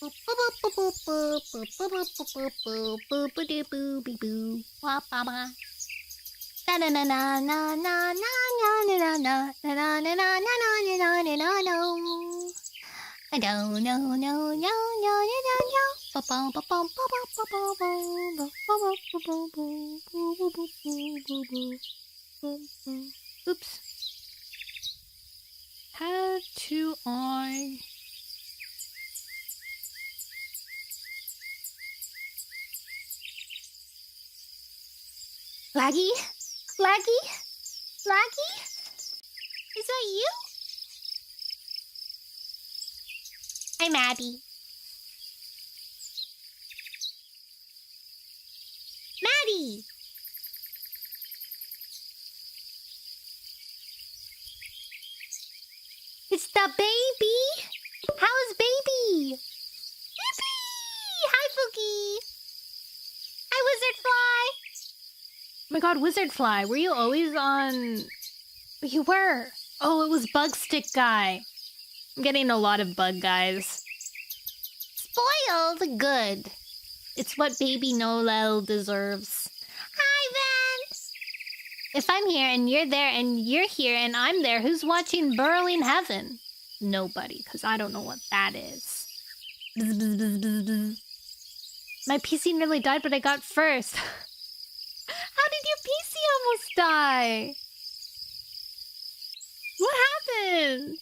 I don't know, no, no, no, no, no. Oops. How do I... Laggy? Laggy? Laggy? Is that you? Hi, Maddie. Maddie! It's the baby! How's baby? Yippee! Hi, Fookie! Hi, Wizardfly! Oh my god, Wizardfly, were you always on... You were! Oh, it was Bugstick Guy. I'm getting a lot of bug guys. Spoiled? Good. It's what baby Noelle deserves. Hi, Van! If I'm here and you're there and you're here and I'm there, who's watching Burrowing Heaven? Nobody, because I don't know what that is. Bzz, bzz, bzz, bzz, bzz. My PC nearly died, but I got first. How did your PC almost die? What happened?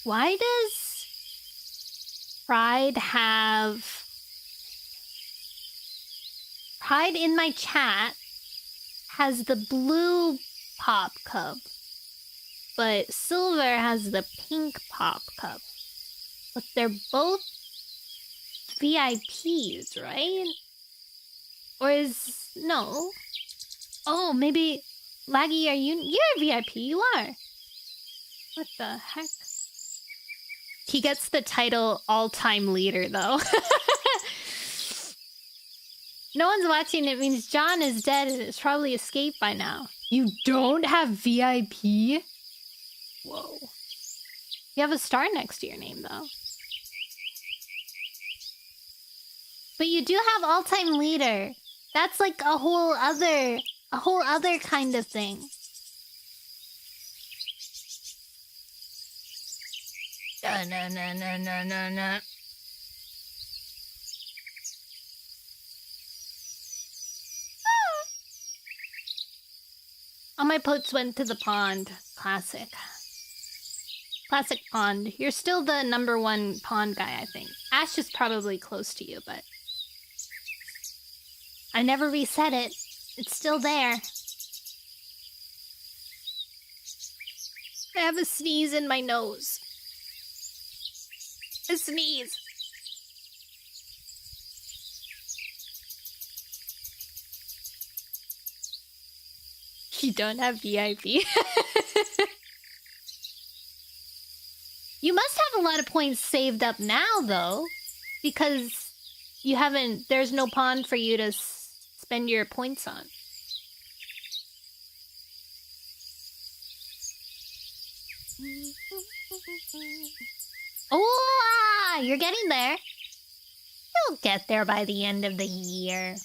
Why does Pride have... Pride in my chat has the blue pop cup, but Silver has the pink pop cup. But they're both VIPs, right? Or is... no. Oh, maybe... Laggy, are you... You're a VIP, you are. What the heck? He gets the title all-time leader, though. No one's watching, it means John is dead and it's probably escaped by now. You don't have VIP? Whoa. You have a star next to your name, though. But you do have all-time leader. That's like a whole other kind of thing. No. All my posts went to the pond. Classic. Classic pond. You're still the #1 pond guy, I think. Ash is probably close to you, but... I never reset it. It's still there. I have a sneeze in my nose. A sneeze. You don't have VIP. You must have a lot of points saved up now, though. Because you haven't... There's no pond for you to spend your points on. Oh, you're getting there. You'll get there by the end of the year.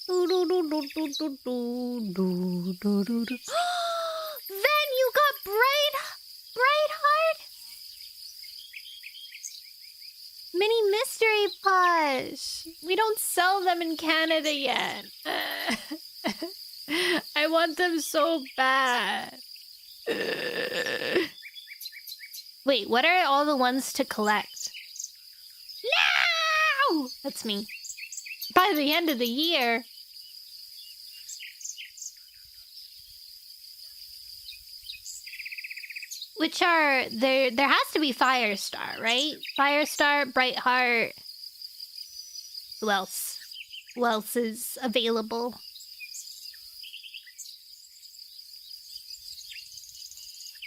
Then you got bright heart. Mini mystery plush. We don't sell them in Canada yet. I want them so bad. Wait, what are all the ones to collect? No! That's me. By the end of the year. Which are... There has to be Firestar, right? Firestar, Bright Heart. Who else? Who else is available?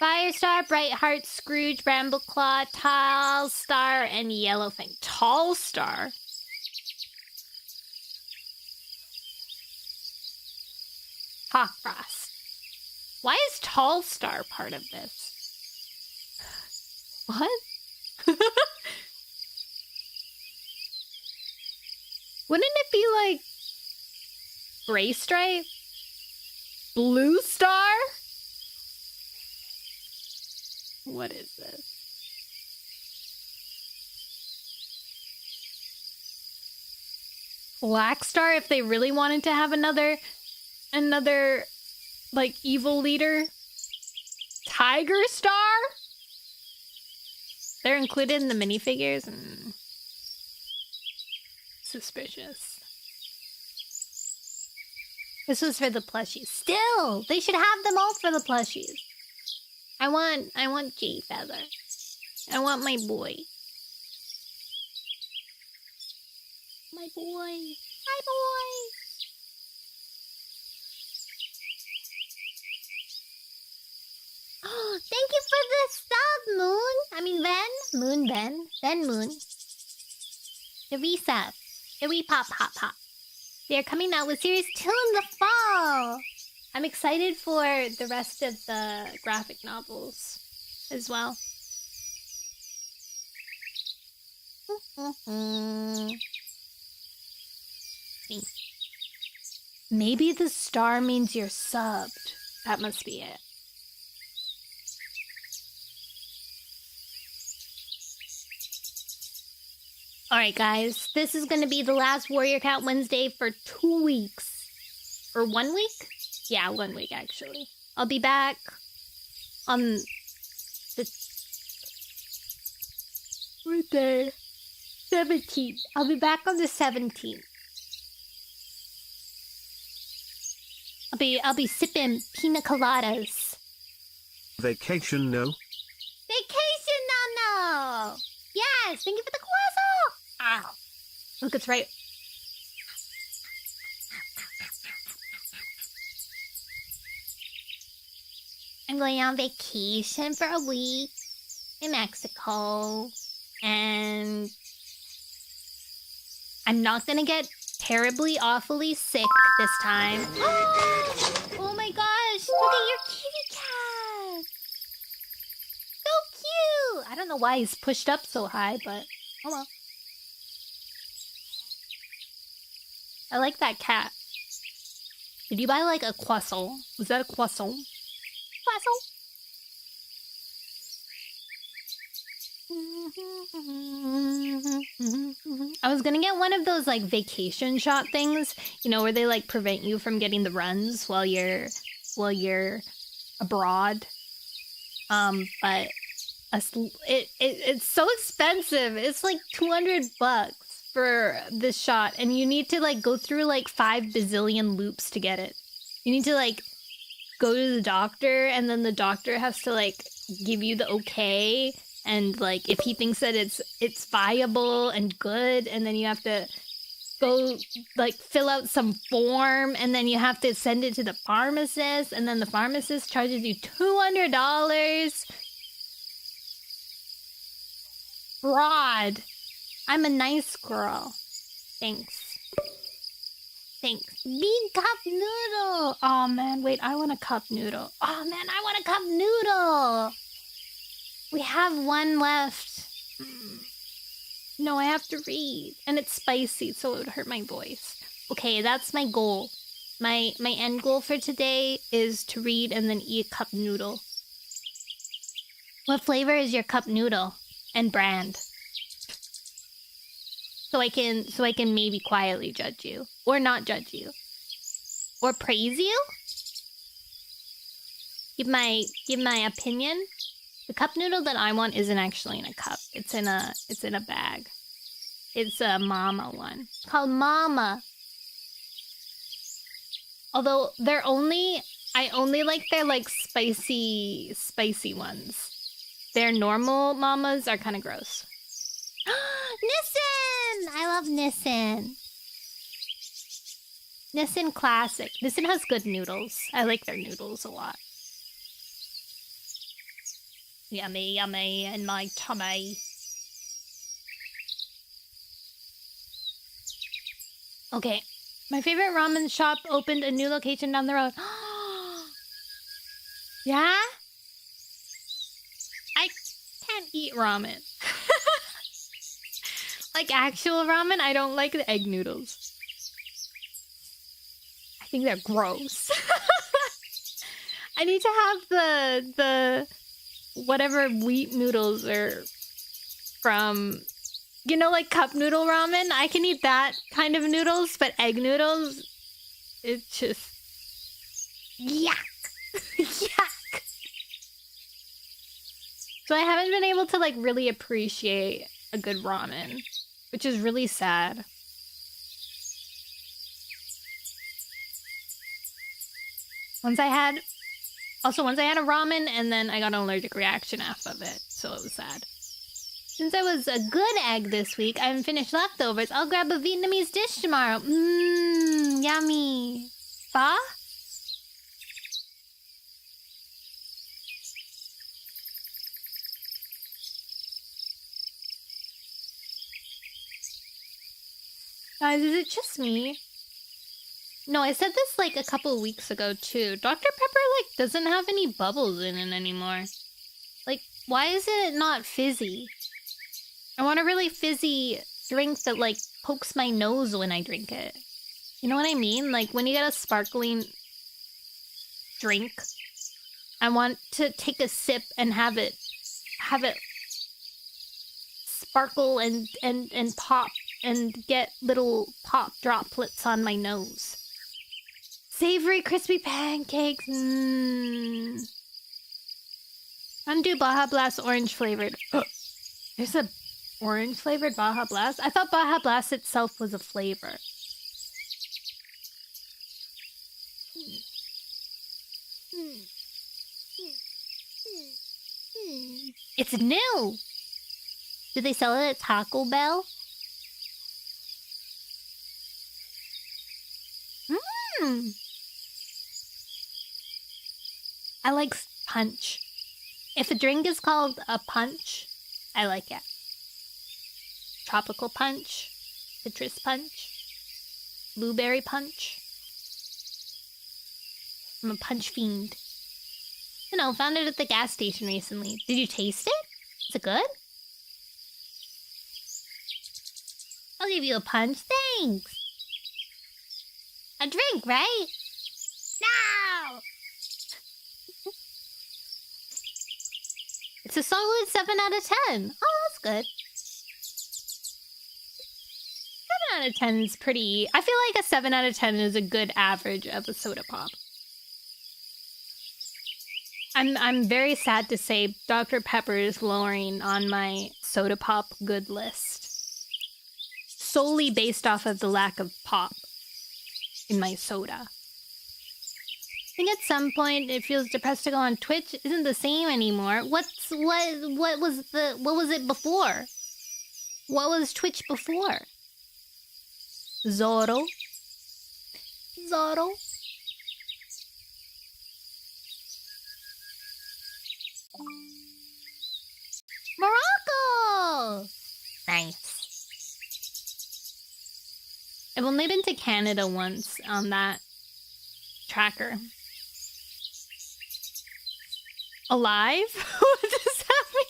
Firestar, Brightheart, Scrooge, Brambleclaw, Tall Star, and Yellowfang. Tall Star? Hawkfrost. Why is Tall Star part of this? What? Wouldn't it be like Gray Stripe? Blue Star? What is this? Black Star if they really wanted to have another like evil leader. Tiger Star? They're included in the minifigures and suspicious. This was for the plushies. Still, they should have them all for the plushies. I want Jay Feather. I want my boy. My boy. My boy. Oh, thank you for the sub, Moon. I mean, Ben. Moon, Ben. Ben, Moon. The resub. The repop, pop, pop. They are coming out with series 2 in the fall. I'm excited for the rest of the graphic novels as well. Maybe the star means you're subbed. That must be it. Alright guys, this is going to be the last Warrior Cat Wednesday for 2 weeks. Or 1 week? Yeah, 1 week actually. I'll be back on the... Right there. 17th. I'll be back on the 17th. I'll be sipping pina coladas. Vacation, no? Vacation, no. Yes, thank you for the croissant. Ow. Look, it's right. I'm going on vacation for a week in Mexico, and I'm not gonna get terribly, awfully sick this time. Oh my gosh, look at your kitty cat! So cute! I don't know why he's pushed up so high, but oh well. I like that cat. Did you buy like a croissant? Was that a croissant? Croissant? I was gonna get one of those like vacation shot things, you know, where they like prevent you from getting the runs while you're abroad. But it's so expensive. It's like $200 for this shot, and you need to like go through like 5 bazillion loops to get it. You need to like go to the doctor, and then the doctor has to like give you the okay, and like if he thinks that it's viable and good, and then you have to go like fill out some form, and then you have to send it to the pharmacist, and then the pharmacist charges you $200. Fraud. I'm a nice girl. Thanks. Thanks. Big cup noodle. Oh man, wait, I want a cup noodle. Oh man, I want a cup noodle. We have one left. No, I have to read. And it's spicy, so it would hurt my voice. Okay, that's my goal. My end goal for today is to read and then eat a cup noodle. What flavor is your cup noodle? And brand? So I can maybe quietly judge you. Or not judge you. Or praise you? Give my opinion. The cup noodle that I want isn't actually in a cup. It's in a bag. It's a mama one. It's called Mama. Although I only like their like spicy ones. Their normal mamas are kind of gross. Nissan! I love Nissan. Nissin Classic. Nissin has good noodles. I like their noodles a lot. Yummy, yummy in my tummy. Okay. My favorite ramen shop opened a new location down the road. Yeah? I can't eat ramen. Like actual ramen, I don't like the egg noodles. I think they're gross. I need to have the whatever wheat noodles are from, you know, like cup noodle ramen. I can eat that kind of noodles, but egg noodles, it's just yuck. Yuck. So I haven't been able to like really appreciate a good ramen, which is really sad. Once I had a ramen and then I got an allergic reaction after it, so it was sad. Since I was a good egg this week, I haven't finished leftovers. I'll grab a Vietnamese dish tomorrow. Mmm, yummy. Pho? Guys, is it just me? No, I said this like a couple weeks ago too. Dr. Pepper like doesn't have any bubbles in it anymore. Like, why is it not fizzy? I want a really fizzy drink that like pokes my nose when I drink it. You know what I mean? Like when you get a sparkling drink, I want to take a sip and have it sparkle and pop and get little pop droplets on my nose. Savory crispy pancakes. Mmm. Undo Baja Blast orange flavored. There's a orange flavored Baja Blast? I thought Baja Blast itself was a flavor. It's new! Do they sell it at Taco Bell? Mmm! I like punch. If a drink is called a punch, I like it. Tropical punch, citrus punch, blueberry punch. I'm a punch fiend. You know, found it at the gas station recently. Did you taste it? Is it good? I'll give you a punch. Thanks. A drink, right? No! It's a solid 7 out of 10. Oh, that's good. 7 out of 10 is pretty... I feel like a 7 out of 10 is a good average of a soda pop. I'm very sad to say Dr. Pepper is lowering on my soda pop good list. Solely based off of the lack of pop in my soda. I think at some point it feels depressed to go on Twitch isn't the same anymore. What was it before? What was Twitch before? Zorro. Morocco! Nice. I've only been to Canada once on that tracker. Alive? What does that mean?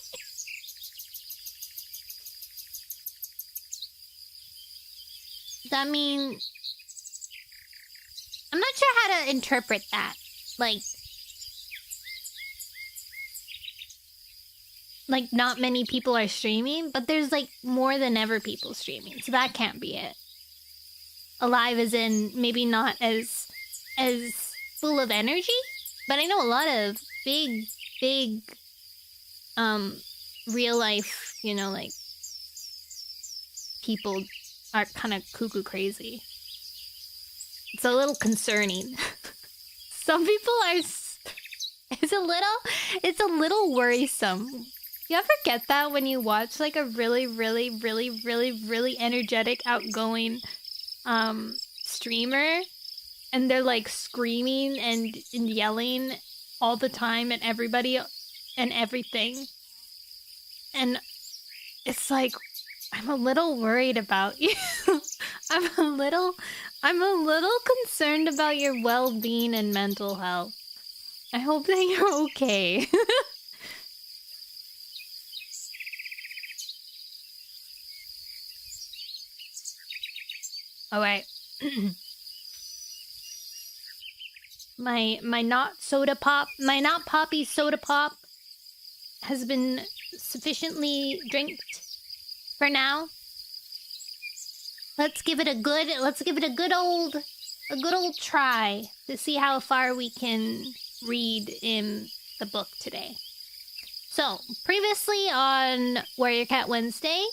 Does that mean... I'm not sure how to interpret that. Like not many people are streaming, but there's like more than ever people streaming, so that can't be it. Alive as in maybe not as full of energy, but I know a lot of big real life, you know, like people are kind of cuckoo crazy. It's a little concerning. Some people are it's a little worrisome. You ever get that when you watch like a really energetic, outgoing streamer and they're like screaming and yelling all the time at everybody and everything. And it's like, I'm a little worried about you. I'm a little concerned about your well-being and mental health. I hope that you're okay. All right. my not poppy soda pop has been sufficiently drinked for now. Let's give it a good old try to see how far we can read in the book today. So, previously on Warrior Cat Wednesday,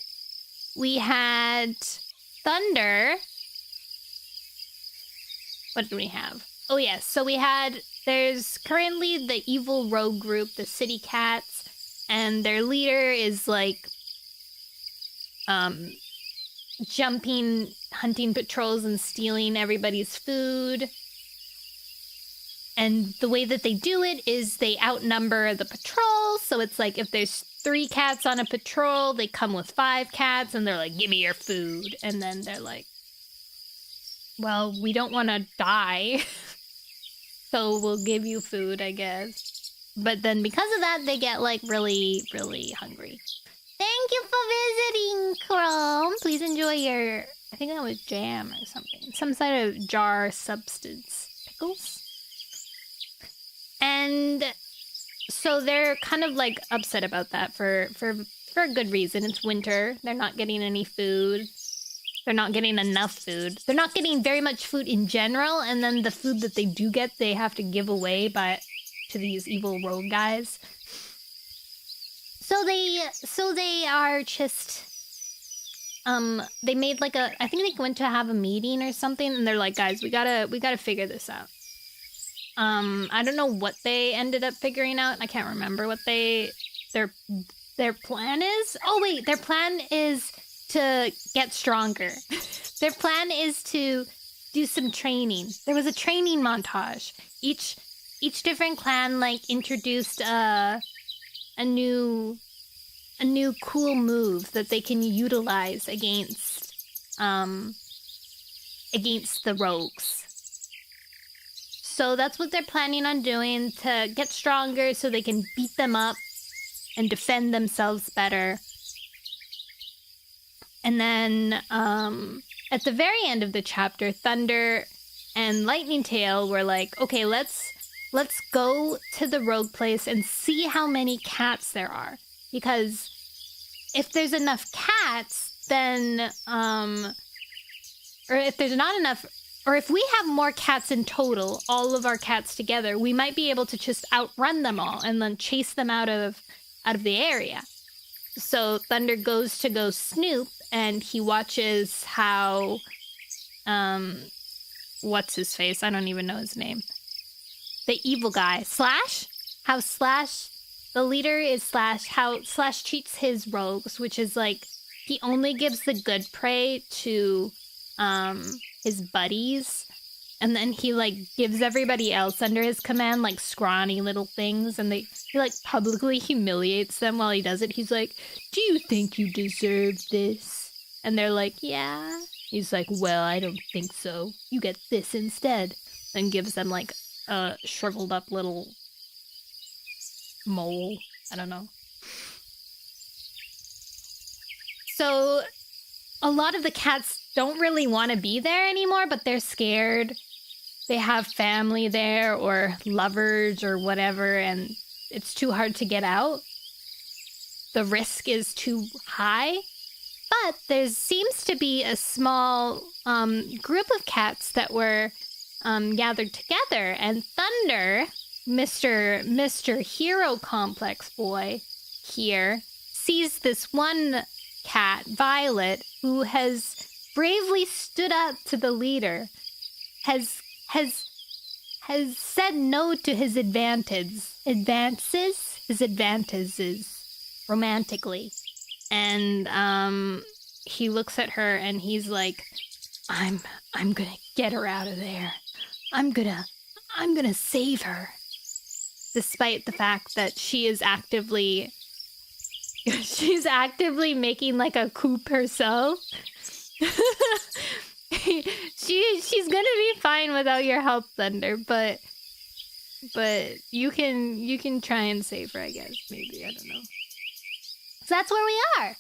we had Thunder. What do we have? Oh yes, so there's currently the evil rogue group, the City Cats, and their leader is like jumping, hunting patrols and stealing everybody's food. And the way that they do it is they outnumber the patrols. So it's like if there's 3 cats on a patrol, they come with 5 cats and they're like, give me your food. And then they're like, well, we don't want to die. So we'll give you food, I guess. But then because of that, they get like really, really hungry. Thank you for visiting, Chrome. Please enjoy your, I think that was jam or something. Some sort of jar substance. Pickles? And so they're kind of like upset about that for a good reason. It's winter. They're not getting any food. They're not getting enough food. They're not getting very much food in general. And then the food that they do get, they have to give away to these evil rogue guys. So they are just, they made like I think they went to have a meeting or something, and they're like, guys, we gotta figure this out. I don't know what they ended up figuring out. I can't remember what their plan is. Oh wait, their plan is to get stronger. Their plan is to do some training. There was a training montage. Each different clan like introduced a new cool move that they can utilize against the rogues. So that's what they're planning on doing, to get stronger so they can beat them up and defend themselves better. And then at the very end of the chapter, Thunder and Lightning Tail were like, okay, let's go to the rogue place and see how many cats there are. Because if there's enough cats, then, or if there's not enough, or if we have more cats in total, all of our cats together, we might be able to just outrun them all and then chase them out of the area. So Thunder goes to go snoop, and he watches how, what's his face? I don't even know his name. The evil guy, Slash? How Slash, the leader is Slash, how Slash treats his rogues, which is like, he only gives the good prey to, his buddies, and then he like gives everybody else under his command like scrawny little things, and he like publicly humiliates them while he does it. He's like, do you think you deserve this? And they're like, yeah. He's like, well, I don't think so. You get this instead. And gives them like a shriveled up little mole. I don't know. So a lot of the cats don't really want to be there anymore, but they're scared. They have family there or lovers or whatever, and it's too hard to get out. The risk is too high. But there seems to be a small group of cats that were gathered together, and Thunder, Mr. Hero Complex boy here, sees this one cat, Violet, who has bravely stood up to the leader, has said no to his advances romantically. And he looks at her and he's like, I'm gonna get her out of there. I'm gonna save her. Despite the fact that she's actively making like a coup herself. She's gonna be fine without your help, Thunder, but you can try and save her, I guess. Maybe, I don't know. So that's where we are.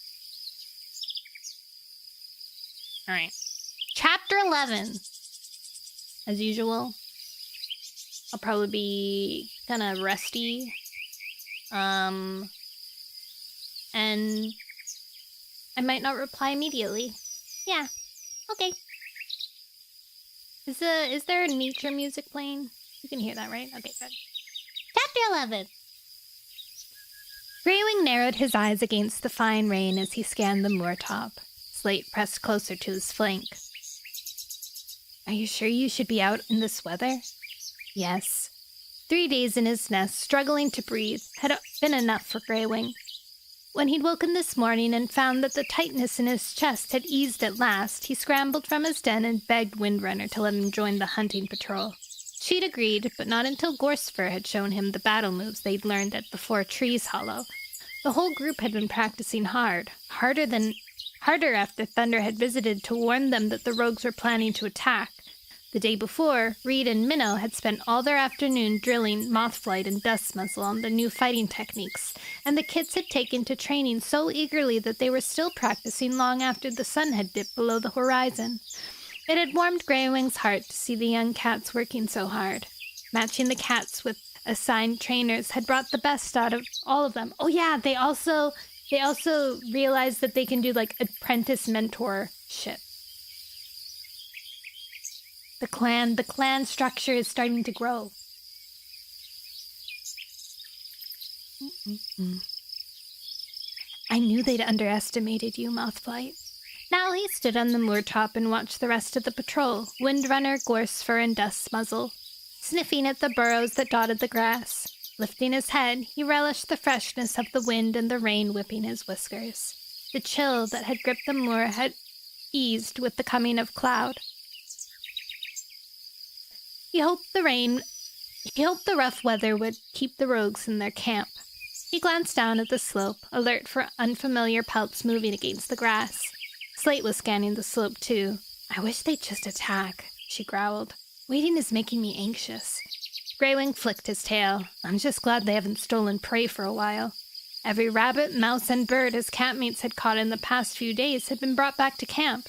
All right. Chapter 11. As usual, I'll probably be kind of rusty. And I might not reply immediately. Yeah. Okay. Is there nature music playing? You can hear that, right? Okay, good. Chapter 11. Greywing narrowed his eyes against the fine rain as he scanned the moor top. Slate pressed closer to his flank. Are you sure you should be out in this weather? Yes. 3 days in his nest, struggling to breathe, had been enough for Greywing. When he'd woken this morning and found that the tightness in his chest had eased at last, he scrambled from his den and begged Windrunner to let him join the hunting patrol. She'd agreed, but not until Gorsefur had shown him the battle moves they'd learned at the Four Trees Hollow. The whole group had been practicing harder after Thunder had visited to warn them that the rogues were planning to attack. The day before, Reed and Minnow had spent all their afternoon drilling Mothflight and Dustmuzzle on the new fighting techniques, and the kids had taken to training so eagerly that they were still practicing long after the sun had dipped below the horizon. It had warmed Greywing's heart to see the young cats working so hard. Matching the cats with assigned trainers had brought the best out of all of them. Oh yeah, they also realized that they can do like apprentice mentorship. The clan structure is starting to grow. I knew they'd underestimated you, Mothflight. Now he stood on the moor top and watched the rest of the patrol, Windrunner, Gorsefur, and Dustmuzzle, sniffing at the burrows that dotted the grass. Lifting his head, he relished the freshness of the wind and the rain whipping his whiskers. The chill that had gripped the moor had eased with the coming of cloud. He hoped the rough weather would keep the rogues in their camp. He glanced down at the slope, alert for unfamiliar pelts moving against the grass. Slate was scanning the slope, too. I wish they'd just attack, she growled. Waiting is making me anxious. Greywing flicked his tail. I'm just glad they haven't stolen prey for a while. Every rabbit, mouse, and bird his campmates had caught in the past few days had been brought back to camp.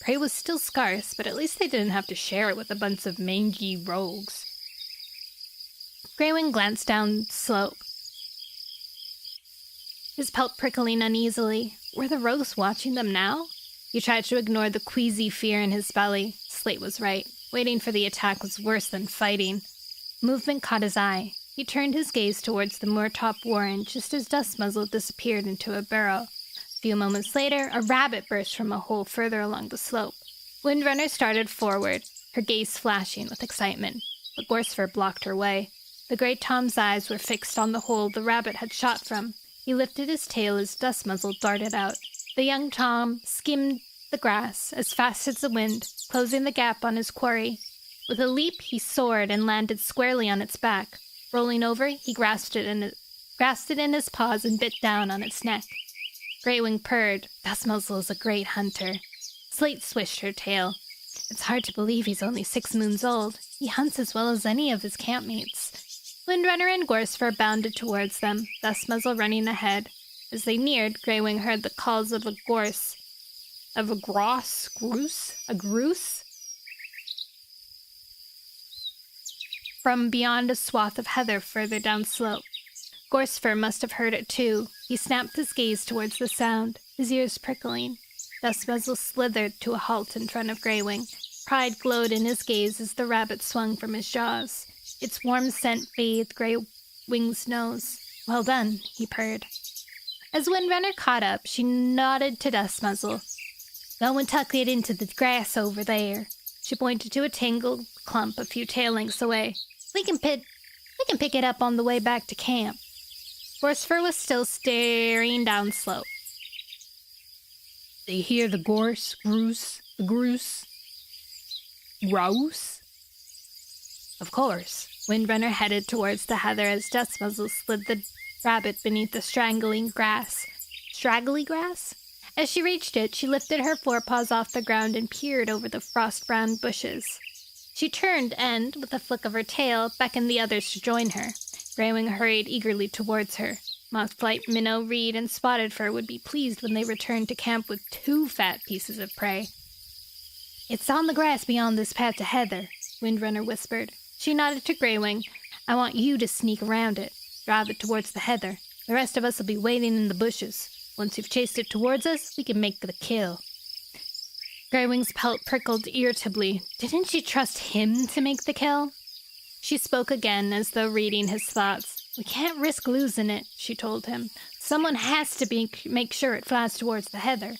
Prey was still scarce, but at least they didn't have to share it with a bunch of mangy rogues. Greywing glanced down the slope, his pelt prickling uneasily. Were the rogues watching them now? He tried to ignore the queasy fear in his belly. Slate was right. Waiting for the attack was worse than fighting. Movement caught his eye. He turned his gaze towards the moor-top warren just as Dustmuzzle disappeared into a burrow. A few moments later, a rabbit burst from a hole further along the slope. Windrunner started forward, her gaze flashing with excitement, but Gorsefur blocked her way. The Great Tom's eyes were fixed on the hole the rabbit had shot from. He lifted his tail as Dustmuzzle darted out. The young Tom skimmed the grass as fast as the wind, closing the gap on his quarry. With a leap, he soared and landed squarely on its back. Rolling over, he grasped it in his paws and bit down on its neck. Greywing purred. Dustmuzzle is a great hunter. Slate swished her tail. It's hard to believe he's only 6 moons old. He hunts as well as any of his campmates. Windrunner and Gorsefur bounded towards them, Dustmuzzle running ahead. As they neared, Greywing heard the calls of a goose, from beyond a swath of heather further down slope. Gorsefur must have heard it too. He snapped his gaze towards the sound, his ears prickling. Dustmuzzle slithered to a halt in front of Greywing. Pride glowed in his gaze as the rabbit swung from his jaws. Its warm scent bathed Greywing's nose. Well done, he purred. As Windrunner caught up, she nodded to Dustmuzzle. Go and tuck it into the grass over there. She pointed to a tangled clump a few tail lengths away. We can pick it up on the way back to camp. Gorsefur was still staring down slope. They hear the grouse? Of course. Windrunner headed towards the heather as Dustmuzzle slid the rabbit beneath the straggly grass. Straggly grass? As she reached it, she lifted her forepaws off the ground and peered over the frost-brown bushes. She turned and, with a flick of her tail, beckoned the others to join her. Greywing hurried eagerly towards her. Mothflight, Minnow, Reed, and Spotted Fur would be pleased when they returned to camp with 2 fat pieces of prey. "It's on the grass beyond this patch of heather," Windrunner whispered. She nodded to Greywing. "I want you to sneak around it. Drive it towards the heather. The rest of us will be waiting in the bushes. Once you've chased it towards us, we can make the kill." Greywing's pelt prickled irritably. Didn't she trust him to make the kill? She spoke again, as though reading his thoughts. "We can't risk losing it," she told him. "Someone has to make sure it flies towards the heather."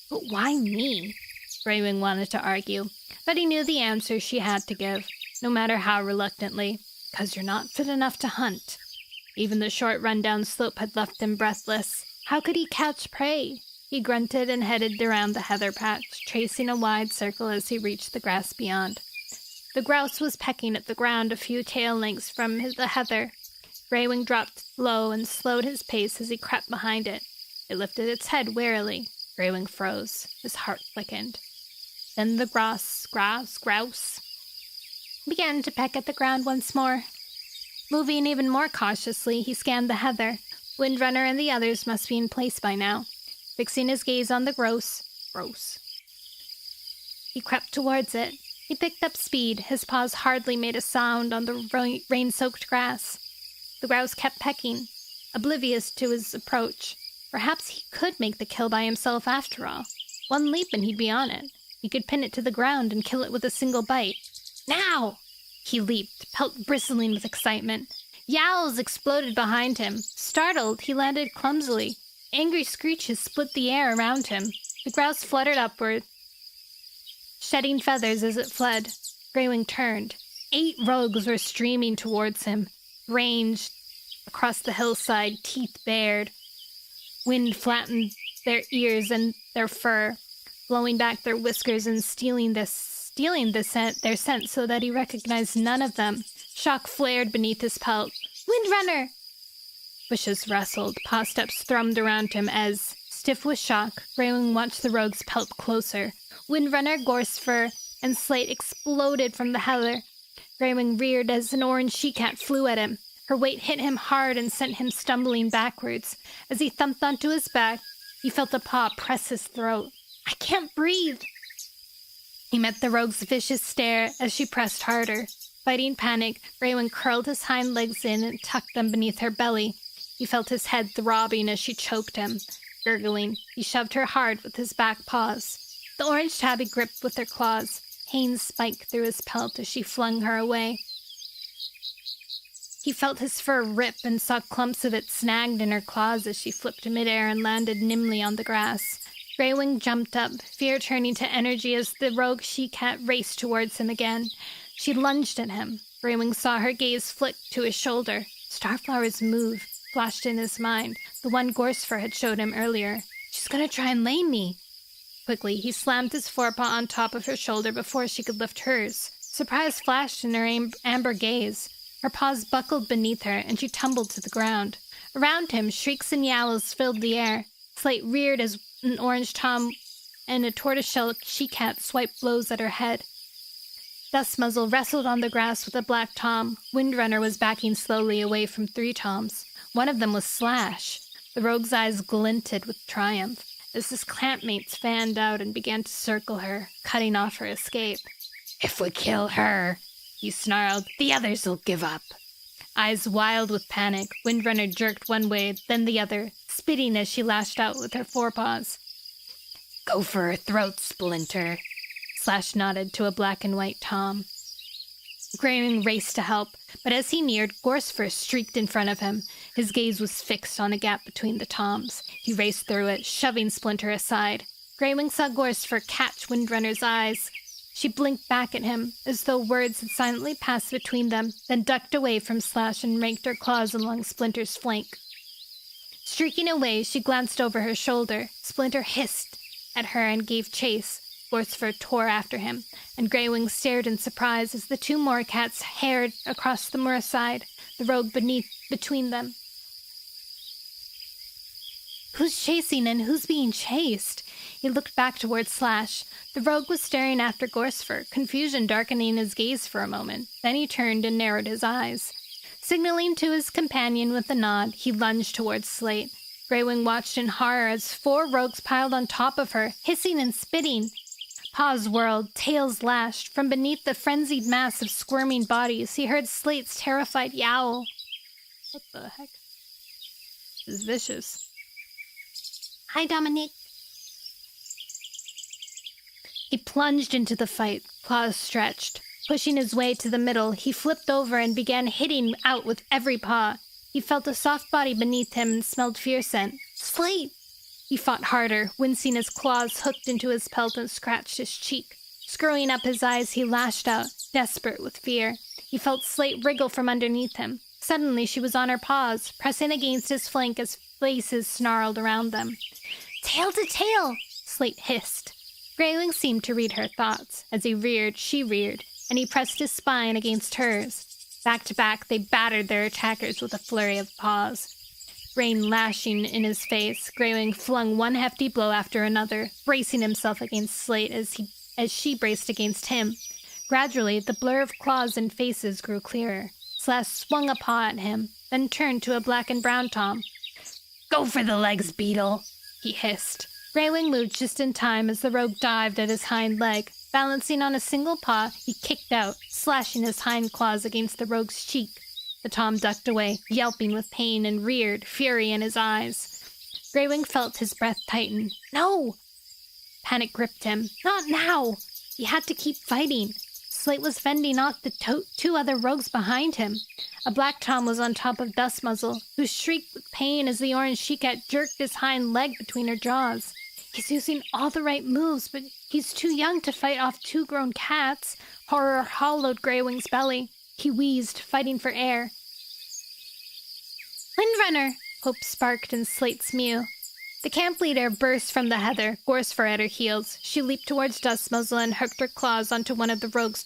"But why me?" Greywing wanted to argue, but he knew the answer she had to give, no matter how reluctantly. "'Cause you're not fit enough to hunt." Even the short run down slope had left him breathless. How could he catch prey? He grunted and headed around the heather patch, tracing a wide circle as he reached the grass beyond. The grouse was pecking at the ground a few tail lengths from the heather. Greywing dropped low and slowed his pace as he crept behind it. It lifted its head warily. Greywing froze. His heart quickened. Then the grouse began to peck at the ground once more. Moving even more cautiously, he scanned the heather. Windrunner and the others must be in place by now. Fixing his gaze on the grouse, he crept towards it. He picked up speed. His paws hardly made a sound on the rain-soaked grass. The grouse kept pecking, oblivious to his approach. Perhaps he could make the kill by himself after all. One leap and he'd be on it. He could pin it to the ground and kill it with a single bite. "Now!" He leaped, pelt bristling with excitement. Yowls exploded behind him. Startled, he landed clumsily. Angry screeches split the air around him. The grouse fluttered upward, shedding feathers as it fled. Greywing turned. 8 rogues were streaming towards him, ranged across the hillside, teeth bared. Wind flattened their ears and their fur, blowing back their whiskers and stealing their scent so that he recognized none of them. Shock flared beneath his pelt. "Windrunner!" Bushes rustled, paw steps thrummed around him as, stiff with shock, Greywing watched the rogues pelt closer. Windrunner, Gorsefur, and Slate exploded from the heather. Greywing reared as an orange she-cat flew at him. Her weight hit him hard and sent him stumbling backwards. As he thumped onto his back, he felt a paw press his throat. "I can't breathe!" He met the rogue's vicious stare as she pressed harder. Fighting panic, Greywing curled his hind legs in and tucked them beneath her belly. He felt his head throbbing as she choked him. Gurgling, he shoved her hard with his back paws. The orange tabby gripped with her claws. Pain spiked through his pelt as she flung her away. He felt his fur rip and saw clumps of it snagged in her claws as she flipped midair and landed nimbly on the grass. Greywing jumped up, fear turning to energy as the rogue she-cat raced towards him again. She lunged at him. Greywing saw her gaze flick to his shoulder. Starflower's move flashed in his mind, the one Gorsefur had showed him earlier. "She's going to try and lame me." Quickly, he slammed his forepaw on top of her shoulder before she could lift hers. Surprise flashed in her amber gaze. Her paws buckled beneath her, and she tumbled to the ground. Around him, shrieks and yowls filled the air. Slate reared as an orange tom and a tortoiseshell she-cat swiped blows at her head. Dustmuzzle wrestled on the grass with a black tom. Windrunner was backing slowly away from 3 toms. One of them was Slash. The rogue's eyes glinted with triumph as his campmates fanned out and began to circle her, cutting off her escape. "If we kill her," he snarled, "the others will give up." Eyes wild with panic, Windrunner jerked one way, then the other, spitting as she lashed out with her forepaws. "Go for her throat, Splinter." Slash nodded to a black and white tom. Greywing raced to help, but as he neared, Gorsefur streaked in front of him. His gaze was fixed on a gap between the toms. He raced through it, shoving Splinter aside. Greywing saw Gorsefur catch Windrunner's eyes. She blinked back at him, as though words had silently passed between them, then ducked away from Slash and raked her claws along Splinter's flank. Streaking away, she glanced over her shoulder. Splinter hissed at her and gave chase. Gorsifer tore after him, and Greywing stared in surprise as the two more cats hared across the moorside, the rogue between them. Who's chasing and who's being chased? He looked back towards Slash. The rogue was staring after Gorsifer, confusion darkening his gaze for a moment. Then he turned and narrowed his eyes. Signaling to his companion with a nod, he lunged towards Slate. Greywing watched in horror as 4 rogues piled on top of her, hissing and spitting. Paws whirled, tails lashed. From beneath the frenzied mass of squirming bodies, he heard Slate's terrified yowl. What the heck? This is vicious. Hi, Dominique. He plunged into the fight, claws stretched. Pushing his way to the middle, he flipped over and began hitting out with every paw. He felt a soft body beneath him and smelled fear scent. Slate! He fought harder, wincing as claws hooked into his pelt and scratched his cheek. Screwing up his eyes, he lashed out, desperate with fear. He felt Slate wriggle from underneath him. Suddenly, she was on her paws, pressing against his flank as faces snarled around them. Tail to tail! Slate hissed. Greywing seemed to read her thoughts. As he reared, she reared, and he pressed his spine against hers. Back to back, they battered their attackers with a flurry of paws. Rain lashing in his face, Greywing flung one hefty blow after another, bracing himself against Slate as she braced against him. Gradually, the blur of claws and faces grew clearer. Slash swung a paw at him, then turned to a black and brown Tom. Go for the legs, Beetle, he hissed. Greywing moved just in time as the rogue dived at his hind leg. Balancing on a single paw, he kicked out, slashing his hind claws against the rogue's cheek. The Tom ducked away, yelping with pain, and reared, fury in his eyes. Greywing felt his breath tighten. No! Panic gripped him. Not now! He had to keep fighting. Slate was fending off the 2 other rogues behind him. A black Tom was on top of Dustmuzzle, who shrieked with pain as the orange she-cat jerked his hind leg between her jaws. He's using all the right moves, but he's too young to fight off 2 grown cats. Horror hollowed Greywing's belly. He wheezed, fighting for air. Windrunner! Hope sparked in Slate's mew. The camp leader burst from the heather, Gorsifer at her heels. She leaped towards Dustmuzzle and hooked her claws onto one of the rogue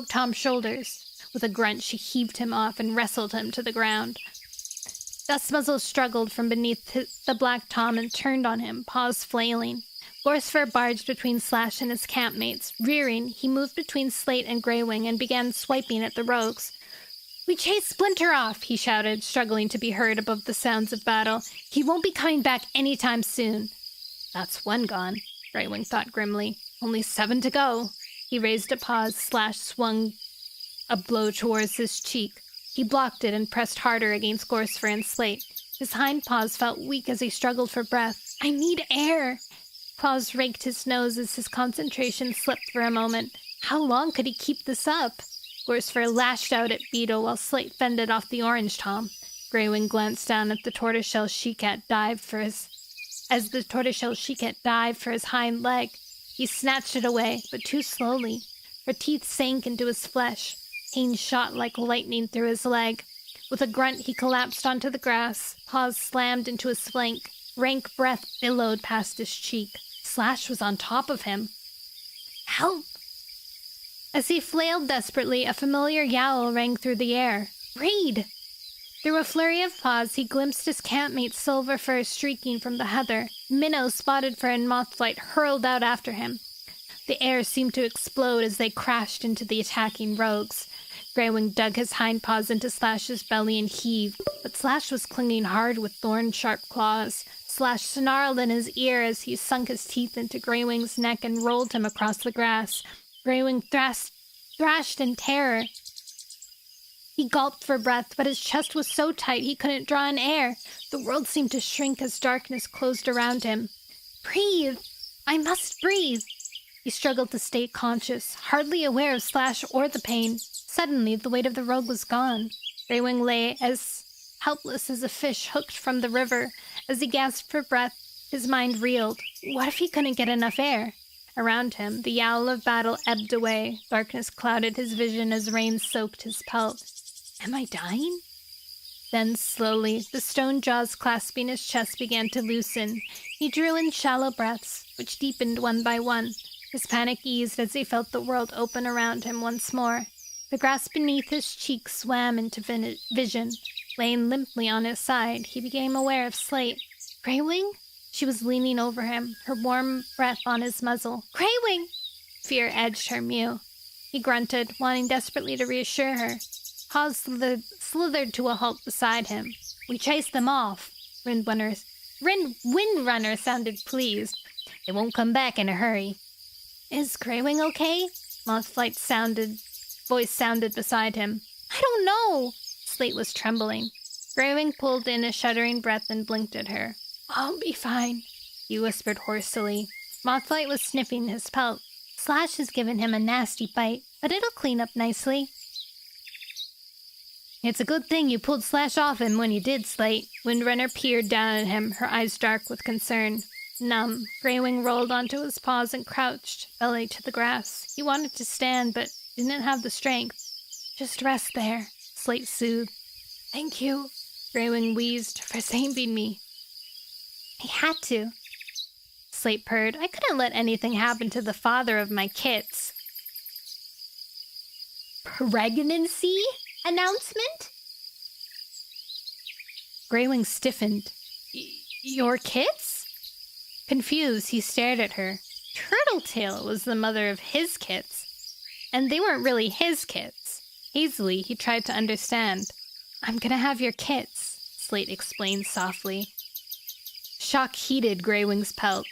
Tom's shoulders. With a grunt, she heaved him off and wrestled him to the ground. Dustmuzzle struggled from beneath the black Tom and turned on him, paws flailing. Gorsifer barged between Slash and his campmates. Rearing, he moved between Slate and Greywing and began swiping at the rogues. We chased Splinter off, he shouted, struggling to be heard above the sounds of battle. He won't be coming back any time soon. That's 1 gone, Greywing thought grimly. Only 7 to go. He raised a paw as Slash swung a blow towards his cheek. He blocked it and pressed harder against Gorsifer and Slate. His hind paws felt weak as he struggled for breath. I need air! Claws raked his nose as his concentration slipped for a moment. How long could he keep this up? Gorsifer lashed out at Beetle while Slate fended off the orange Tom. Greywing glanced down at the tortoiseshell she-cat as the tortoiseshell she-cat dived for his hind leg. He snatched it away, but too slowly. Her teeth sank into his flesh. Pain shot like lightning through his leg. With a grunt, he collapsed onto the grass. Paws slammed into his flank. Rank breath billowed past his cheek. Slash was on top of him. Help! As he flailed desperately, a familiar yowl rang through the air. Reed! Through a flurry of paws, he glimpsed his campmate Silver Fur streaking from the heather. Minnow, spotted for in moth flight, hurled out after him. The air seemed to explode as they crashed into the attacking rogues. Greywing dug his hind paws into Slash's belly and heaved, but Slash was clinging hard with thorn-sharp claws. Slash snarled in his ear as he sunk his teeth into Greywing's neck and rolled him across the grass. Greywing thrashed in terror. He gulped for breath, but his chest was so tight he couldn't draw in air. The world seemed to shrink as darkness closed around him. Breathe! I must breathe! He struggled to stay conscious, hardly aware of Slash or the pain. Suddenly, the weight of the rogue was gone. Greywing lay as helpless as a fish hooked from the river. As he gasped for breath, his mind reeled. What if he couldn't get enough air? Around him, the yowl of battle ebbed away. Darkness clouded his vision as rain soaked his pelt. Am I dying? Then, slowly, the stone jaws clasping his chest began to loosen. He drew in shallow breaths, which deepened one by one. His panic eased as he felt the world open around him once more. The grass beneath his cheeks swam into vision. Laying limply on his side, he became aware of Slate. Greywing? She was leaning over him, her warm breath on his muzzle. Greywing! Fear edged her mew. He grunted, wanting desperately to reassure her. Paws slithered to a halt beside him. We chased them off. Windrunner sounded pleased. They won't come back in a hurry. Is Greywing okay? Mothflight's voice sounded beside him. I don't know. Slate was trembling. Greywing pulled in a shuddering breath and blinked at her. I'll be fine, he whispered hoarsely. Mothflight was sniffing his pelt. Slash has given him a nasty bite, but it'll clean up nicely. It's a good thing you pulled Slash off him when you did, Slate. Windrunner peered down at him, her eyes dark with concern. Numb, Greywing rolled onto his paws and crouched, belly to the grass. He wanted to stand, but didn't have the strength. Just rest there, Slate soothed. Thank you, Greywing wheezed, for saving me. I had to. Slate purred. I couldn't let anything happen to the father of my kits. Pregnancy announcement? Greywing stiffened. Your kits? Confused, he stared at her. Turtletail was the mother of his kits, and they weren't really his kits. Hazily, he tried to understand. I'm gonna have your kits, Slate explained softly. Shock heated Greywing's pelt.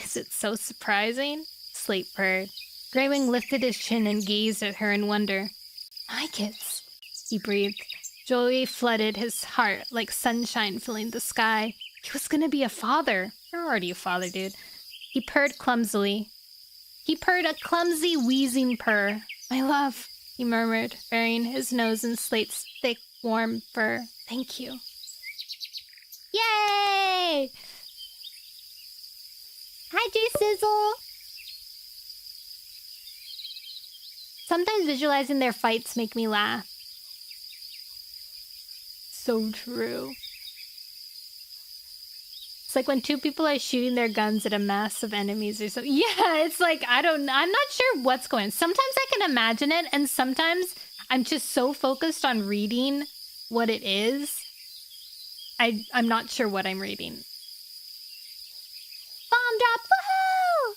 Is it so surprising? Slate purred. Greywing lifted his chin and gazed at her in wonder. My kits, he breathed. Joy flooded his heart like sunshine filling the sky. He was gonna be a father. You're already a father, dude. He purred clumsily. He purred a clumsy, wheezing purr. My love, he murmured, burying his nose in Slate's thick, warm fur. Thank you. Yay! Hi, J-Sizzle! Sometimes visualizing their fights make me laugh. So true. It's like when two people are shooting their guns at a mass of enemies or something. Yeah, it's like, I'm not sure what's going on. Sometimes I can imagine it, and sometimes I'm just so focused on reading what it is. I'm not sure what I'm reading. Bomb drop, woohoo!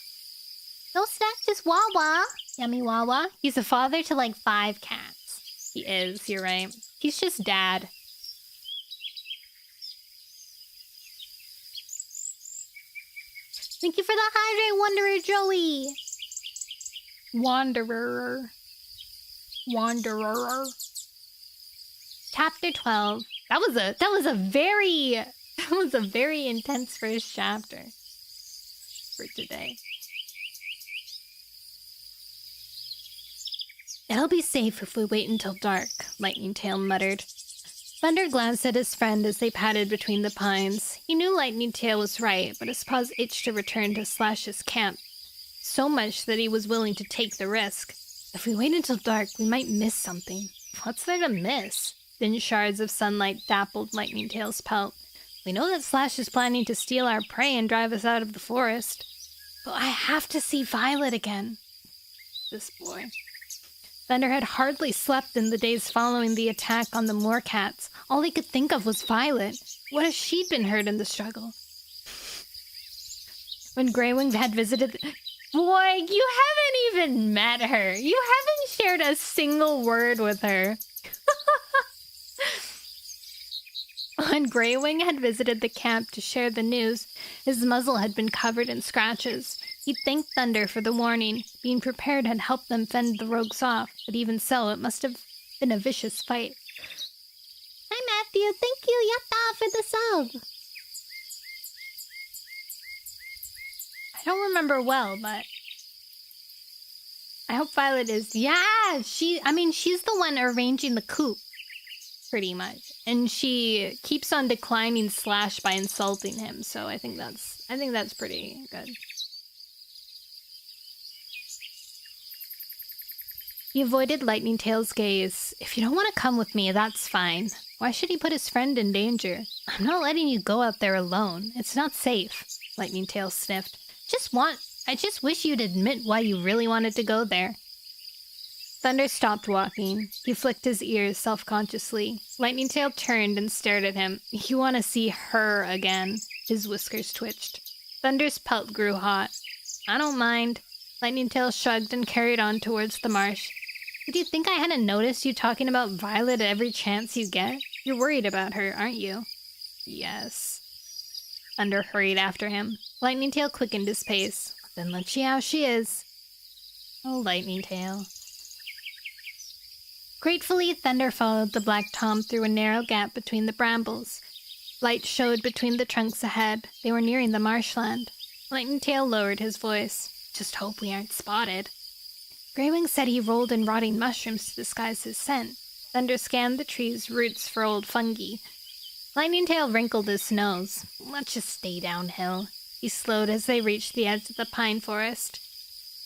No snack, just Wawa. Yummy Wawa. He's a father to like 5 cats. He is, you're right. He's just dad. Thank you for the hydrate, Wanderer Joey. Wanderer. Chapter 12. That was a very intense first chapter for today. It'll be safe if we wait until dark, Lightning Tail muttered. Thunder glanced at his friend as they padded between the pines. He knew Lightning Tail was right, but his paws itched to return to Slash's camp. So much that he was willing to take the risk. If we wait until dark, we might miss something. What's there to miss? Thin shards of sunlight dappled Lightning Tail's pelt. We know that Slash is planning to steal our prey and drive us out of the forest. But I have to see Violet again. This boy. Thunder had hardly slept in the days following the attack on the Moorcats. All he could think of was Violet. What if she'd been hurt in the struggle? When Greywing had visited... Boy, you haven't even met her. You haven't shared a single word with her. When Greywing had visited the camp to share the news, his muzzle had been covered in scratches. He thanked Thunder for the warning. Being prepared had helped them fend the rogues off, but even so, it must have been a vicious fight. Hi, Matthew. Thank you, Yatta, for the sub. I don't remember well, but I hope Violet is... Yeah, she's the one arranging the coup, pretty much. And she keeps on declining Slash by insulting him, so I think that's pretty good. He avoided Lightning Tail's gaze. If you don't want to come with me, that's fine. Why should he put his friend in danger? I'm not letting you go out there alone. It's not safe, Lightning Tail sniffed. Just want I just wish you'd admit why you really wanted to go there. Thunder stopped walking. He flicked his ears self-consciously. Lightning Tail turned and stared at him. You want to see her again. His whiskers twitched. Thunder's pelt grew hot. I don't mind. Lightning Tail shrugged and carried on towards the marsh. Did you think I hadn't noticed you talking about Violet at every chance you get? You're worried about her, aren't you? Yes. Thunder hurried after him. Lightning Tail quickened his pace. Then let's see how she is. Oh, Lightning Tail. Gratefully, Thunder followed the Black Tom through a narrow gap between the brambles. Light showed between the trunks ahead. They were nearing the marshland. Lightning Tail lowered his voice. Just hope we aren't spotted. Greywing said he rolled in rotting mushrooms to disguise his scent. Thunder scanned the tree's roots for old fungi. Lightning Tail wrinkled his nose. Let's just stay downhill. He slowed as they reached the edge of the pine forest.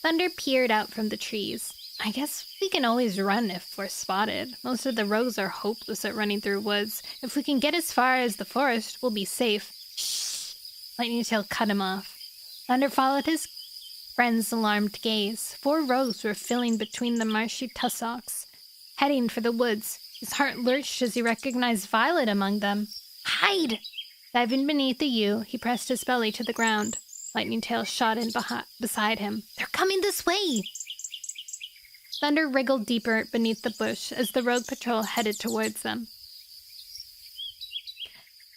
Thunder peered out from the trees. I guess we can always run if we're spotted. Most of the rogues are hopeless at running through woods. If we can get as far as the forest, we'll be safe. Shh! Lightning Tail cut him off. Thunder followed his friend's alarmed gaze. 4 rogues were filling between the marshy tussocks, heading for the woods. His heart lurched as he recognized Violet among them. Hide! Diving beneath the yew, he pressed his belly to the ground. Lightning Tail shot in beside him. They're coming this way! Thunder wriggled deeper beneath the bush as the rogue patrol headed towards them.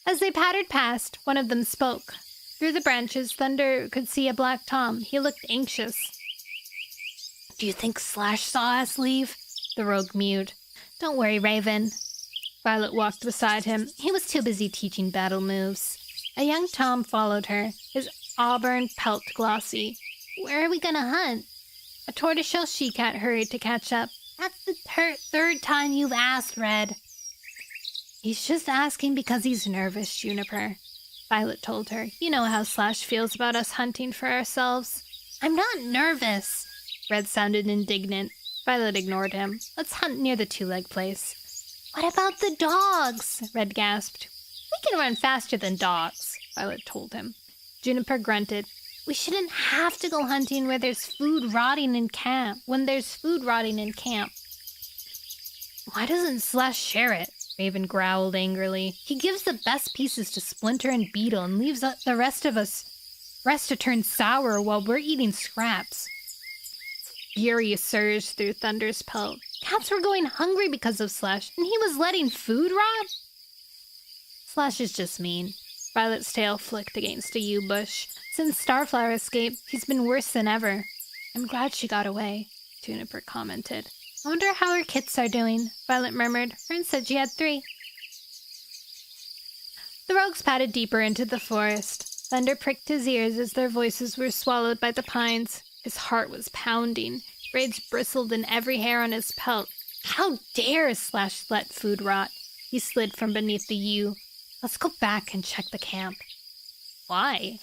As they pattered past, one of them spoke. Through the branches, Thunder could see a Black Tom. He looked anxious. Do you think Slash saw us leave? The rogue mewed. Don't worry, Raven. Violet walked beside him. He was too busy teaching battle moves. A young Tom followed her, his auburn pelt glossy. Where are we gonna hunt? A tortoiseshell she-cat hurried to catch up. That's the third time you've asked, Red. He's just asking because he's nervous, Juniper. Violet told her. You know how Slash feels about us hunting for ourselves. I'm not nervous. Red sounded indignant. Violet ignored him. Let's hunt near the two-leg place. What about the dogs? Red gasped. We can run faster than dogs, Violet told him. Juniper grunted. We shouldn't have to go hunting where there's food rotting in camp. Why doesn't Slash share it? Raven growled angrily. He gives the best pieces to Splinter and Beetle and leaves the rest to turn sour while we're eating scraps. Fury surged through Thunder's pelt. Cats were going hungry because of Slash, and he was letting food rot? Slash is just mean. Violet's tail flicked against a yew bush. Since Starflower escaped, he's been worse than ever. I'm glad she got away, Juniper commented. I wonder how her kits are doing, Violet murmured. Fern said she had 3. The rogues padded deeper into the forest. Thunder pricked his ears as their voices were swallowed by the pines. His heart was pounding. Braids bristled in every hair on his pelt. How dare Slash let food rot? He slid from beneath the yew. Let's go back and check the camp. Why?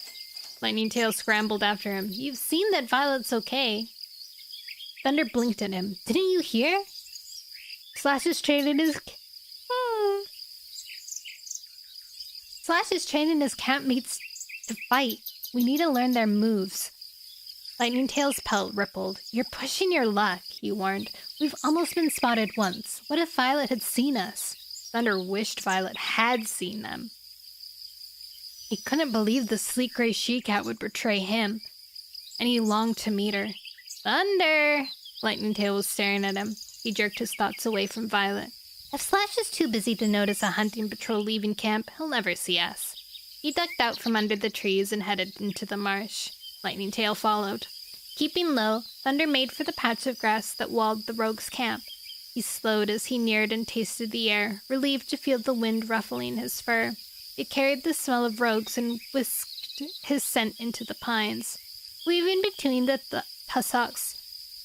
Lightning Tail scrambled after him. You've seen that Violet's okay. Thunder blinked at him. Didn't you hear? Slash is training his campmates to fight. We need to learn their moves. Lightning Tail's pelt rippled. You're pushing your luck, he warned. We've almost been spotted once. What if Violet had seen us? Thunder wished Violet had seen them. He couldn't believe the sleek gray she-cat would betray him, and he longed to meet her. Thunder! Lightning Tail was staring at him. He jerked his thoughts away from Violet. If Slash is too busy to notice a hunting patrol leaving camp, he'll never see us. He ducked out from under the trees and headed into the marsh. Lightning Tail followed. Keeping low, Thunder made for the patch of grass that walled the rogues' camp. He slowed as he neared and tasted the air, relieved to feel the wind ruffling his fur. It carried the smell of rogues and whisked his scent into the pines. Weaving between the tussocks,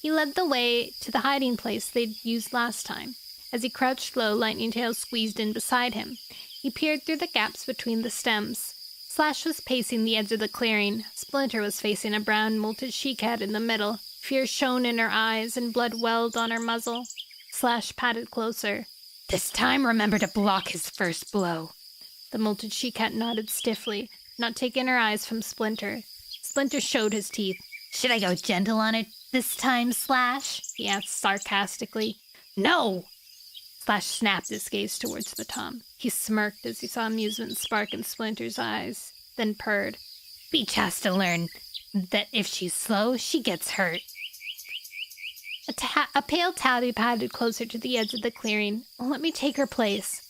he led the way to the hiding place they'd used last time. As he crouched low, Lightning Tail squeezed in beside him. He peered through the gaps between the stems. Slash was pacing the edge of the clearing. Splinter was facing a brown, molted she-cat in the middle. Fear shone in her eyes and blood welled on her muzzle. Slash patted closer. This time remember to block his first blow. The molted she-cat nodded stiffly, not taking her eyes from Splinter. Splinter showed his teeth. Should I go gentle on it this time, Slash? He asked sarcastically. No! Slash snapped his gaze towards the Tom. He smirked as he saw amusement spark in Splinter's eyes, then purred. Beach has to learn that if she's slow, she gets hurt. A pale tabby padded closer to the edge of the clearing. Let me take her place.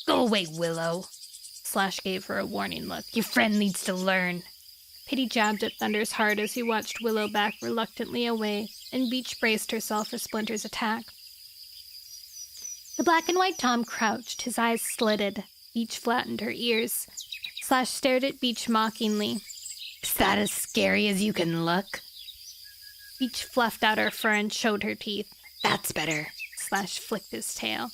Go away, Willow. Slash gave her a warning look. Your friend needs to learn. Pity jabbed at Thunder's heart as he watched Willow back reluctantly away, and Beach braced herself for Splinter's attack. The black and white Tom crouched, his eyes slitted. Beach flattened her ears. Slash stared at Beach mockingly. Is that as scary as you can look? Beach fluffed out her fur and showed her teeth. That's better. Slash flicked his tail.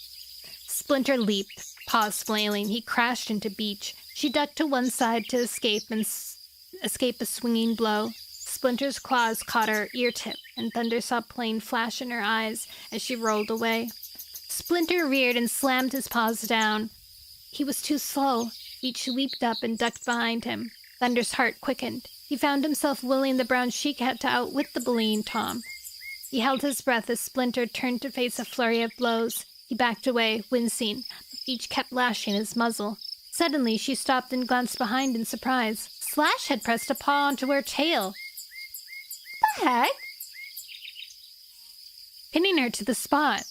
Splinter leaped, paws flailing. He crashed into Beach. She ducked to one side to escape a swinging blow. Splinter's claws caught her ear tip, and Thunder saw plain flash in her eyes as she rolled away. Splinter reared and slammed his paws down. He was too slow. Beach leaped up and ducked behind him. Thunder's heart quickened. He found himself willing the brown she-cat to outwit the bullying Tom. He held his breath as Splinter turned to face a flurry of blows. He backed away, wincing, but Beach kept lashing his muzzle. Suddenly, she stopped and glanced behind in surprise. Slash had pressed a paw onto her tail. What the heck? Pinning her to the spot.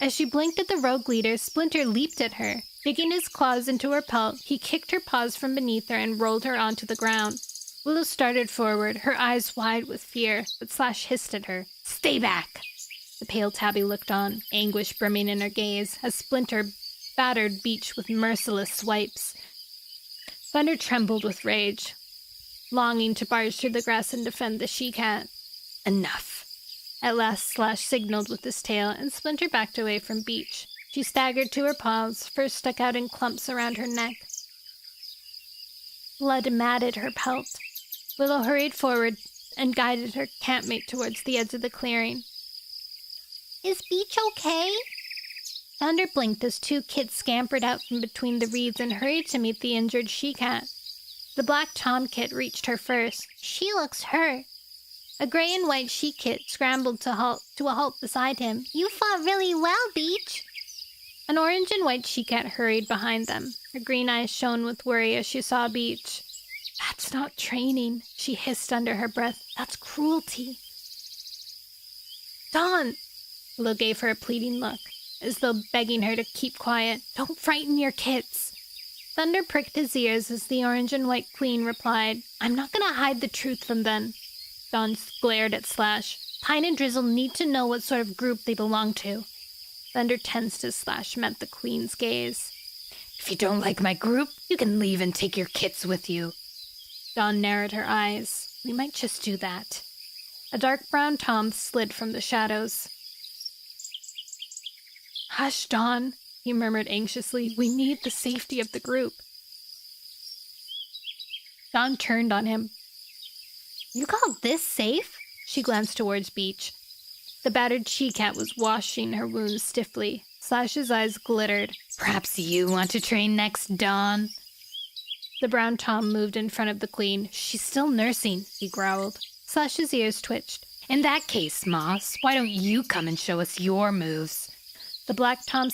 As she blinked at the rogue leader, Splinter leaped at her. Digging his claws into her pelt, he kicked her paws from beneath her and rolled her onto the ground. Willow started forward, her eyes wide with fear, but Slash hissed at her. Stay back! The pale tabby looked on, anguish brimming in her gaze, as Splinter battered Beach with merciless swipes. Thunder trembled with rage, longing to barge through the grass and defend the she-cat. Enough. At last Slash signaled with his tail, and Splinter backed away from Beach. She staggered to her paws, fur stuck out in clumps around her neck. Blood matted her pelt. Willow hurried forward and guided her campmate towards the edge of the clearing. Is Beach okay? Thunder blinked as two kids scampered out from between the reeds and hurried to meet the injured she-cat. The black tom kit reached her first. She looks hurt. A gray and white she-kit scrambled to a halt beside him. You fought really well, Beach. An orange and white she-cat hurried behind them. Her green eyes shone with worry as she saw Beach. That's not training, she hissed under her breath. That's cruelty. Dawn! Willow gave her a pleading look, as though begging her to keep quiet. Don't frighten your kits. Thunder pricked his ears as the orange and white queen replied, I'm not going to hide the truth from them. Dawn glared at Slash. Pine and Drizzle need to know what sort of group they belong to. Thunder tensed as Slash met the queen's gaze. If you don't like my group, you can leave and take your kits with you. Dawn narrowed her eyes. We might just do that. A dark brown tom slid from the shadows. Hush, Dawn, he murmured anxiously. We need the safety of the group. Dawn turned on him. You call this safe? She glanced towards Beach. The battered she-cat was washing her wounds stiffly. Slash's eyes glittered. Perhaps you want to train next, Dawn? The brown tom moved in front of the queen. She's still nursing, he growled. Slash's ears twitched. In that case, Moss, why don't you come and show us your moves? The black tom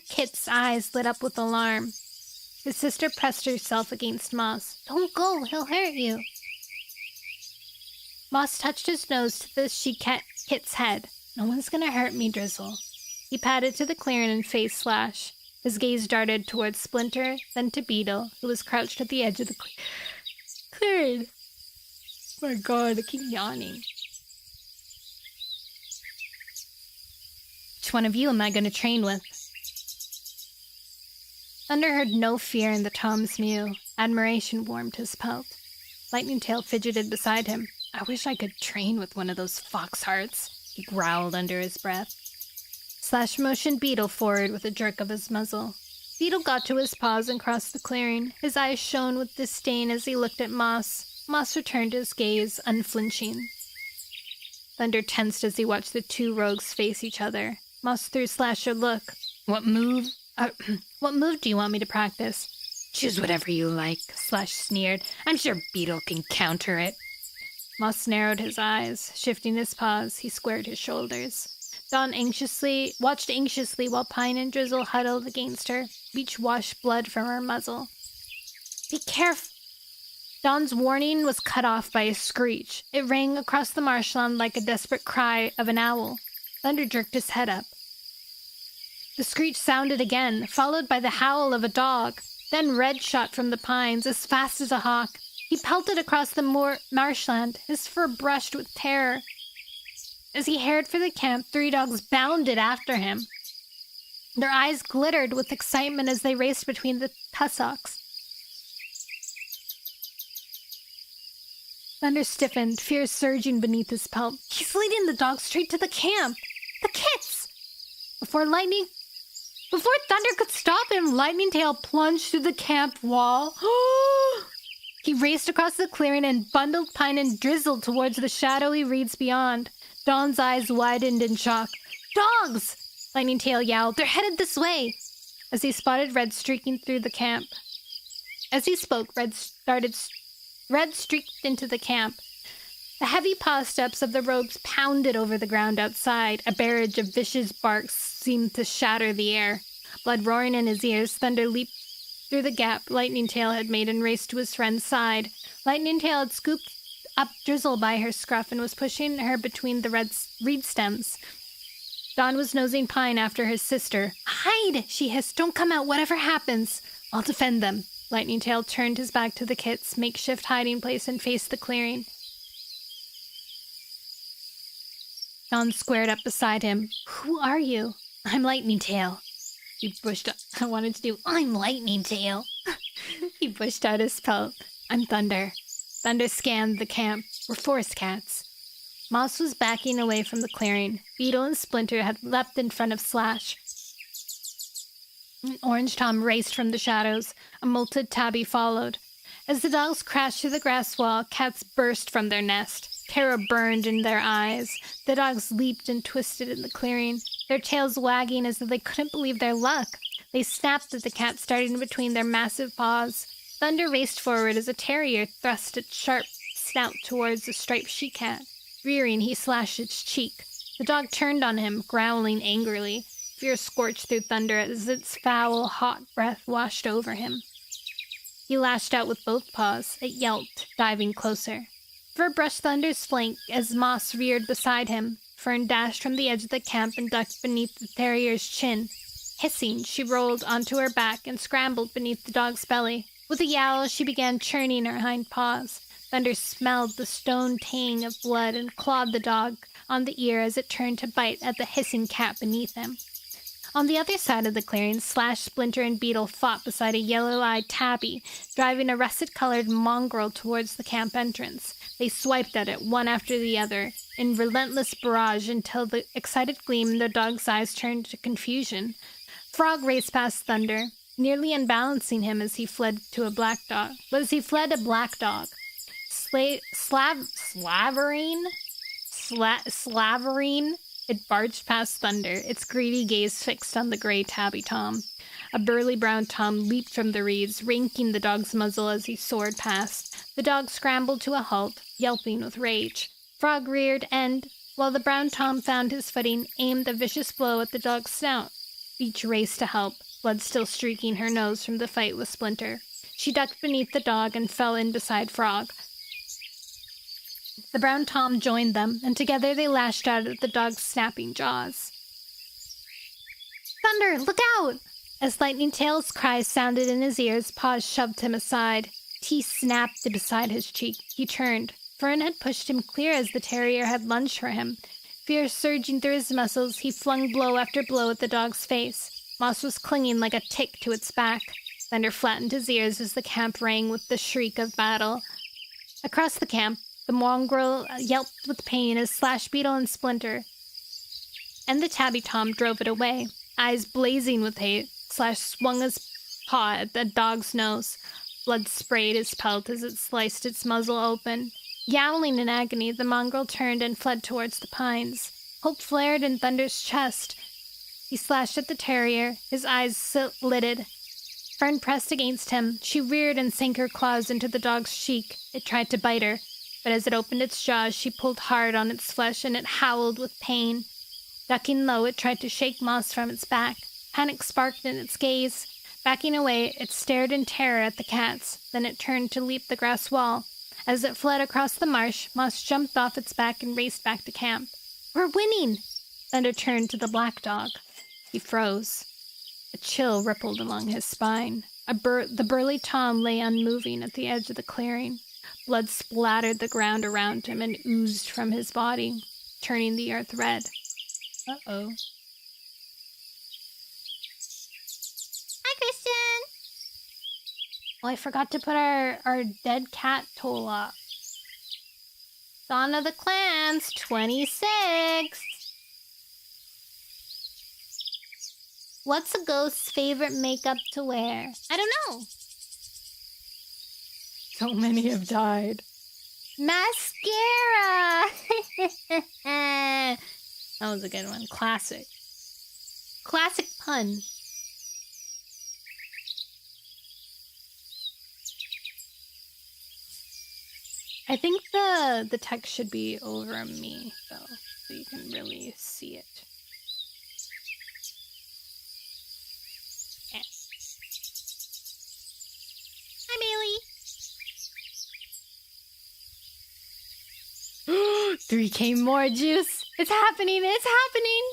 kit's eyes lit up with alarm. His sister pressed herself against Moss. Don't go, he'll hurt you. Moss touched his nose to the she-kit's head. No one's gonna hurt me, Drizzle. He padded to the clearing and faced Slash. His gaze darted towards Splinter, then to Beetle, who was crouched at the edge of the clearing. My God, I keep yawning. Which one of you am I going to train with? Thunder heard no fear in the tom's mew. Admiration warmed his pelt. Lightning Tail fidgeted beside him. I wish I could train with one of those fox hearts, he growled under his breath. Slash motioned Beetle forward with a jerk of his muzzle. Beetle got to his paws and crossed the clearing. His eyes shone with disdain as he looked at Moss. Moss returned his gaze, unflinching. Thunder tensed as he watched the two rogues face each other. Moss threw Slash a look. What move do you want me to practice? Choose whatever you like, Slash sneered. I'm sure Beetle can counter it. Moss narrowed his eyes. Shifting his paws, he squared his shoulders. Dawn watched anxiously while Pine and Drizzle huddled against her. Each washed blood from her muzzle. Be careful! Dawn's warning was cut off by a screech. It rang across the marshland like a desperate cry of an owl. Thunder jerked his head up. The screech sounded again, followed by the howl of a dog. Then Red shot from the pines as fast as a hawk. He pelted across the marshland, his fur brushed with terror. As he hurried for the camp, 3 dogs bounded after him. Their eyes glittered with excitement as they raced between the tussocks. Thunder stiffened, fear surging beneath his pelt. He's leading the dogs straight to the camp. The kits! Before Thunder could stop him, Lightning Tail plunged through the camp wall. He raced across the clearing and bundled Pine and Drizzle towards the shadowy reeds beyond. Dawn's eyes widened in shock. Dogs! Lightning Tail yowled. They're headed this way! As he spotted Red streaking through the camp. As he spoke, Red streaked into the camp. The heavy paw steps of the rogues pounded over the ground outside. A barrage of vicious barks seemed to shatter the air. Blood roaring in his ears, Thunder leaped through the gap Lightning Tail had made and raced to his friend's side. Lightning Tail had scooped up Drizzle by her scruff and was pushing her between the reed stems. Dawn was nosing Pine after his sister. Hide, she hissed. Don't come out, whatever happens. I'll defend them. Lightning Tail turned his back to the kit's makeshift hiding place and faced the clearing. Dawn squared up beside him. Who are you? I'm Lightning Tail. He pushed up. I'm Lightning Tail. He pushed out his pelt. I'm Thunder. Thunder scanned the camp. We're forest cats. Moss was backing away from the clearing. Beetle and Splinter had leapt in front of Slash. Orange Tom raced from the shadows. A molted tabby followed. As the dogs crashed to the grass wall, cats burst from their nest. Terror burned in their eyes. The dogs leaped and twisted in the clearing, their tails wagging as though they couldn't believe their luck. They snapped at the cat starting between their massive paws. Thunder raced forward as a terrier thrust its sharp snout towards the striped she-cat. Rearing, he slashed its cheek. The dog turned on him, growling angrily. Fear scorched through Thunder as its foul, hot breath washed over him. He lashed out with both paws. It yelped, diving closer. Fur brushed Thunder's flank as Moss reared beside him. Fern dashed from the edge of the camp and ducked beneath the terrier's chin. Hissing, she rolled onto her back and scrambled beneath the dog's belly. With a yowl, she began churning her hind paws. Thunder smelled the stone tang of blood and clawed the dog on the ear as it turned to bite at the hissing cat beneath him. On the other side of the clearing, Slash, Splinter, and Beetle fought beside a yellow-eyed tabby, driving a russet-colored mongrel towards the camp entrance. They swiped at it, one after the other, in relentless barrage until the excited gleam in the dog's eyes turned to confusion. Frog raced past Thunder, nearly unbalancing him as he fled a black dog. Slavering, it barged past Thunder, its greedy gaze fixed on the gray tabby Tom. A burly brown Tom leaped from the reeds, raking the dog's muzzle as he soared past. The dog scrambled to a halt, yelping with rage. Frog reared and, while the brown Tom found his footing, aimed a vicious blow at the dog's snout. Beach raced to help, blood still streaking her nose from the fight with Splinter. She ducked beneath the dog and fell in beside Frog. The brown Tom joined them, and together they lashed out at the dog's snapping jaws. Thunder, look out! As Lightning Tail's cries sounded in his ears, paws shoved him aside. Teeth snapped beside his cheek. He turned. Fern had pushed him clear as the terrier had lunged for him. Fear surging through his muscles, he flung blow after blow at the dog's face. Moss was clinging like a tick to its back. Thunder flattened his ears as the camp rang with the shriek of battle. Across the camp, the mongrel yelped with pain as Slash, Beetle, and Splinter and the tabby Tom drove it away. Eyes blazing with hate, Slash swung his paw at the dog's nose. Blood sprayed his pelt as it sliced its muzzle open. Yowling in agony, the mongrel turned and fled towards the pines. Hope flared in Thunder's chest. He slashed at the terrier, his eyes lidded. Fern pressed against him. She reared and sank her claws into the dog's cheek. It tried to bite her, but as it opened its jaws, she pulled hard on its flesh and it howled with pain. Ducking low, it tried to shake moss from its back. Panic sparked in its gaze. Backing away, it stared in terror at the cats. Then it turned to leap the grass wall. As it fled across the marsh, Moss jumped off its back and raced back to camp. "We're winning!" Thunder turned to the black dog. He froze. A chill rippled along his spine. The burly Tom lay unmoving at the edge of the clearing. Blood splattered the ground around him and oozed from his body, turning the earth red. Uh-oh. Hi, Christian! Oh, I forgot to put our dead cat toll up. Dawn of the Clans, 26! What's a ghost's favorite makeup to wear? I don't know. So many have died. Mascara! That was a good one. Classic. Classic pun. I think the text should be over me, though, so you can really see it. Okay. Hi, Bailey. 3K more juice. It's happening. It's happening.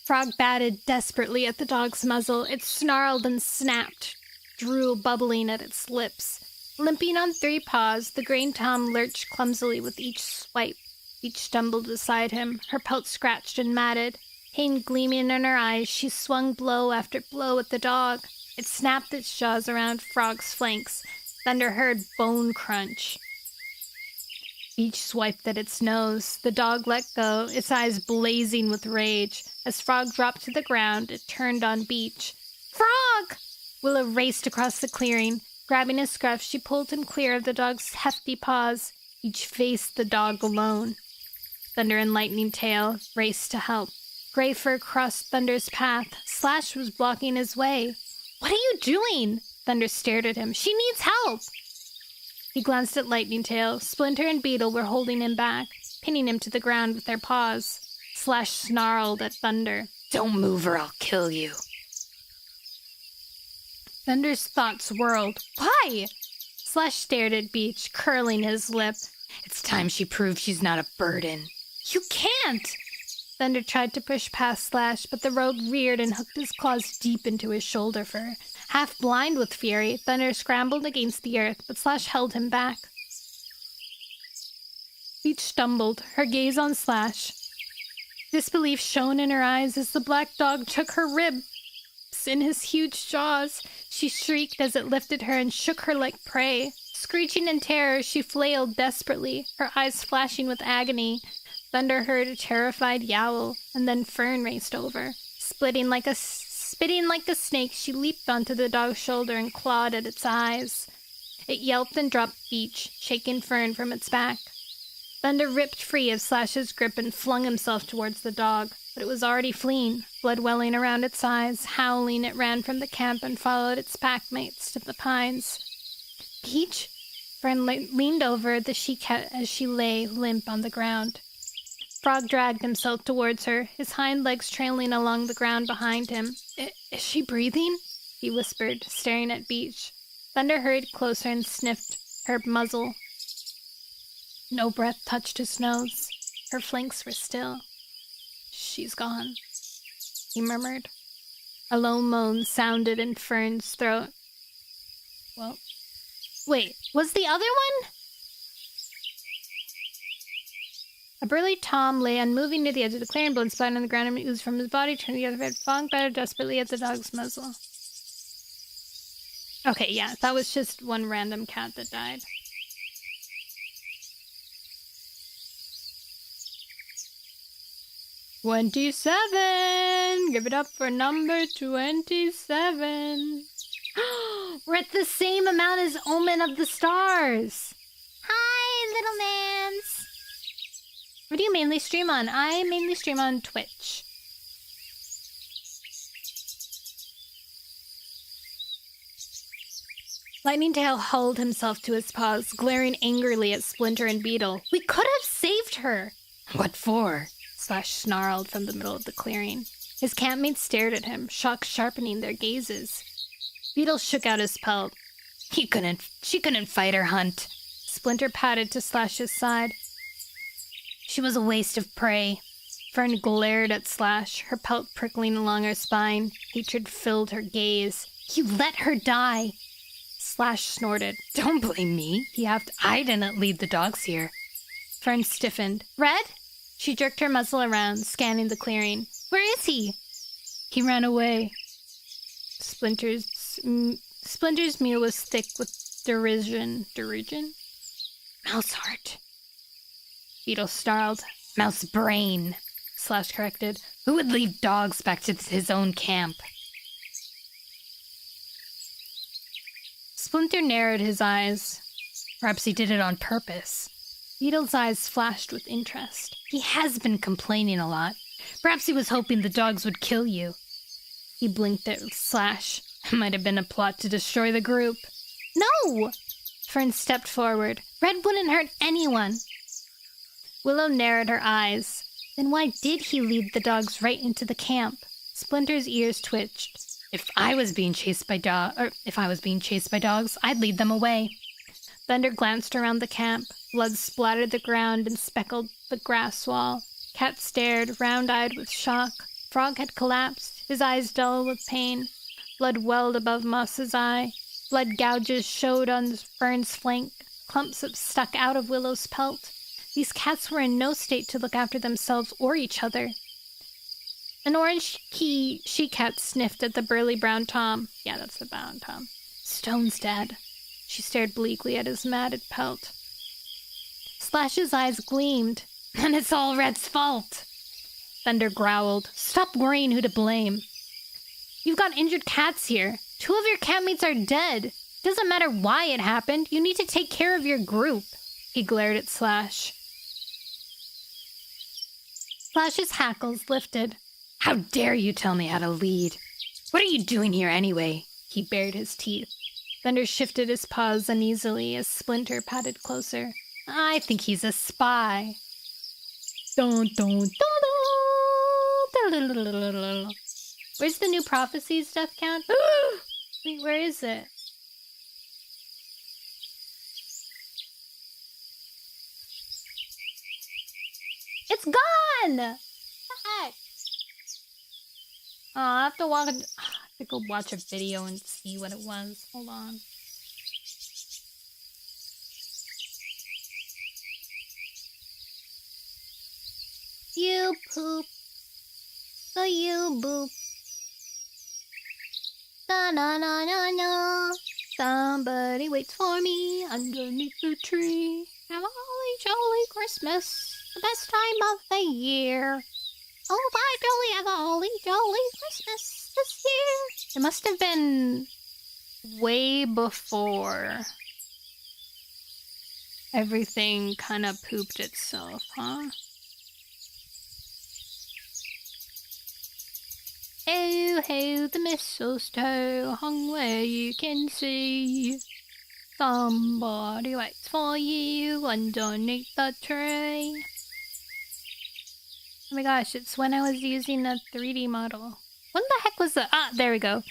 Frog batted desperately at the dog's muzzle. It snarled and snapped, drool bubbling at its lips. Limping on 3 paws, the Green Tom lurched clumsily with each swipe. Each stumbled beside him, her pelt scratched and matted. Pain gleaming in her eyes, she swung blow after blow at the dog. It snapped its jaws around Frog's flanks. Thunder heard bone crunch. Beach swiped at its nose. The dog let go, its eyes blazing with rage. As Frog dropped to the ground, it turned on Beach. "Frog!" Willow raced across the clearing. Grabbing his scruff, she pulled him clear of the dog's hefty paws. Each faced the dog alone. Thunder and Lightning Tail raced to help. Gray Fur crossed Thunder's path. Slash was blocking his way. "What are you doing?" Thunder stared at him. "She needs help!" He glanced at Lightning Tail. Splinter and Beetle were holding him back, pinning him to the ground with their paws. Slash snarled at Thunder. "Don't move or I'll kill you." Thunder's thoughts whirled. "Why?" Slash stared at Beach, curling his lip. "It's time she proved she's not a burden." "You can't!" Thunder tried to push past Slash, but the rogue reared and hooked his claws deep into his shoulder fur. Half blind with fury, Thunder scrambled against the earth, but Slash held him back. Beach stumbled, her gaze on Slash. Disbelief shone in her eyes as the black dog took her ribs in his huge jaws. She shrieked as it lifted her and shook her like prey. Screeching in terror, she flailed desperately, her eyes flashing with agony. Thunder heard a terrified yowl, and then Fern raced over. Spitting like a snake, she leaped onto the dog's shoulder and clawed at its eyes. It yelped and dropped Beach, shaking Fern from its back. Thunder ripped free of Slash's grip and flung himself towards the dog, but it was already fleeing, blood welling around its eyes. Howling, it ran from the camp and followed its packmates to the pines. "Beach?" Fern leaned over the she-cat as she lay limp on the ground. Frog dragged himself towards her, his hind legs trailing along the ground behind him. Is she breathing?" he whispered, staring at Beach. Thunder hurried closer and sniffed her muzzle. No breath touched his nose. Her flanks were still. "She's gone," he murmured. A low moan sounded in Fern's throat. "Well, wait, was the other one?" A burly Tom lay unmoving near the edge of the clearing, blood splattered on the ground and oozed from his body, turning the other head, Fong battered desperately at the dog's muzzle. Okay, yeah, that was just one random cat that died. "27! Give it up for number 27. We're at the same amount as Omen of the Stars. Hi, little mans. What do you mainly stream on? I mainly stream on Twitch. Lightning Tail hauled himself to his paws, glaring angrily at Splinter and Beetle. We could have saved her! What for? Slash snarled from the middle of the clearing. His campmates stared at him, shock sharpening their gazes. Beetle shook out his pelt. She couldn't fight her hunt. Splinter padded to Slash's side. She was a waste of prey. Fern glared at Slash, her pelt prickling along her spine. Hatred filled her gaze. You let her die! Slash snorted. Don't blame me. I didn't lead the dogs here. Fern stiffened. Red? She jerked her muzzle around, scanning the clearing. Where is he? He ran away. Splinter's mew was thick with derision. Derision? Mouse heart. Beetle snarled. Mouse brain, Slash corrected. Who would lead dogs back to his own camp? Splinter narrowed his eyes. Perhaps he did it on purpose. Beetle's eyes flashed with interest. He has been complaining a lot. Perhaps he was hoping the dogs would kill you. He blinked at Slash. It might have been a plot to destroy the group. No! Fern stepped forward. Red wouldn't hurt anyone. Willow narrowed her eyes. Then why did he lead the dogs right into the camp? Splinter's ears twitched. If I was being chased by dogs, I'd lead them away. Thunder glanced around the camp. Blood splattered the ground and speckled the grass wall. Cat stared, round-eyed with shock. Frog had collapsed, his eyes dull with pain. Blood welled above Moss's eye. Blood gouges showed on Fern's flank. Clumps stuck out of Willow's pelt. These cats were in no state to look after themselves or each other. An orange she-cat sniffed at the burly brown Tom. Yeah, that's the brown Tom. Stone's dead. She stared bleakly at his matted pelt. Slash's eyes gleamed. And it's all Red's fault. Thunder growled. Stop worrying who to blame. You've got injured cats here. 2 of your campmates are dead. Doesn't matter why it happened. You need to take care of your group. He glared at Slash. Slash's hackles lifted. How dare you tell me how to lead? What are you doing here anyway? He bared his teeth. Thunder shifted his paws uneasily as Splinter padded closer. I think he's a spy. Dun, dun, dun, dun. Where's the new prophecies death count? Wait, where is it? It's gone! Heck? Oh, I have to go watch a video and see what it was. Hold on. You poop, so you boop. Na na na na na. Somebody waits for me underneath the tree. Have a holly jolly Christmas, the best time of the year. Oh, bye, jolly, have a holly jolly Christmas this year. It must have been way before everything kind of pooped itself, huh? Ho, ho, the mistletoe hung where you can see. Somebody waits for you underneath the tree. Oh my gosh, it's when I was using a 3D model. When the heck was the... Ah, there we go.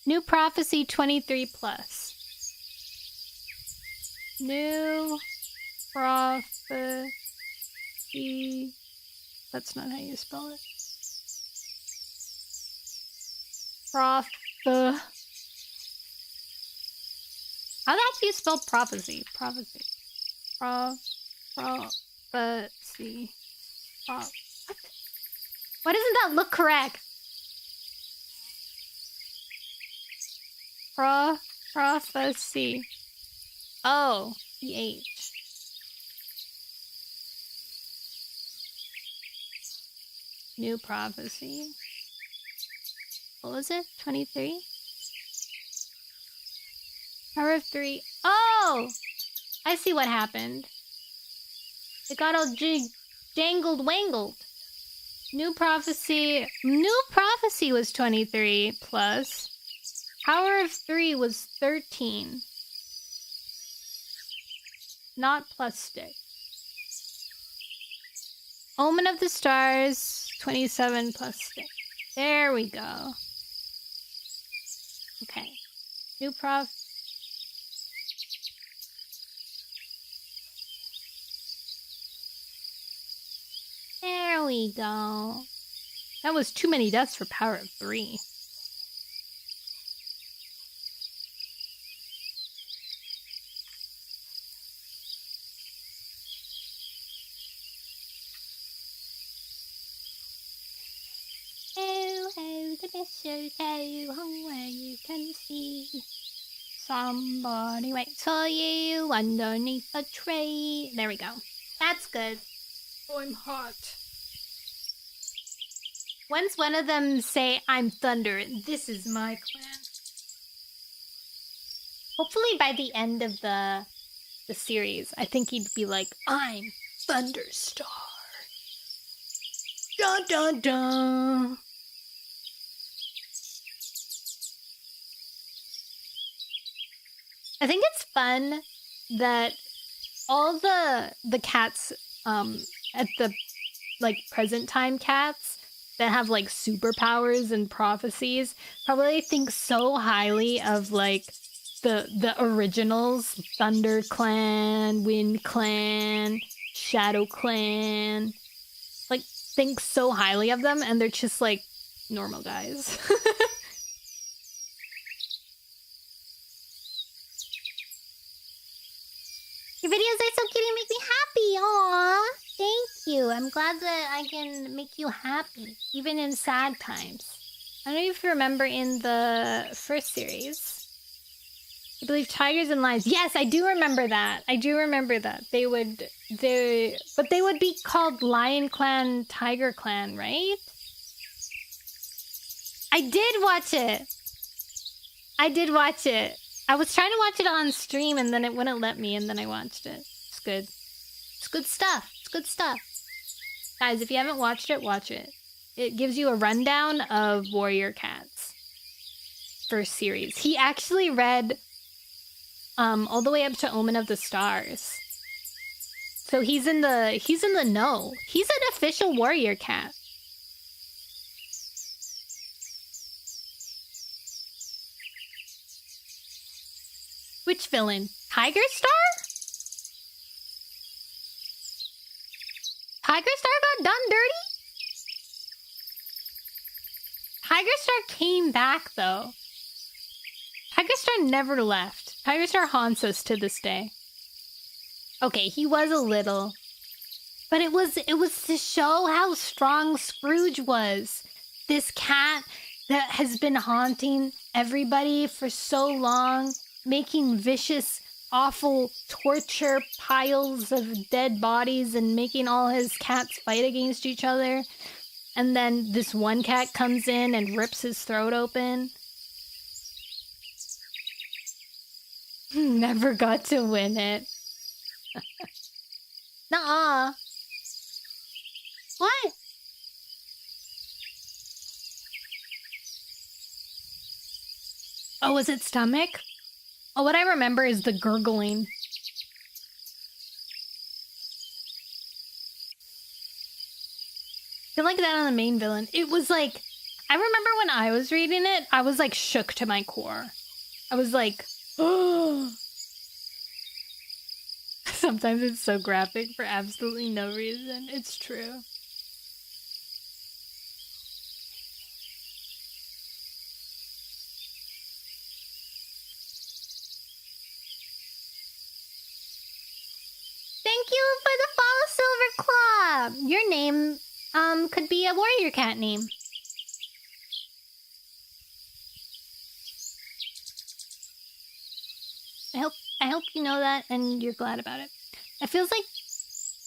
New Prophecy 23+. New Prophecy... That's not how you spell it. How the heck do you spell prophecy? Prophecy. Prophecy. What? Why doesn't that look correct? Prophecy. Oh, PH. New prophecy. What was it? 23? Power of 3. Oh! I see what happened. It got all jangled wangled. New prophecy was 23 plus. Power of 3 was 13. not plus stick. Omen of the Stars, 27 plus stick. There we go. Okay. New prof. There we go. That was too many deaths for power of 3. Oh, the mistletoe hung where you can see. Somebody waits for you underneath a tree. There we go. That's good. Oh, I'm hot. Once one of them say, I'm Thunder, and this is my clan. Hopefully by the end of the series, I think he'd be like, I'm Thunderstar. Dun dun dun. I think it's fun that all the cats at the like present time cats that have like superpowers and prophecies probably think so highly of like the originals, Thunder Clan, Wind Clan, Shadow Clan. Like think so highly of them, and they're just like normal guys. Your videos are so cute and make me happy. Aww. Thank you. I'm glad that I can make you happy, even in sad times. I don't know if you remember in the first series, I believe tigers and lions. Yes, I do remember that. They would be called Lion Clan, Tiger Clan, right? I did watch it. I was trying to watch it on stream and then it wouldn't let me, and then I watched it. It's good. It's good stuff. Guys, if you haven't watched it, watch it. It gives you a rundown of Warrior Cat's first series. He actually read all the way up to Omen of the Stars. So he's in the know. He's an official Warrior Cat. Which villain? Tiger Star? Tiger Star got done dirty? Tiger Star came back, though. Tiger Star never left. Tiger Star haunts us to this day. Okay, he was a little. But it was to show how strong Scrooge was. This cat that has been haunting everybody for so long, making vicious, awful torture piles of dead bodies and making all his cats fight against each other. And then this one cat comes in and rips his throat open. Never got to win it. Nuh-uh. What? Oh, was it stomach? Oh, what I remember is the gurgling. I feel like that on the main villain. It was like, I remember when I was reading it, I was like shook to my core. I was like, oh. Sometimes it's so graphic for absolutely no reason. It's true. Thank you for the follow, Silver Claw. Your name could be a warrior cat name. I hope you know that and you're glad about it. It feels like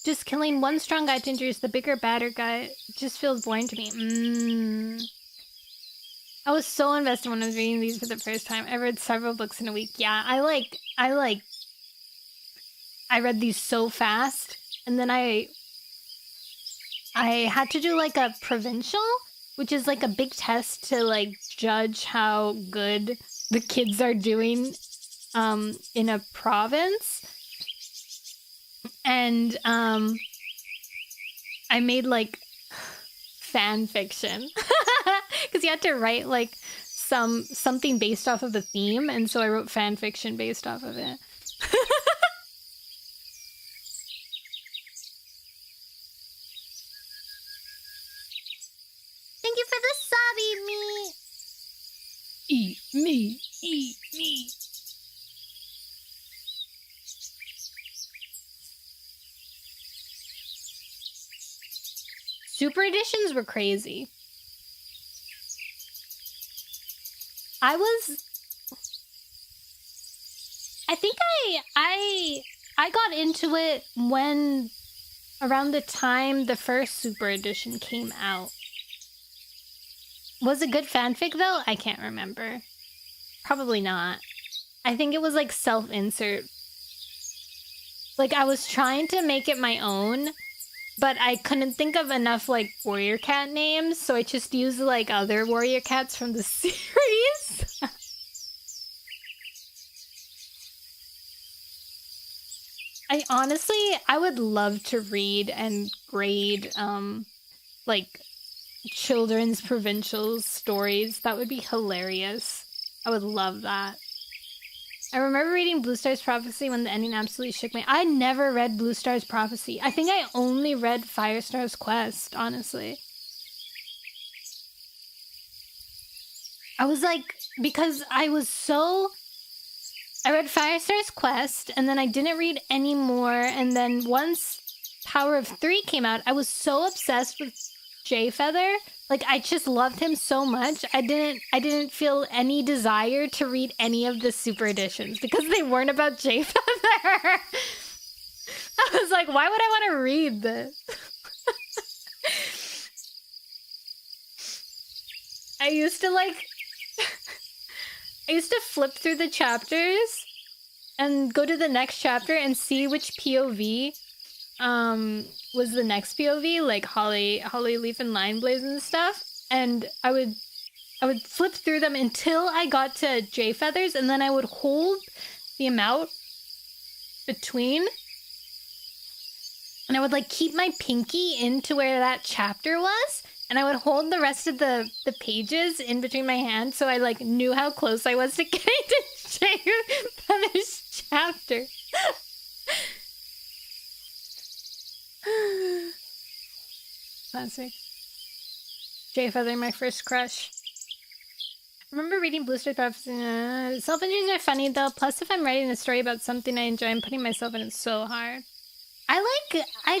just killing one strong guy to introduce the bigger, badder guy just feels boring to me. I was so invested when I was reading these for the first time. I read several books in a week. Yeah, I read these so fast, and then I had to do like a provincial, which is like a big test to like judge how good the kids are doing in a province. And I made like fan fiction because you had to write like something based off of the theme, and so I wrote fan fiction based off of it. Thank you for the sobby me. Eat me, eat me. Super editions were crazy. I think I got into it when around the time the first Super Edition came out. Was it good fanfic though? I can't remember. Probably not. I think it was like self-insert. Like I was trying to make it my own, but I couldn't think of enough like warrior cat names, so I just used like other warrior cats from the series. I would love to read and grade like children's provincials stories. That would be hilarious. I would love that. I remember reading Blue Star's Prophecy when the ending absolutely shook me. I never read Blue Star's Prophecy. I think I only read Firestar's Quest, honestly. I was like, because I read Firestar's Quest, and then I didn't read any more, and then once Power of Three came out, I was so obsessed with Jay Feather. Like, I just loved him so much. I didn't feel any desire to read any of the Super Editions because they weren't about Jay Feather. I was like, why would I want to read this? I used to flip through the chapters and go to the next chapter and see which POV was the next POV, like Holly Leaf and Lion Blaze and stuff. And I would flip through them until I got to Jay Feathers, and then I would hold the amount between, and I would like keep my pinky into where that chapter was, and I would hold the rest of the pages in between my hands, so I like knew how close I was to getting to Jay Feathers chapter. Classic. Jay Feather, my first crush. I remember reading Blue Star Prophecy. Self-injuries are funny though, plus if I'm writing a story about something I enjoy, I'm putting myself in it so hard. I think I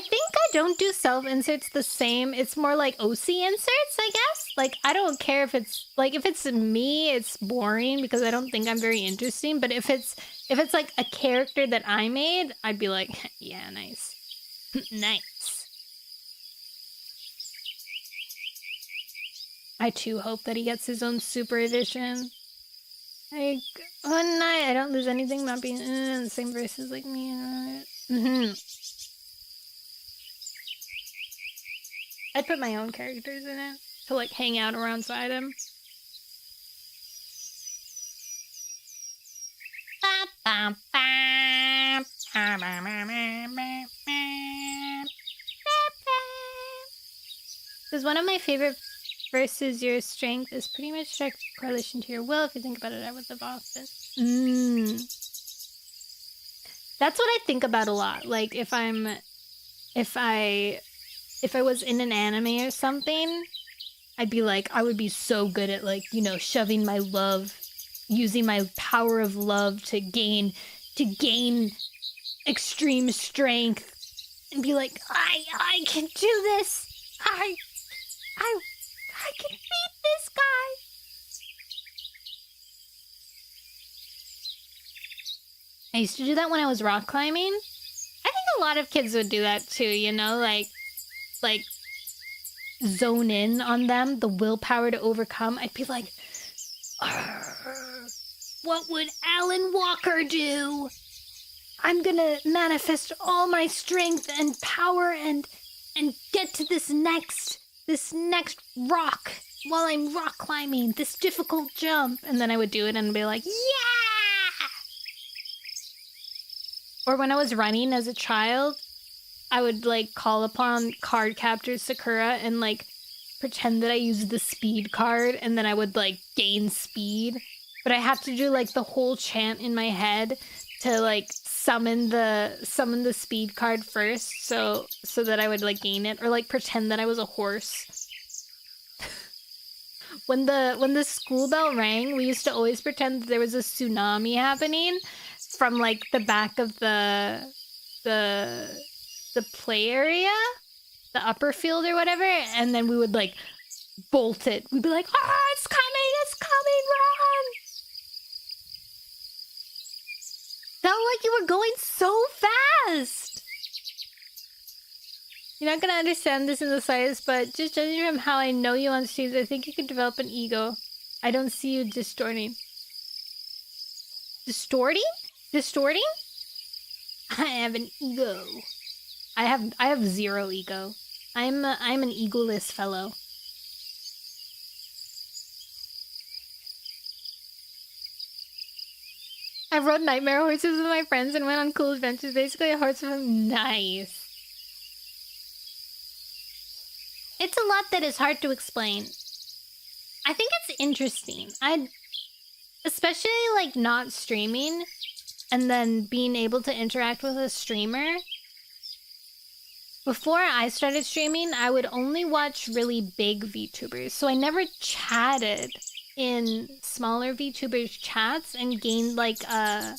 don't do self-inserts the same. It's more like OC inserts, I guess. Like, I don't care if it's me, it's boring because I don't think I'm very interesting. But if it's like a character that I made, I'd be like, yeah, nice. Nice. I too hope that he gets his own Super Edition. Like, one night I don't lose anything not being in the same verses like me. I'd put my own characters in it to like hang out alongside him. Because one of my favorite verses, your strength is pretty much direct correlation to your will. If you think about it, I would live off this. That's what I think about a lot. Like if I was in an anime or something, I'd be like, I would be so good at like, you know, shoving my love, using my power of love to gain extreme strength, and be like, I can do this. I can beat this guy. I used to do that when I was rock climbing. I think a lot of kids would do that too, you know, like zone in on them, the willpower to overcome. I'd be like, what would Alan Walker do? I'm gonna manifest all my strength and power and get to this next rock while I'm rock climbing, this difficult jump. And then I would do it and be like, yeah! Or when I was running as a child, I would, like, call upon card captor Sakura and, like, pretend that I used the speed card, and then I would, like, gain speed. But I have to do, like, the whole chant in my head to, like, summon the speed card first, so that I would, like, gain it, or, like, pretend that I was a horse. When the school bell rang, we used to always pretend that there was a tsunami happening from, like, the back of the play area, the upper field or whatever, and then we would, like, bolt it. We'd be like, it's coming, run! Felt like you were going so fast! You're not gonna understand this in the slightest, but just judging from how I know you on streams, I think you could develop an ego. I don't see you distorting. Distorting? I have an ego. I have zero ego. I'm an egoless fellow. I rode nightmare horses with my friends and went on cool adventures. Basically, a horse with nice. It's a lot that is hard to explain. I think it's interesting. Especially, like, not streaming and then being able to interact with a streamer. Before I started streaming, I would only watch really big VTubers, so I never chatted in smaller VTubers chats and gained, like a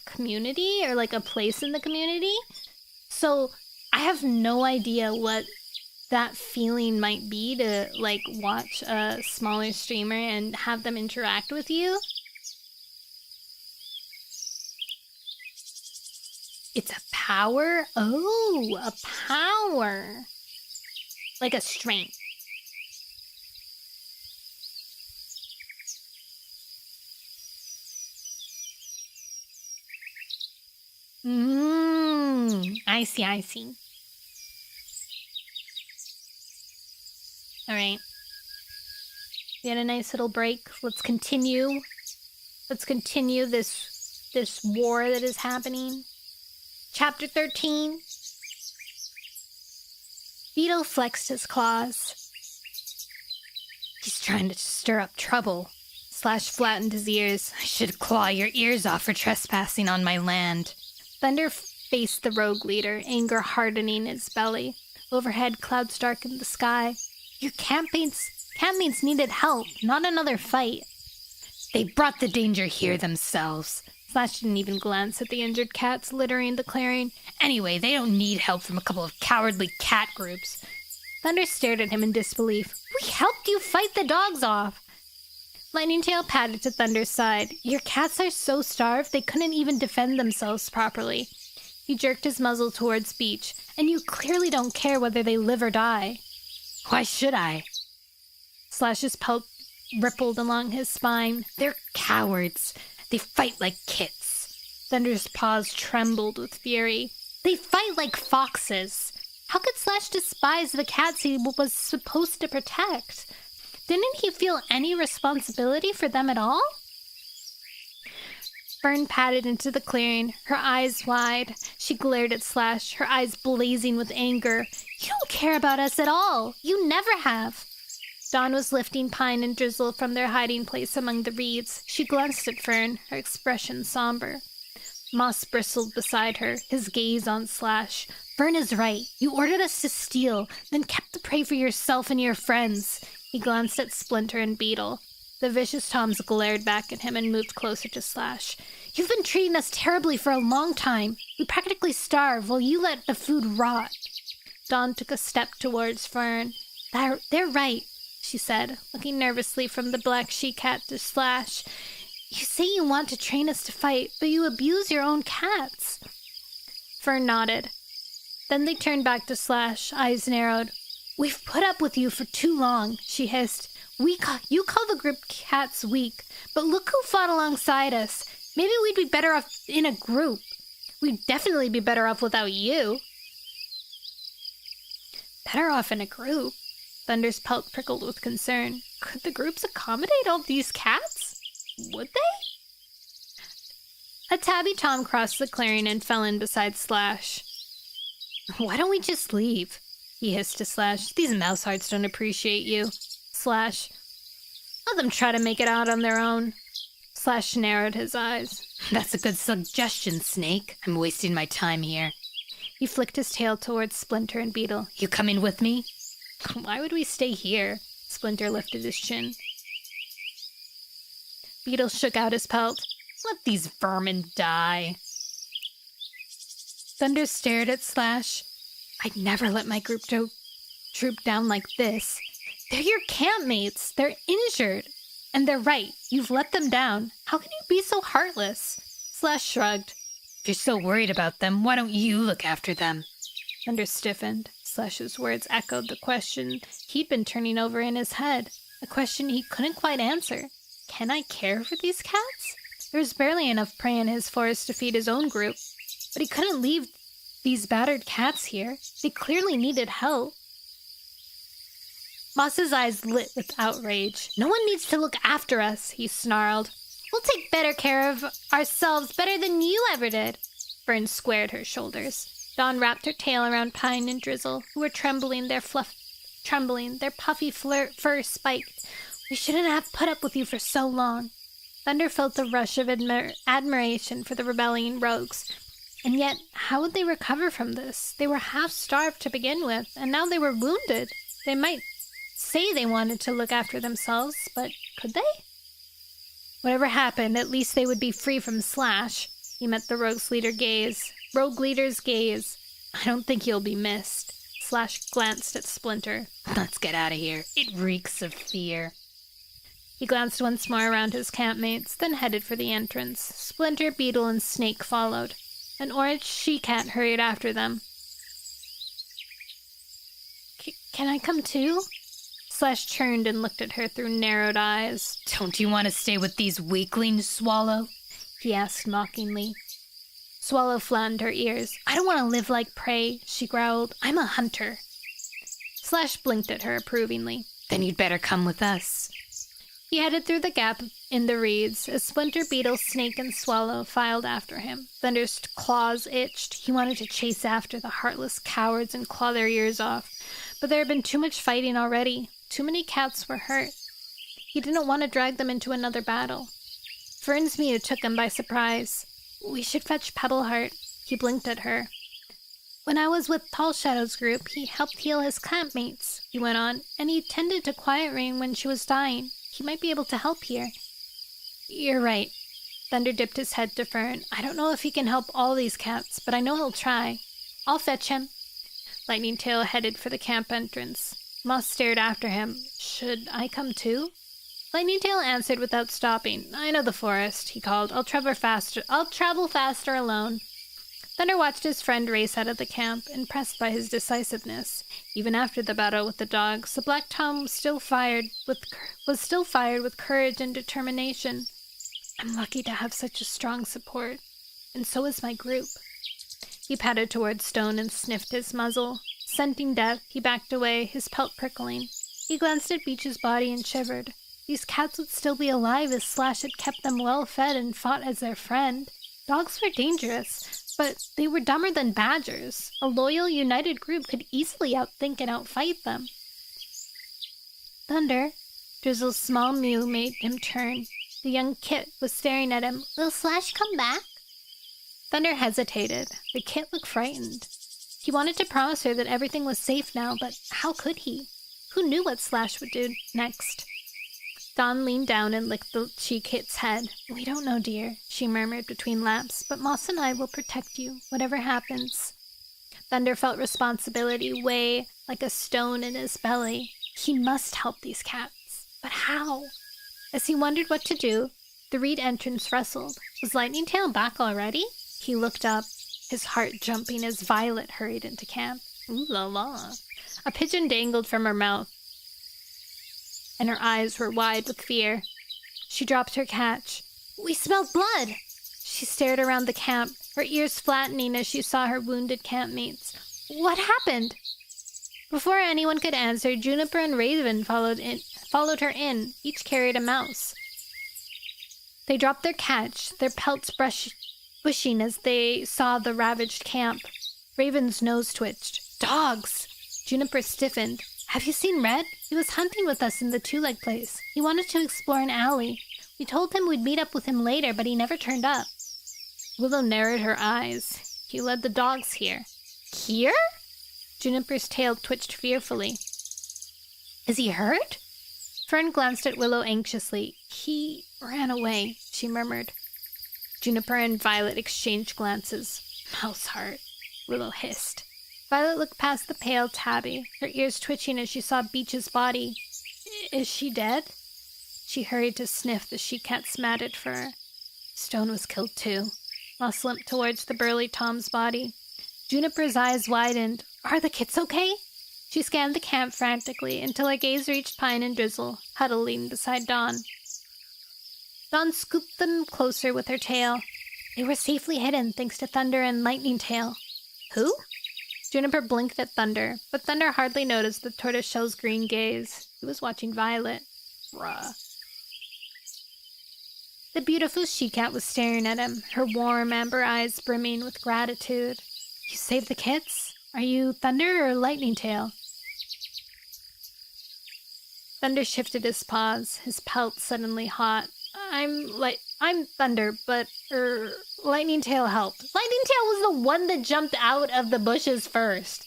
community or, like, a place in the community. So I have no idea what that feeling might be to, like, watch a smaller streamer and have them interact with you. It's a power? Oh, a power. Like a strength. I see. Alright. We had a nice little break. Let's continue. Let's continue this war that is happening. Chapter 13. Beetle flexed his claws. He's trying to stir up trouble. Slash flattened his ears. I should claw your ears off for trespassing on my land. Thunder faced the rogue leader, anger hardening his belly. Overhead, clouds darkened the sky. Your campmates needed help, not another fight. They brought the danger here themselves. Slash didn't even glance at the injured cats littering the clearing. Anyway, they don't need help from a couple of cowardly cat groups. Thunder stared at him in disbelief. We helped you fight the dogs off. Lightning Tail patted to Thunder's side. Your cats are so starved they couldn't even defend themselves properly. He jerked his muzzle towards Beach. And you clearly don't care whether they live or die. Why should I? Slash's pelt rippled along his spine. They're cowards. They fight like kits. Thunder's paws trembled with fury. They fight like foxes. How could Slash despise the cats he was supposed to protect? Didn't he feel any responsibility for them at all? Fern padded into the clearing, her eyes wide. She glared at Slash, her eyes blazing with anger. You don't care about us at all. You never have. Dawn was lifting Pine and Drizzle from their hiding place among the reeds. She glanced at Fern, her expression somber. Moss bristled beside her, his gaze on Slash. Fern is right. You ordered us to steal, then kept the prey for yourself and your friends. He glanced at Splinter and Beetle. The vicious Toms glared back at him and moved closer to Slash. You've been treating us terribly for a long time. We practically starve while you let the food rot. Dawn took a step towards Fern. They're right, she said, looking nervously from the black she-cat to Slash. You say you want to train us to fight, but you abuse your own cats. Fern nodded. Then they turned back to Slash, eyes narrowed. We've put up with you for too long, she hissed. You call the group cats weak, but look who fought alongside us. Maybe we'd be better off in a group. We'd definitely be better off without you. Better off in a group? Thunder's pelt prickled with concern. Could the groups accommodate all these cats? Would they? A tabby Tom crossed the clearing and fell in beside Slash. Why don't we just leave? He hissed to Slash. These mouse hearts don't appreciate you. Slash. Let them try to make it out on their own. Slash narrowed his eyes. That's a good suggestion, Snake. I'm wasting my time here. He flicked his tail towards Splinter and Beetle. You coming with me? Why would we stay here? Splinter lifted his chin. Beetle shook out his pelt. Let these vermin die. Thunder stared at Slash. I'd never let my group troop down like this. They're your campmates. They're injured. And they're right. You've let them down. How can you be so heartless? Slash shrugged. If you're so worried about them, why don't you look after them? Thunder stiffened. Slash's words echoed the question he'd been turning over in his head. A question he couldn't quite answer. Can I care for these cats? There was barely enough prey in his forest to feed his own group. But he couldn't leave these battered cats here. They clearly needed help. Moss's eyes lit with outrage. No one needs to look after us, he snarled. We'll take better care of ourselves better than you ever did. Fern squared her shoulders. Dawn wrapped her tail around Pine and Drizzle, who were trembling, their puffy fur spiked. We shouldn't have put up with you for so long. Thunder felt a rush of admiration for the rebelling rogues. And yet, how would they recover from this? They were half-starved to begin with, and now they were wounded. They might say they wanted to look after themselves, but could they? Whatever happened, at least they would be free from Slash. He met the rogue leader's gaze. I don't think he'll be missed. Slash glanced at Splinter. Let's get out of here. It reeks of fear. He glanced once more around his campmates, then headed for the entrance. Splinter, Beetle, and Snake followed. An orange she-cat hurried after them. Can I come too? Slash turned and looked at her through narrowed eyes. Don't you want to stay with these weaklings, Swallow? He asked mockingly. Swallow flattened her ears. I don't want to live like prey, she growled. I'm a hunter. Slash blinked at her approvingly. Then you'd better come with us. He headed through the gap in the reeds as Splinter, Beetle, Snake, and Swallow filed after him. Thunder's claws itched. He wanted to chase after the heartless cowards and claw their ears off. But there had been too much fighting already. Too many cats were hurt. He didn't want to drag them into another battle. Fern's mew took him by surprise. We should fetch Pebbleheart. He blinked at her. When I was with Tall Shadow's group, he helped heal his campmates, he went on, and he tended to Quiet Rain when she was dying. He might be able to help here. You're right. Thunder dipped his head to Fern. I don't know if he can help all these cats, but I know he'll try. I'll fetch him. Lightning Tail headed for the camp entrance. Moss stared after him. Should I come too? Lightning Tail answered without stopping. I know the forest, he called. I'll travel faster alone. Thunder watched his friend race out of the camp, impressed by his decisiveness. Even after the battle with the dogs, the Black Tom was still fired with courage and determination. I'm lucky to have such a strong support, and so is my group. He patted toward Stone and sniffed his muzzle. Scenting death, he backed away, his pelt prickling. He glanced at Beach's body and shivered. These cats would still be alive if Slash had kept them well fed and fought as their friend. Dogs were dangerous, but they were dumber than badgers. A loyal, united group could easily outthink and outfight them. Thunder. Drizzle's small mew made him turn. The young kit was staring at him. Will Slash come back? Thunder hesitated. The kit looked frightened. He wanted to promise her that everything was safe now, but how could he? Who knew what Slash would do next? Dawn leaned down and licked the she-kit's head. We don't know, dear, she murmured between laps, but Moss and I will protect you, whatever happens. Thunder felt responsibility weigh like a stone in his belly. He must help these cats. But how? As he wondered what to do, the reed entrance rustled. Was Lightning Tail back already? He looked up, his heart jumping as Violet hurried into camp. Ooh la la. A pigeon dangled from her mouth, and her eyes were wide with fear. She dropped her catch. We smelled blood! She stared around the camp, her ears flattening as she saw her wounded campmates. What happened? Before anyone could answer, Juniper and Raven followed her in. Each carried a mouse. They dropped their catch, their pelts bushing as they saw the ravaged camp. Raven's nose twitched. Dogs! Juniper stiffened. Have you seen Red? He was hunting with us in the two-leg place. He wanted to explore an alley. We told him we'd meet up with him later, but he never turned up. Willow narrowed her eyes. He led the dogs here. Here? Juniper's tail twitched fearfully. Is he hurt? Fern glanced at Willow anxiously. He ran away, she murmured. Juniper and Violet exchanged glances. Mouse heart, Willow hissed. Violet looked past the pale Tabby, her ears twitching as she saw Beach's body. Is she dead? She hurried to sniff the she-cat's matted fur. Stone was killed too. Moss limped towards the burly Tom's body. Juniper's eyes widened. Are the kids okay? She scanned the camp frantically until her gaze reached Pine and Drizzle, huddling beside Dawn. Dawn scooped them closer with her tail. They were safely hidden thanks to Thunder and Lightning Tail. Who? Juniper blinked at Thunder, but Thunder hardly noticed the tortoiseshell's green gaze. He was watching Violet. Bruh. The beautiful she-cat was staring at him, her warm amber eyes brimming with gratitude. You saved the kids? Are you Thunder or Lightning Tail? Thunder shifted his paws, his pelt suddenly hot. I'm Thunder, but, Lightning Tail helped. Lightning Tail was the one that jumped out of the bushes first.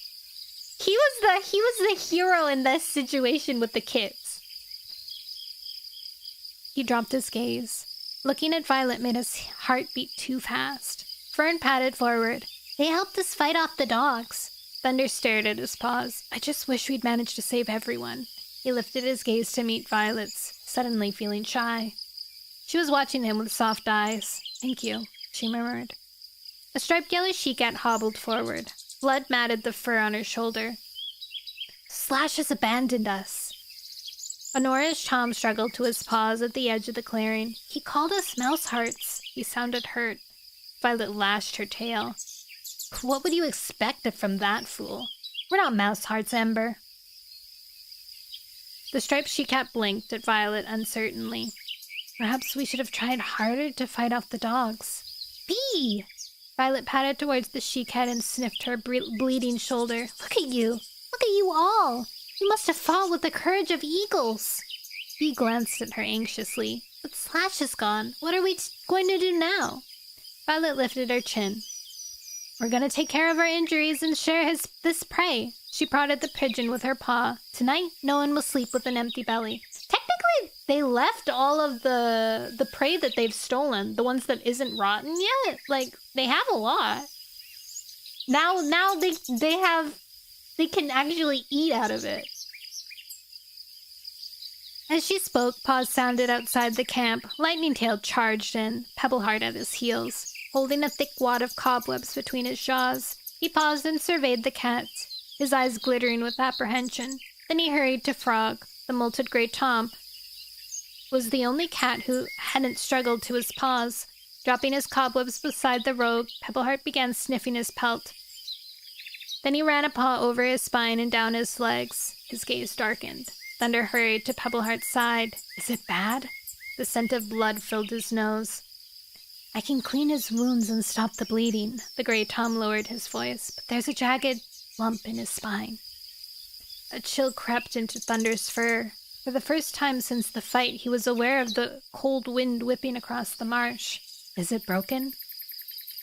He was the hero in this situation with the kids. He dropped his gaze. Looking at Violet made his heart beat too fast. Fern padded forward. They helped us fight off the dogs. Thunder stared at his paws. I just wish we'd managed to save everyone. He lifted his gaze to meet Violet's, suddenly feeling shy. She was watching him with soft eyes. Thank you, she murmured. A striped yellow she-cat hobbled forward. Blood matted the fur on her shoulder. Slash has abandoned us. Honora's Tom struggled to his paws at the edge of the clearing. He called us mouse hearts. He sounded hurt. Violet lashed her tail. What would you expect from that fool? We're not mouse hearts, Ember. The striped she-cat blinked at Violet uncertainly. Perhaps we should have tried harder to fight off the dogs. Bee! Violet patted towards the she-cat and sniffed her bleeding shoulder. Look at you! Look at you all! You must have fought with the courage of eagles. Bee glanced at her anxiously. But Slash is gone. What are we going to do now? Violet lifted her chin. We're going to take care of our injuries and share this prey. She prodded the pigeon with her paw. Tonight, no one will sleep with an empty belly. Technically, they left all of the prey that they've stolen, the ones that isn't rotten yet. Like, they have a lot. Now they can actually eat out of it. As she spoke, paws sounded outside the camp. Lightning Tail charged in, Pebbleheart at his heels. Holding a thick wad of cobwebs between his jaws, he paused and surveyed the cat, his eyes glittering with apprehension. Then he hurried to Frog. The molted gray Tom was the only cat who hadn't struggled to his paws. Dropping his cobwebs beside the rogue, Pebbleheart began sniffing his pelt. Then he ran a paw over his spine and down his legs. His gaze darkened. Thunder hurried to Pebbleheart's side. Is it bad? The scent of blood filled his nose. I can clean his wounds and stop the bleeding. The gray Tom lowered his voice, but there's a jagged lump in his spine. A chill crept into Thunder's fur. For the first time since the fight, he was aware of the cold wind whipping across the marsh. Is it broken?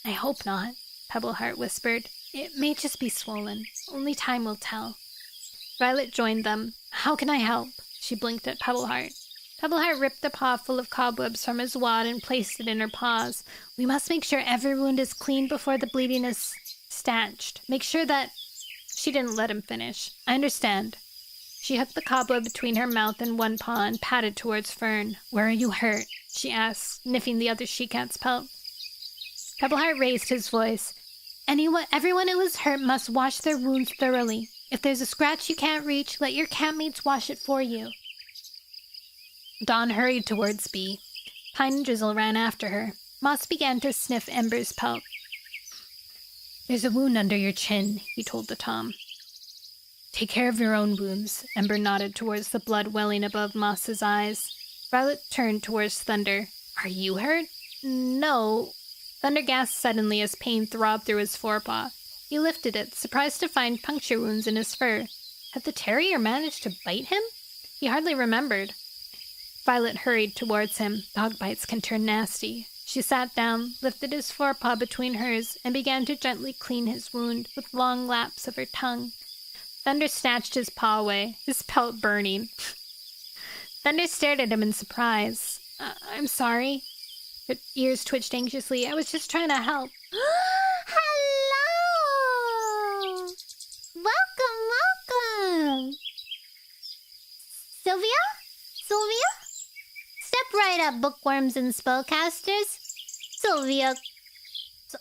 I hope not, Pebbleheart whispered. It may just be swollen. Only time will tell. Violet joined them. How can I help? She blinked at Pebbleheart. Pebbleheart ripped a paw full of cobwebs from his wad and placed it in her paws. We must make sure every wound is clean before the bleeding is stanched. Make sure that... She didn't let him finish. I understand. She hooked the cobweb between her mouth and one paw and patted towards Fern. Where are you hurt? She asked, sniffing the other she-cat's pelt. Pebbleheart raised his voice. Everyone who is hurt must wash their wounds thoroughly. If there's a scratch you can't reach, let your campmates wash it for you. Dawn hurried towards Bee. Pine and Drizzle ran after her. Moss began to sniff Ember's pelt. There's a wound under your chin, he told the Tom. Take care of your own wounds. Ember nodded towards the blood welling above Moss's eyes. Violet turned towards Thunder. Are you hurt? No. Thunder gasped suddenly as pain throbbed through his forepaw. He lifted it, surprised to find puncture wounds in his fur. Had the terrier managed to bite him? He hardly remembered. Violet hurried towards him. Dog bites can turn nasty. She sat down, lifted his forepaw between hers, and began to gently clean his wound with long laps of her tongue. Thunder snatched his paw away, his pelt burning. Thunder stared at him in surprise. I'm sorry. Her ears twitched anxiously. I was just trying to help. Hello! Welcome! Sylvia? Step right up, bookworms and spellcasters. Sylvia's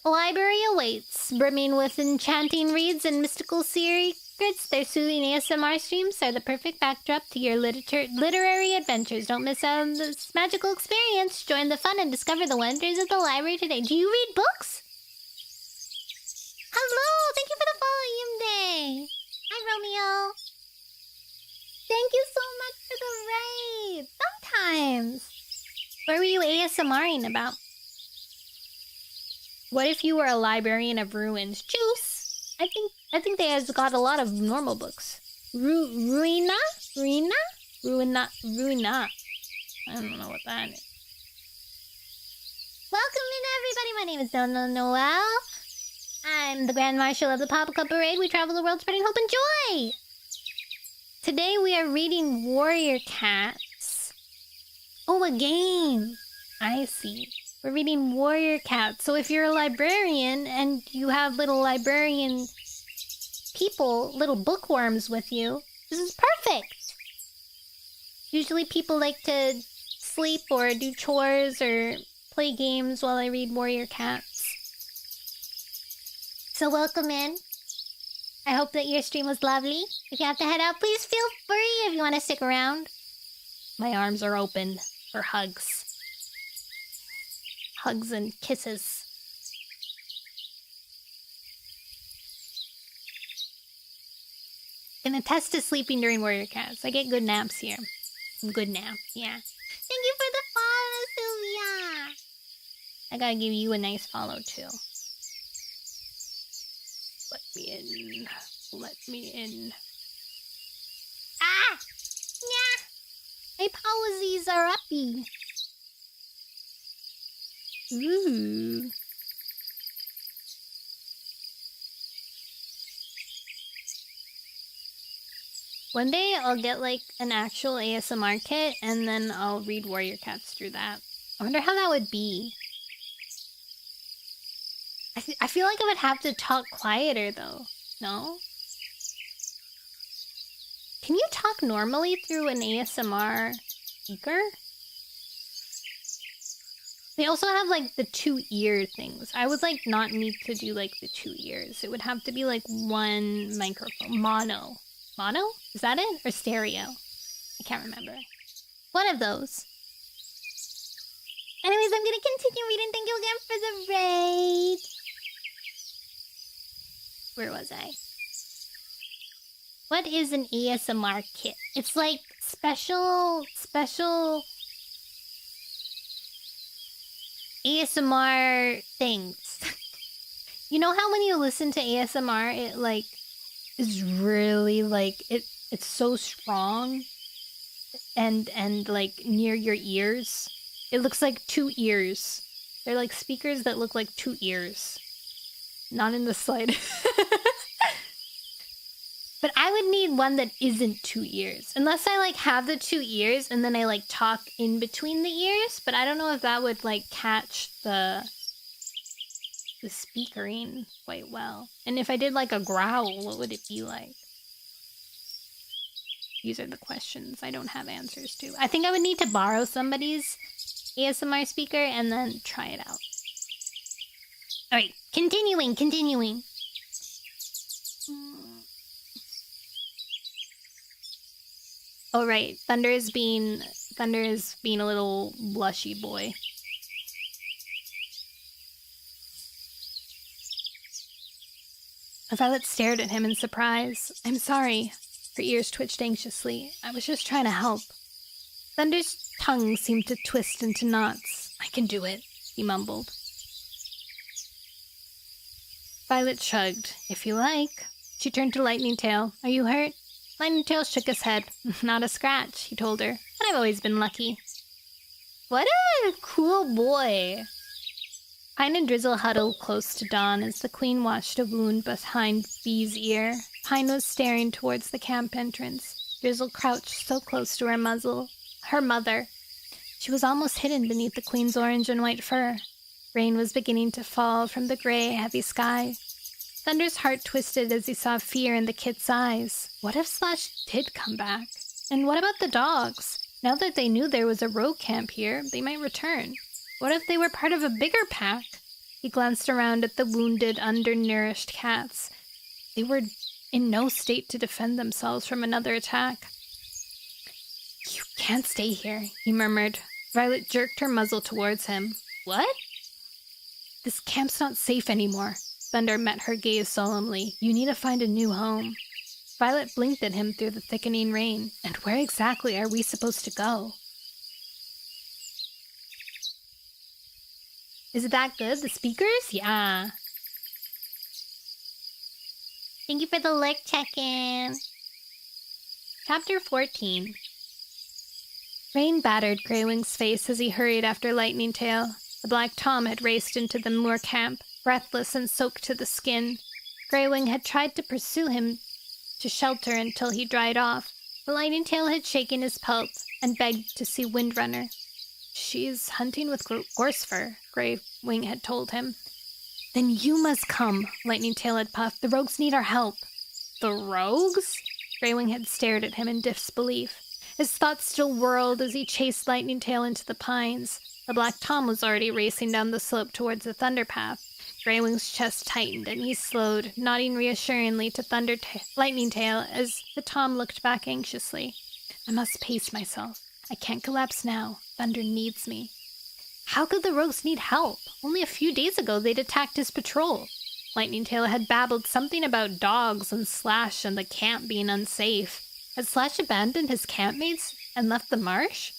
library awaits, brimming with enchanting reads and mystical secrets. Their soothing ASMR streams are the perfect backdrop to your literary adventures. Don't miss out on this magical experience. Join the fun and discover the wonders of the library today. Do you read books? Hello! Thank you for the follow, Yumday! Hi, Romeo! Thank you so much for the raid! Sometimes! What were you ASMRing about? What if you were a librarian of ruins? Juice! I think they has got a lot of normal books. Ruina? I don't know what that is. Welcome in, everybody! My name is Nono Noelle. I'm the Grand Marshal of the Pop Club Parade. We travel the world spreading hope and joy! Today we are reading Warrior Cats. Oh, a game! I see. We're reading Warrior Cats. So if you're a librarian and you have little librarian people, little bookworms with you, this is perfect! Usually people like to sleep or do chores or play games while I read Warrior Cats. So welcome in. I hope that your stream was lovely. If you have to head out, please feel free if you want to stick around. My arms are open for hugs. Hugs and kisses. Can attest to sleeping during Warrior Cats. I get good naps here. Good naps, yeah. Thank you for the follow, Sylvia. I gotta give you a nice follow, too. Let me in. Ah! Yeah! My policies are uppy. Ooh. One day I'll get like an actual ASMR kit and then I'll read Warrior Cats through that. I wonder how that would be. I feel like I would have to talk quieter though. No? Can you talk normally through an ASMR speaker? They also have like the 2 ear things. I would like not need to do like the 2 ears. It would have to be like one microphone. Mono. Mono? Is that it? Or stereo? I can't remember. One of those. Anyways, I'm gonna continue reading. Thank you again for the raid. Where was I? What is an ASMR kit? It's like special ASMR things. You know how when you listen to ASMR, it like is really like it's so strong and like near your ears. It looks like 2 ears. They're like speakers that look like 2 ears. Not in the slightest. But I would need one that isn't 2 ears. Unless I like have the 2 ears and then I like talk in between the ears. But I don't know if that would like catch the speakering quite well. And if I did like a growl, what would it be like? These are the questions I don't have answers to. I think I would need to borrow somebody's ASMR speaker and then try it out. Alright, continuing. Oh right, Thunder is being a little blushy boy. Violet stared at him in surprise. I'm sorry. Her ears twitched anxiously. I was just trying to help. Thunder's tongue seemed to twist into knots. I can do it, he mumbled. Violet shrugged. If you like. She turned to Lightning Tail. Are you hurt? Lightning Tail shook his head. Not a scratch, he told her. But I've always been lucky. What a cool boy. Pine and Drizzle huddled close to Dawn as the Queen watched a wound behind Bee's ear. Pine was staring towards the camp entrance. Drizzle crouched so close to her mother. She was almost hidden beneath the Queen's orange and white fur. Rain was beginning to fall from the gray, heavy sky. Thunder's heart twisted as he saw fear in the kid's eyes. What if Slash did come back? And what about the dogs? Now that they knew there was a rogue camp here, they might return. What if they were part of a bigger pack? He glanced around at the wounded, undernourished cats. They were in no state to defend themselves from another attack. You can't stay here, he murmured. Violet jerked her muzzle towards him. What? This camp's not safe anymore. Thunder met her gaze solemnly. You need to find a new home. Violet blinked at him through the thickening rain. And where exactly are we supposed to go? Is it that good? The speakers? Yeah. Thank you for the lick check-in. Chapter 14. Rain battered Greywing's face as he hurried after Lightning Tail. The Black Tom had raced into the moor camp, breathless and soaked to the skin. Greywing had tried to pursue him to shelter until he dried off, but Lightning Tail had shaken his pelt and begged to see Windrunner. She's hunting with gorse fur, Greywing had told him. Then you must come, Lightning Tail had puffed. The rogues need our help. The rogues? Greywing had stared at him in disbelief. His thoughts still whirled as he chased Lightning Tail into the pines. The Black Tom was already racing down the slope towards the Thunder Path. Greywing's chest tightened, and he slowed, nodding reassuringly to Lightning Tail as the Tom looked back anxiously. I must pace myself. I can't collapse now. Thunder needs me. How could the rogues need help? Only a few days ago they'd attacked his patrol. Lightning Tail had babbled something about dogs and Slash and the camp being unsafe. Had Slash abandoned his campmates and left the marsh?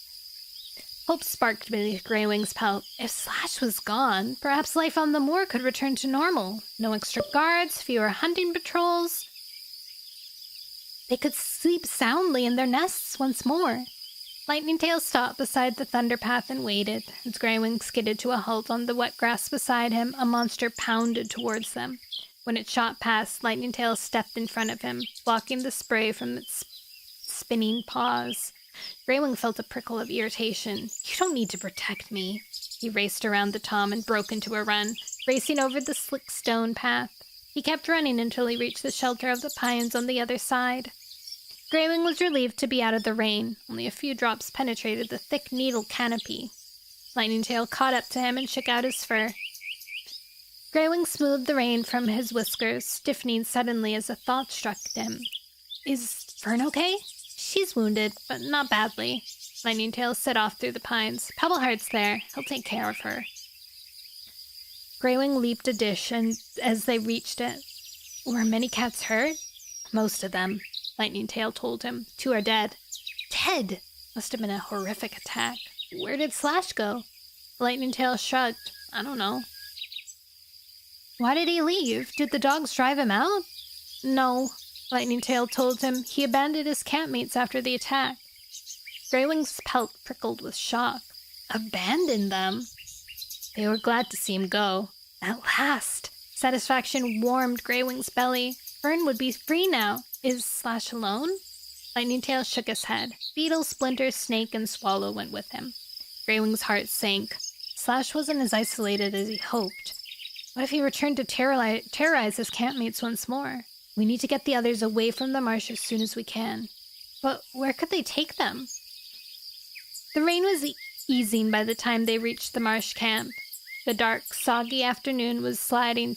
Hope sparked beneath Greywing's pelt. If Slash was gone, perhaps life on the moor could return to normal. No extra guards, fewer hunting patrols. They could sleep soundly in their nests once more. Lightning Tail stopped beside the Thunder Path and waited. As Greywing skidded to a halt on the wet grass beside him, a monster pounded towards them. When it shot past, Lightning Tail stepped in front of him, blocking the spray from its spinning paws. Greywing felt a prickle of irritation. You don't need to protect me. He raced around the Tom and broke into a run, racing over the slick stone path. He kept running until he reached the shelter of the pines on the other side. Greywing was relieved to be out of the rain. Only a few drops penetrated the thick needle canopy. Lightning Tail caught up to him and shook out his fur. Greywing smoothed the rain from his whiskers, stiffening suddenly as a thought struck him. Is Fern okay? She's wounded, but not badly. Lightning Tail set off through the pines. Pebbleheart's there. He'll take care of her. Greywing leaped a dish, and as they reached it, were many cats hurt? Most of them, Lightning Tail told him. 2 are dead. Dead? Must have been a horrific attack. Where did Slash go? Lightning Tail shrugged. I don't know. Why did he leave? Did the dogs drive him out? No, Lightning Tail told him. He abandoned his campmates after the attack. Greywing's pelt prickled with shock. Abandoned them? They were glad to see him go. At last! Satisfaction warmed Greywing's belly. Fern would be free now. Is Slash alone? Lightning Tail shook his head. Beetle, Splinter, Snake, and Swallow went with him. Greywing's heart sank. Slash wasn't as isolated as he hoped. What if he returned to terrorize his campmates once more? We need to get the others away from the marsh as soon as we can. But where could they take them? The rain was easing by the time they reached the marsh camp. The dark, soggy afternoon was sliding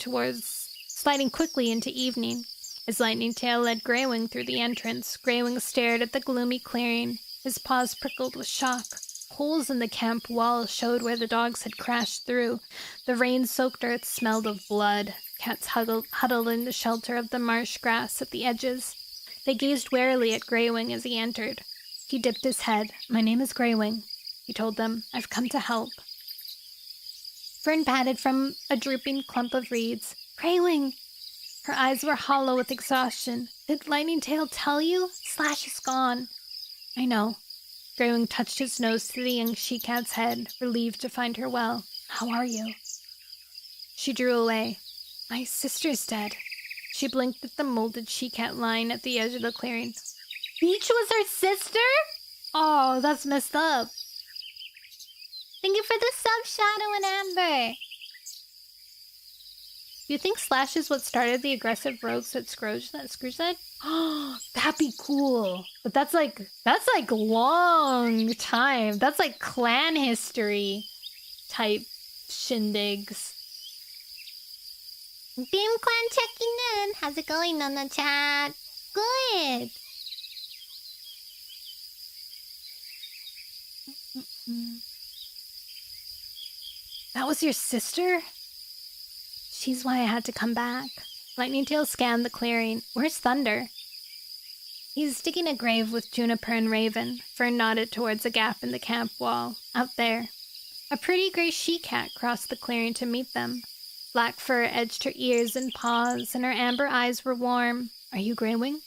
quickly into evening. As Lightning Tail led Greywing through the entrance, Greywing stared at the gloomy clearing. His paws prickled with shock. Holes in the camp wall showed where the dogs had crashed through. The rain-soaked earth smelled of blood. Cats huddled in the shelter of the marsh grass at the edges. They gazed warily at Greywing as he entered. He dipped his head. My name is Greywing, he told them. I've come to help. Fern patted from a drooping clump of reeds. Greywing, Her eyes were hollow with exhaustion. Did Lightning Tail tell you? Slash is gone. I know. Greywing touched his nose to the young she-cat's head, relieved to find her well. How are you? She drew away. My sister's dead. She blinked at the molded she-cat lying at the edge of the clearing. Beach was her sister? Oh, that's messed up. Thank you for the sub, Shadow and Amber. Do you think Slash is what started the aggressive rogues that Scrooge said? Oh, that'd be cool. But that's like long time. That's like clan history type shindigs. Beam Clan checking in. How's it going, Nono Chat? Good. That was your sister? She's why I had to come back. Lightning Tail scanned the clearing. Where's Thunder? He's digging a grave with Juniper and Raven. Fern nodded towards a gap in the camp wall. Out there. A pretty gray she-cat crossed the clearing to meet them. Black fur edged her ears and paws, and her amber eyes were warm. Are you Greywing?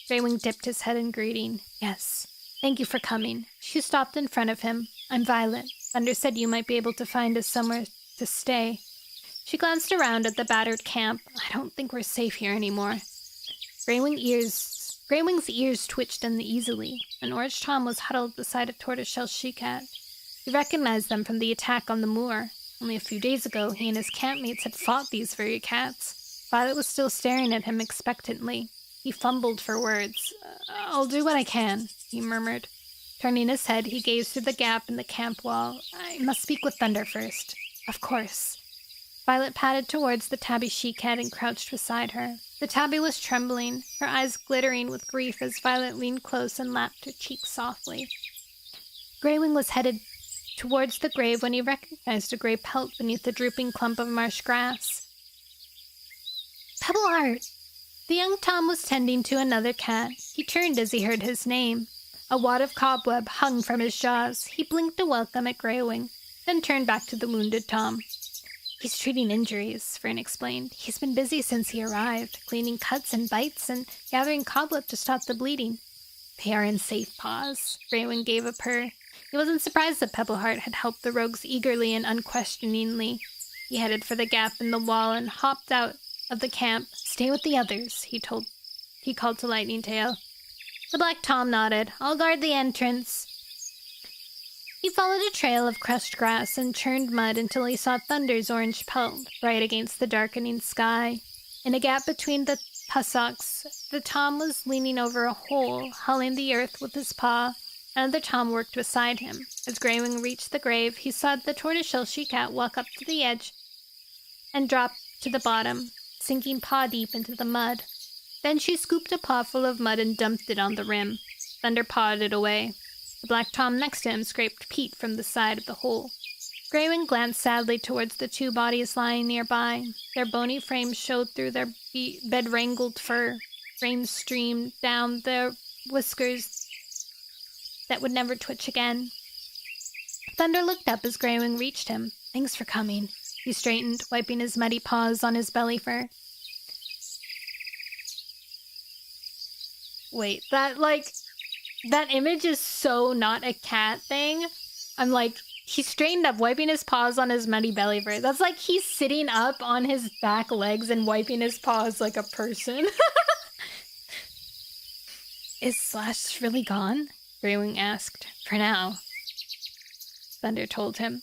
Greywing dipped his head in greeting. Yes. Thank you for coming. She stopped in front of him. I'm Violet. Thunder said you might be able to find us somewhere to stay. She glanced around at the battered camp. I don't think we're safe here anymore. Greywing's ears twitched uneasily. An orange Tom was huddled beside a tortoiseshell she-cat. He recognized them from the attack on the moor. Only a few days ago, he and his campmates had fought these very cats. Violet was still staring at him expectantly. He fumbled for words. I'll do what I can, he murmured. Turning his head, he gazed through the gap in the camp wall. I must speak with Thunder first. Of course. Violet padded towards the tabby she-cat and crouched beside her. The tabby was trembling, her eyes glittering with grief as Violet leaned close and lapped her cheek softly. Greywing was headed towards the grave when he recognized a gray pelt beneath the drooping clump of marsh grass. Pebbleheart! The young Tom was tending to another cat. He turned as he heard his name. A wad of cobweb hung from his jaws. He blinked a welcome at Greywing, then turned back to the wounded Tom. He's treating injuries, Fern explained. He's been busy since he arrived, cleaning cuts and bites and gathering cobweb to stop the bleeding. They are in safe paws. Greywing gave a purr. He wasn't surprised that Pebbleheart had helped the rogues eagerly and unquestioningly. He headed for the gap in the wall and hopped out of the camp. Stay with the others, he called to Lightning Tail. The Black Tom nodded. I'll guard the entrance. He followed a trail of crushed grass and churned mud until he saw Thunder's orange pelt, bright against the darkening sky. In a gap between the tussocks, the Tom was leaning over a hole, hulling the earth with his paw. Another Tom worked beside him. As Greywing reached the grave, he saw the tortoiseshell she-cat walk up to the edge and drop to the bottom, sinking paw deep into the mud. Then she scooped a paw full of mud and dumped it on the rim. Thunder pawed it away. The Black Tom next to him scraped peat from the side of the hole. Greywing glanced sadly towards the two bodies lying nearby. Their bony frames showed through their bed-wrangled fur. Rain streamed down their whiskers that would never twitch again. Thunder looked up as Greywing reached him. Thanks for coming. He straightened, wiping his muddy paws on his belly fur. Wait, that image is so not a cat thing. I'm like, he straightened up, wiping his paws on his muddy belly fur. That's like he's sitting up on his back legs and wiping his paws like a person. Is Slash really gone? Greywing asked. For now, Thunder told him.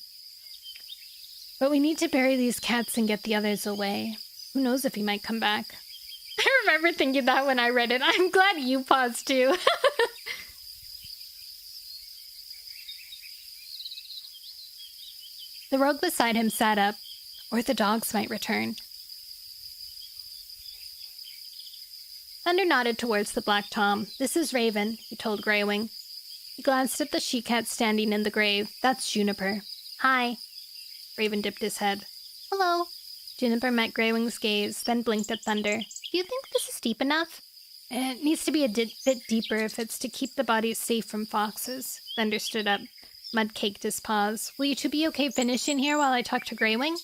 But we need to bury these cats and get the others away. Who knows if he might come back. I remember thinking that when I read it. I'm glad you paused too. The rogue beside him sat up, or the dogs might return. Thunder nodded towards the Black Tom. This is Raven, he told Greywing. He glanced at the she-cat standing in the grave. That's Juniper. Hi. Raven dipped his head. Hello. Juniper met Greywing's gaze, then blinked at Thunder. Do you think this is deep enough? It needs to be a bit deeper if it's to keep the bodies safe from foxes. Thunder stood up. Mud caked his paws. Will you two be okay finishing here while I talk to Greywing?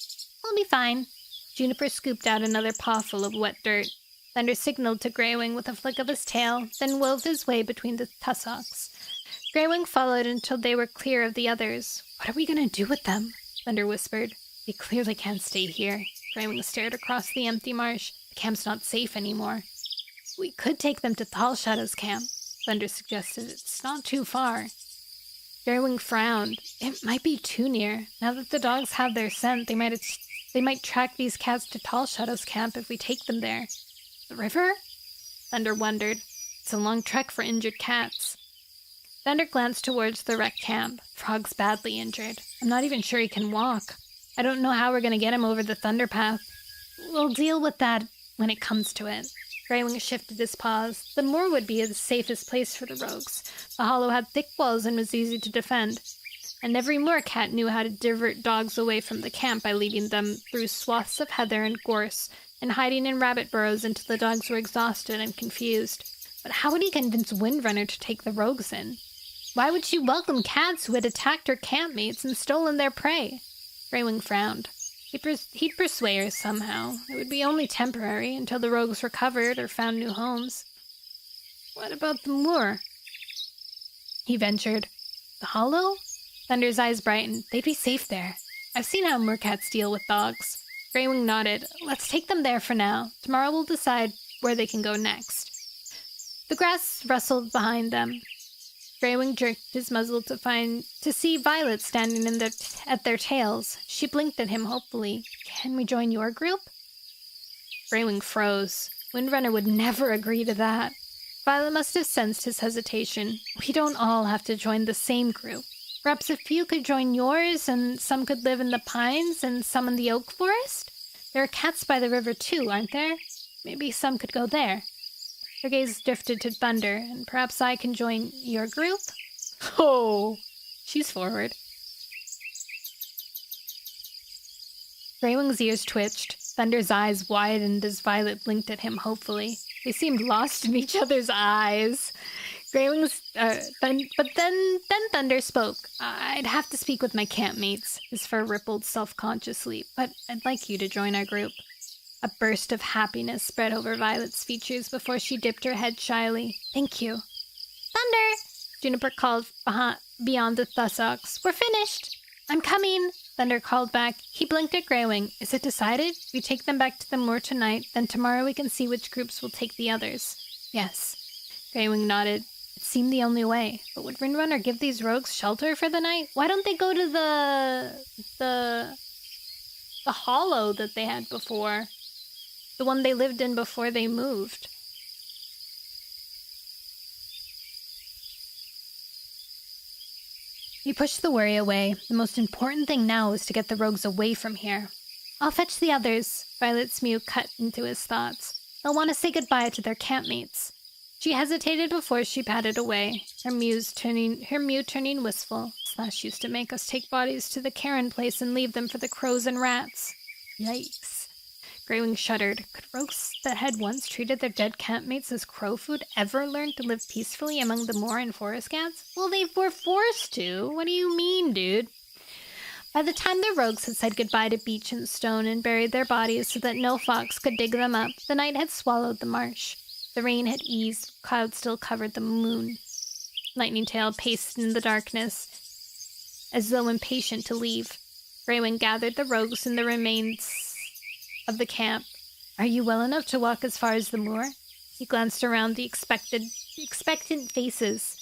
We'll be fine. Juniper scooped out another pawful of wet dirt. Thunder signaled to Greywing with a flick of his tail, then wove his way between the tussocks. Greywing followed until they were clear of the others. "What are we going to do with them?" Thunder whispered. "They clearly can't stay here." Greywing stared across the empty marsh. "The camp's not safe anymore." "We could take them to Tall Shadow's camp," Thunder suggested. "It's not too far." Greywing frowned. "It might be too near. Now that the dogs have their scent, they might track these cats to Tall Shadow's camp if we take them there." "The river?" Thunder wondered. "It's a long trek for injured cats." Thunder glanced towards the wrecked camp. "Frog's badly injured. I'm not even sure he can walk. I don't know how we're going to get him over the Thunder Path." "We'll deal with that when it comes to it." Greywing shifted his paws. The moor would be the safest place for the rogues. The hollow had thick walls and was easy to defend. And every moor cat knew how to divert dogs away from the camp by leading them through swaths of heather and gorse and hiding in rabbit burrows until the dogs were exhausted and confused. But how would he convince Windrunner to take the rogues in? Why would she welcome cats who had attacked her campmates and stolen their prey? Greywing frowned. He'd persuade her somehow. It would be only temporary, until the rogues recovered or found new homes. "What about the moor?" he ventured. "The hollow?" Thunder's eyes brightened. "They'd be safe there. I've seen how moorcats deal with dogs." Greywing nodded. "Let's take them there for now. Tomorrow we'll decide where they can go next." The grass rustled behind them. Greywing jerked his muzzle to see Violet standing at their tails. She blinked at him hopefully. "Can we join your group?" Greywing froze. Windrunner would never agree to that. Violet must have sensed his hesitation. "We don't all have to join the same group. Perhaps a few could join yours, and some could live in the pines, and some in the oak forest? There are cats by the river too, aren't there? Maybe some could go there." Her gaze drifted to Thunder, "And perhaps I can join your group?" "Oh!" She's forward. Greywing's ears twitched. Thunder's eyes widened as Violet blinked at him hopefully. They seemed lost in each other's eyes. But then Thunder spoke. "I'd have to speak with my campmates." His fur rippled self-consciously. "But I'd like you to join our group." A burst of happiness spread over Violet's features before she dipped her head shyly. "Thank you." "Thunder!" Juniper called beyond the tussocks. "We're finished." "I'm coming," Thunder called back. He blinked at Greywing. "Is it decided? We take them back to the moor tonight, then tomorrow we can see which groups will take the others." "Yes." Greywing nodded. It seemed the only way. But would Windrunner give these rogues shelter for the night? Why don't they go to the hollow that they had before? The one they lived in before they moved. He pushed the worry away. The most important thing now was to get the rogues away from here. "I'll fetch the others," Violet's mew cut into his thoughts. "They'll want to say goodbye to their campmates." She hesitated before she patted away, her mew turning wistful. "Slash used to make us take bodies to the Karen place and leave them for the crows and rats." Yikes. Greywing shuddered. Could rogues that had once treated their dead campmates as crow food ever learn to live peacefully among the moor and forest cats? Well, they were forced to. What do you mean, dude? By the time the rogues had said goodbye to beach and stone and buried their bodies so that no fox could dig them up, the night had swallowed the marsh. The rain had eased, clouds still covered the moon. Lightning Tail paced in the darkness, as though impatient to leave. Greywing gathered the rogues and the remains of the camp. "Are you well enough to walk as far as the moor?" He glanced around the expectant faces.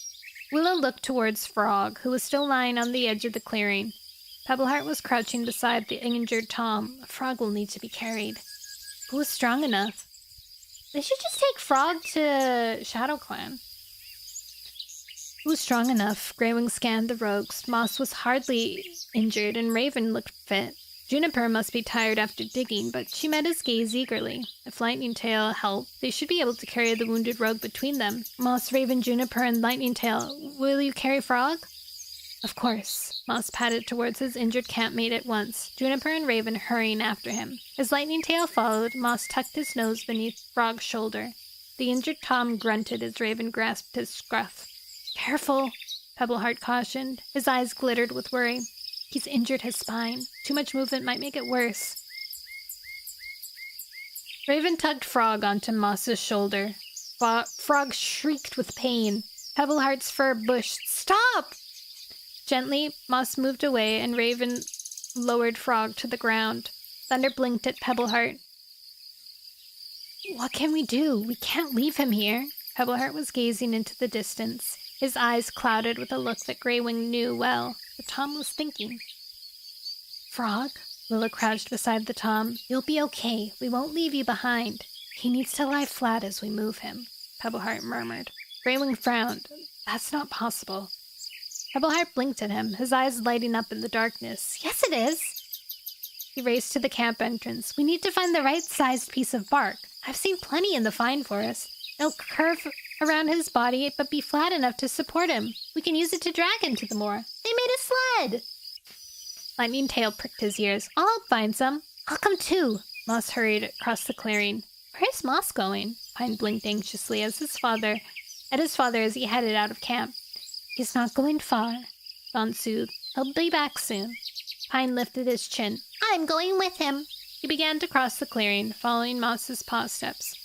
Willow looked towards Frog, who was still lying on the edge of the clearing. Pebbleheart was crouching beside the injured Tom. Frog will need to be carried. Who was strong enough? They should just take Frog to ShadowClan. Who was strong enough? Greywing scanned the rogues. Moss was hardly injured, and Raven looked fit. Juniper must be tired after digging, but she met his gaze eagerly. If Lightning Tail helped, they should be able to carry the wounded rogue between them. Moss, Raven, Juniper, and Lightning Tail, will you carry Frog? Of course. Moss padded towards his injured campmate at once, Juniper and Raven hurrying after him. As Lightning Tail followed, Moss tucked his nose beneath Frog's shoulder. The injured Tom grunted as Raven grasped his scruff. Careful, Pebbleheart cautioned. His eyes glittered with worry. He's injured his spine. Too much movement might make it worse. Raven tugged Frog onto Moss's shoulder. Frog shrieked with pain. Pebbleheart's fur bushed. Stop! Gently, Moss moved away, and Raven lowered Frog to the ground. Thunder blinked at Pebbleheart. What can we do? We can't leave him here. Pebbleheart was gazing into the distance, his eyes clouded with a look that Greywing knew well, but Tom was thinking. Frog, Willow crouched beside the Tom. You'll be okay. We won't leave you behind. He needs to lie flat as we move him, Pebbleheart murmured. Greywing frowned. That's not possible. Pebbleheart blinked at him, his eyes lighting up in the darkness. Yes, it is. He raced to the camp entrance. We need to find the right-sized piece of bark. I've seen plenty in the fine forest. It'll curve around his body, but be flat enough to support him. We can use it to drag him to the moor. They made a sled! Lightning Tail pricked his ears. I'll help find some. I'll come too. Moss hurried across the clearing. Where's Moss going? Pine blinked anxiously at his father as he headed out of camp. He's not going far, Dawn soothed. He'll be back soon. Pine lifted his chin. I'm going with him. He began to cross the clearing, following Moss's paw steps.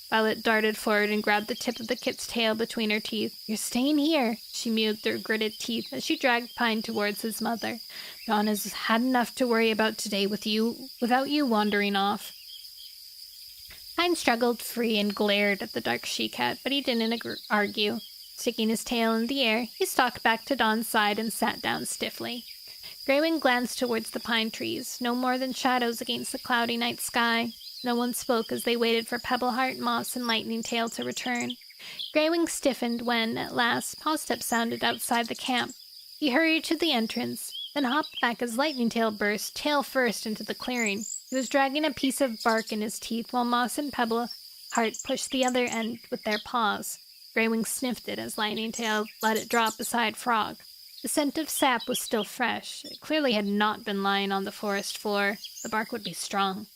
Violet darted forward and grabbed the tip of the kit's tail between her teeth. You're staying here, she mewed through gritted teeth as she dragged Pine towards his mother. Dawn has had enough to worry about today without you wandering off. Pine struggled free and glared at the dark she-cat, but he didn't argue. Sticking his tail in the air, he stalked back to Dawn's side and sat down stiffly. Greywing glanced towards the pine trees, no more than shadows against the cloudy night sky. No one spoke as they waited for Pebbleheart, Moss, and Lightning Tail to return. Greywing stiffened when, at last, paw steps sounded outside the camp. He hurried to the entrance, then hopped back as Lightning Tail burst, tail first, into the clearing. He was dragging a piece of bark in his teeth, while Moss and Pebbleheart pushed the other end with their paws. Greywing sniffed it as Lightning Tail let it drop beside Frog. The scent of sap was still fresh. It clearly had not been lying on the forest floor. The bark would be strong.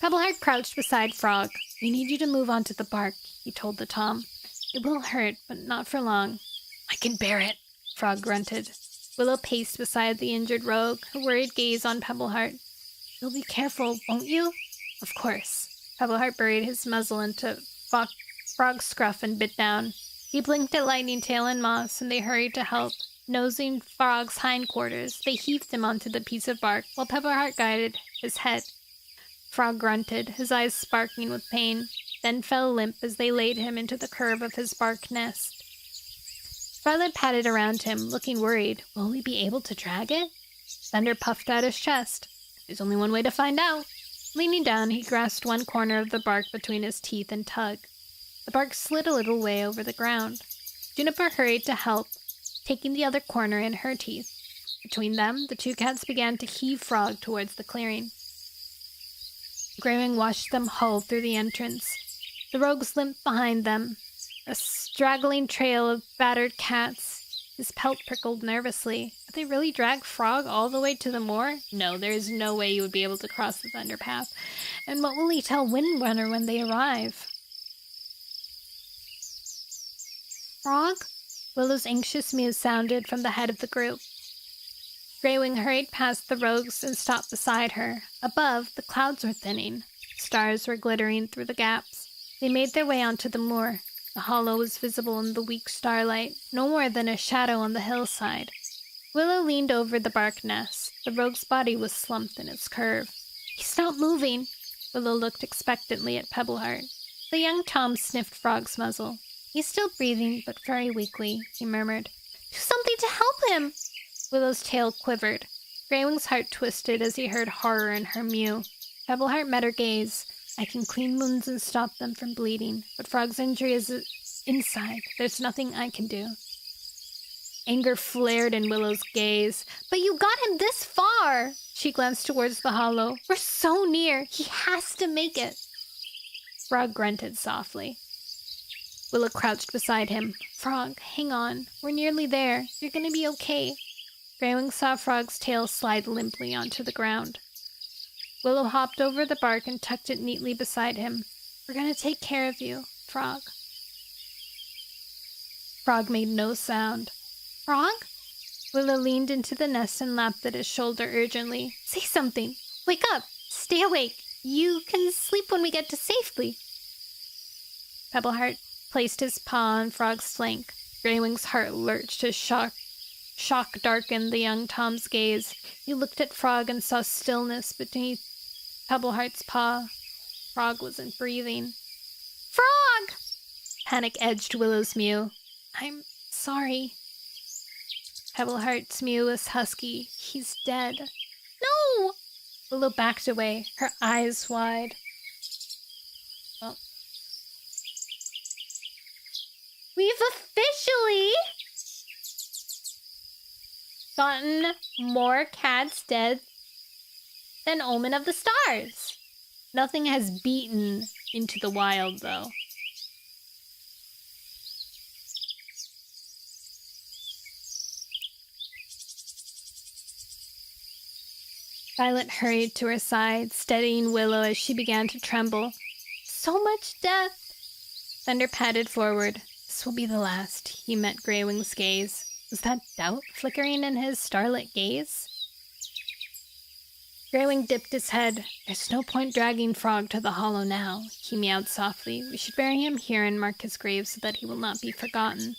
Pebbleheart crouched beside Frog. We need you to move onto the bark, he told the Tom. It will hurt, but not for long. I can bear it, Frog grunted. Willow paced beside the injured rogue, her worried gaze on Pebbleheart. You'll be careful, won't you? Of course. Pebbleheart buried his muzzle into Frog's scruff and bit down. He blinked at Lightning Tail and Moss, and they hurried to help. Nosing Frog's hindquarters, they heaved him onto the piece of bark, while Pebbleheart guided his head. Frog grunted, his eyes sparkling with pain, then fell limp as they laid him into the curve of his bark nest. Violet patted around him, looking worried. Will we be able to drag it? Thunder puffed out his chest. There's only one way to find out. Leaning down, he grasped one corner of the bark between his teeth and tugged. The bark slid a little way over the ground. Juniper hurried to help, taking the other corner in her teeth. Between them, the two cats began to heave Frog towards the clearing. Greywing watched them hull through the entrance. The rogues limped behind them, a straggling trail of battered cats. His pelt prickled nervously. Would they really drag Frog all the way to the moor? No, there is no way you would be able to cross the thunder path. And what will he tell Windrunner when they arrive? Frog? Willow's anxious mew sounded from the head of the group. Greywing hurried past the rogues and stopped beside her. Above, the clouds were thinning. Stars were glittering through the gaps. They made their way onto the moor. The hollow was visible in the weak starlight, no more than a shadow on the hillside. Willow leaned over the bark nest. The rogue's body was slumped in its curve. He's not moving. Willow looked expectantly at Pebbleheart. The young Tom sniffed Frog's muzzle. He's still breathing, but very weakly, he murmured. Do something to help him! Willow's tail quivered. Greywing's heart twisted as he heard horror in her mew. Pebbleheart met her gaze. I can clean wounds and stop them from bleeding, but Frog's injury is inside. There's nothing I can do. Anger flared in Willow's gaze. But you got him this far! She glanced towards the hollow. We're so near. He has to make it. Frog grunted softly. Willow crouched beside him. Frog, hang on. We're nearly there. You're going to be okay. Greywing saw Frog's tail slide limply onto the ground. Willow hopped over the bark and tucked it neatly beside him. We're going to take care of you, Frog. Frog made no sound. Frog? Willow leaned into the nest and lapped at his shoulder urgently. Say something. Wake up. Stay awake. You can sleep when we get to safety. Pebbleheart placed his paw on Frog's flank. Greywing's heart lurched as shock darkened the young Tom's gaze. He looked at Frog and saw stillness beneath Pebbleheart's paw. Frog wasn't breathing. Frog! Panic edged Willow's mew. I'm sorry. Pebbleheart's mew was husky. He's dead. No! Willow backed away, her eyes wide. Well, we've officially gotten more cats dead than Omen of the Stars. Nothing has beaten into the wild, though. Violet hurried to her side, steadying Willow as she began to tremble. So much death! Thunder padded forward. This will be the last. He met Greywing's gaze. Was that doubt flickering in his starlit gaze? Greywing dipped his head. There's no point dragging Frog to the hollow now, he meowed softly. We should bury him here and mark his grave so that he will not be forgotten.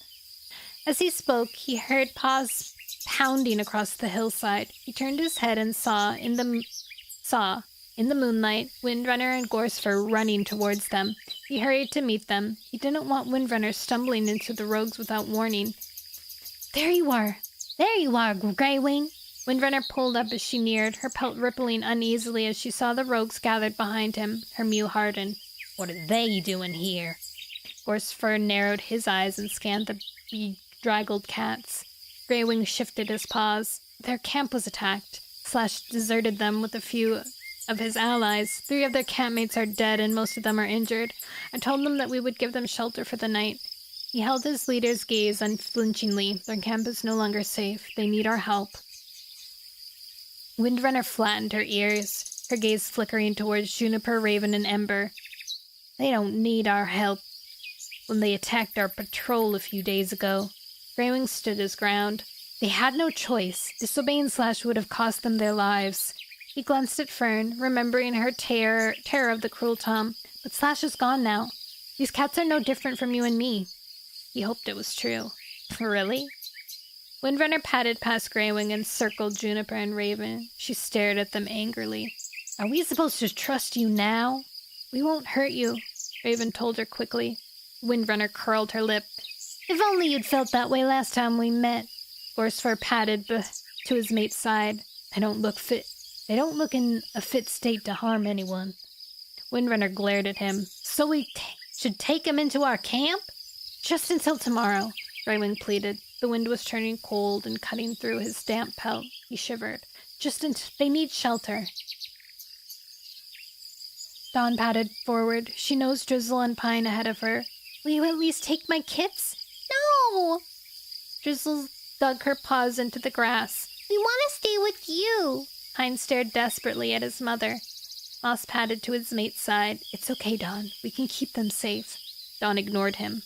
As he spoke, he heard paws pounding across the hillside. He turned his head and saw, in the moonlight, Windrunner and Gorsfur running towards them. He hurried to meet them. He didn't want Windrunner stumbling into the rogues without warning. There you are, Greywing! Windrunner pulled up as she neared, her pelt rippling uneasily as she saw the rogues gathered behind him. Her mew hardened. What are they doing here? Gorsfur narrowed his eyes and scanned the bedraggled cats. Greywing shifted his paws. Their camp was attacked. Slash deserted them with a few of his allies. 3 of their campmates are dead and most of them are injured. I told them that we would give them shelter for the night. He held his leader's gaze unflinchingly. Their camp is no longer safe. They need our help. Windrunner flattened her ears, her gaze flickering towards Juniper, Raven, and Ember. They don't need our help. When they attacked our patrol a few days ago, Greywing stood his ground. They had no choice. Disobeying Slash would have cost them their lives. He glanced at Fern, remembering her terror of the cruel Tom. But Slash is gone now. These cats are no different from you and me. He hoped it was true. Really? Windrunner padded past Greywing and circled Juniper and Raven. She stared at them angrily. Are we supposed to trust you now? We won't hurt you, Raven told her quickly. Windrunner curled her lip. If only you'd felt that way last time we met. Gorsfur padded to his mate's side. They don't look in a fit state to harm anyone. Windrunner glared at him. So we should take him into our camp? Just until tomorrow, Greywing pleaded. The wind was turning cold and cutting through his damp pelt. He shivered. They need shelter. Dawn padded forward. She nosed Drizzle and Pine ahead of her. Will you at least take my kits? No! Drizzle dug her paws into the grass. We want to stay with you. Pine stared desperately at his mother. Moss padded to his mate's side. It's okay, Dawn. We can keep them safe. Dawn ignored him.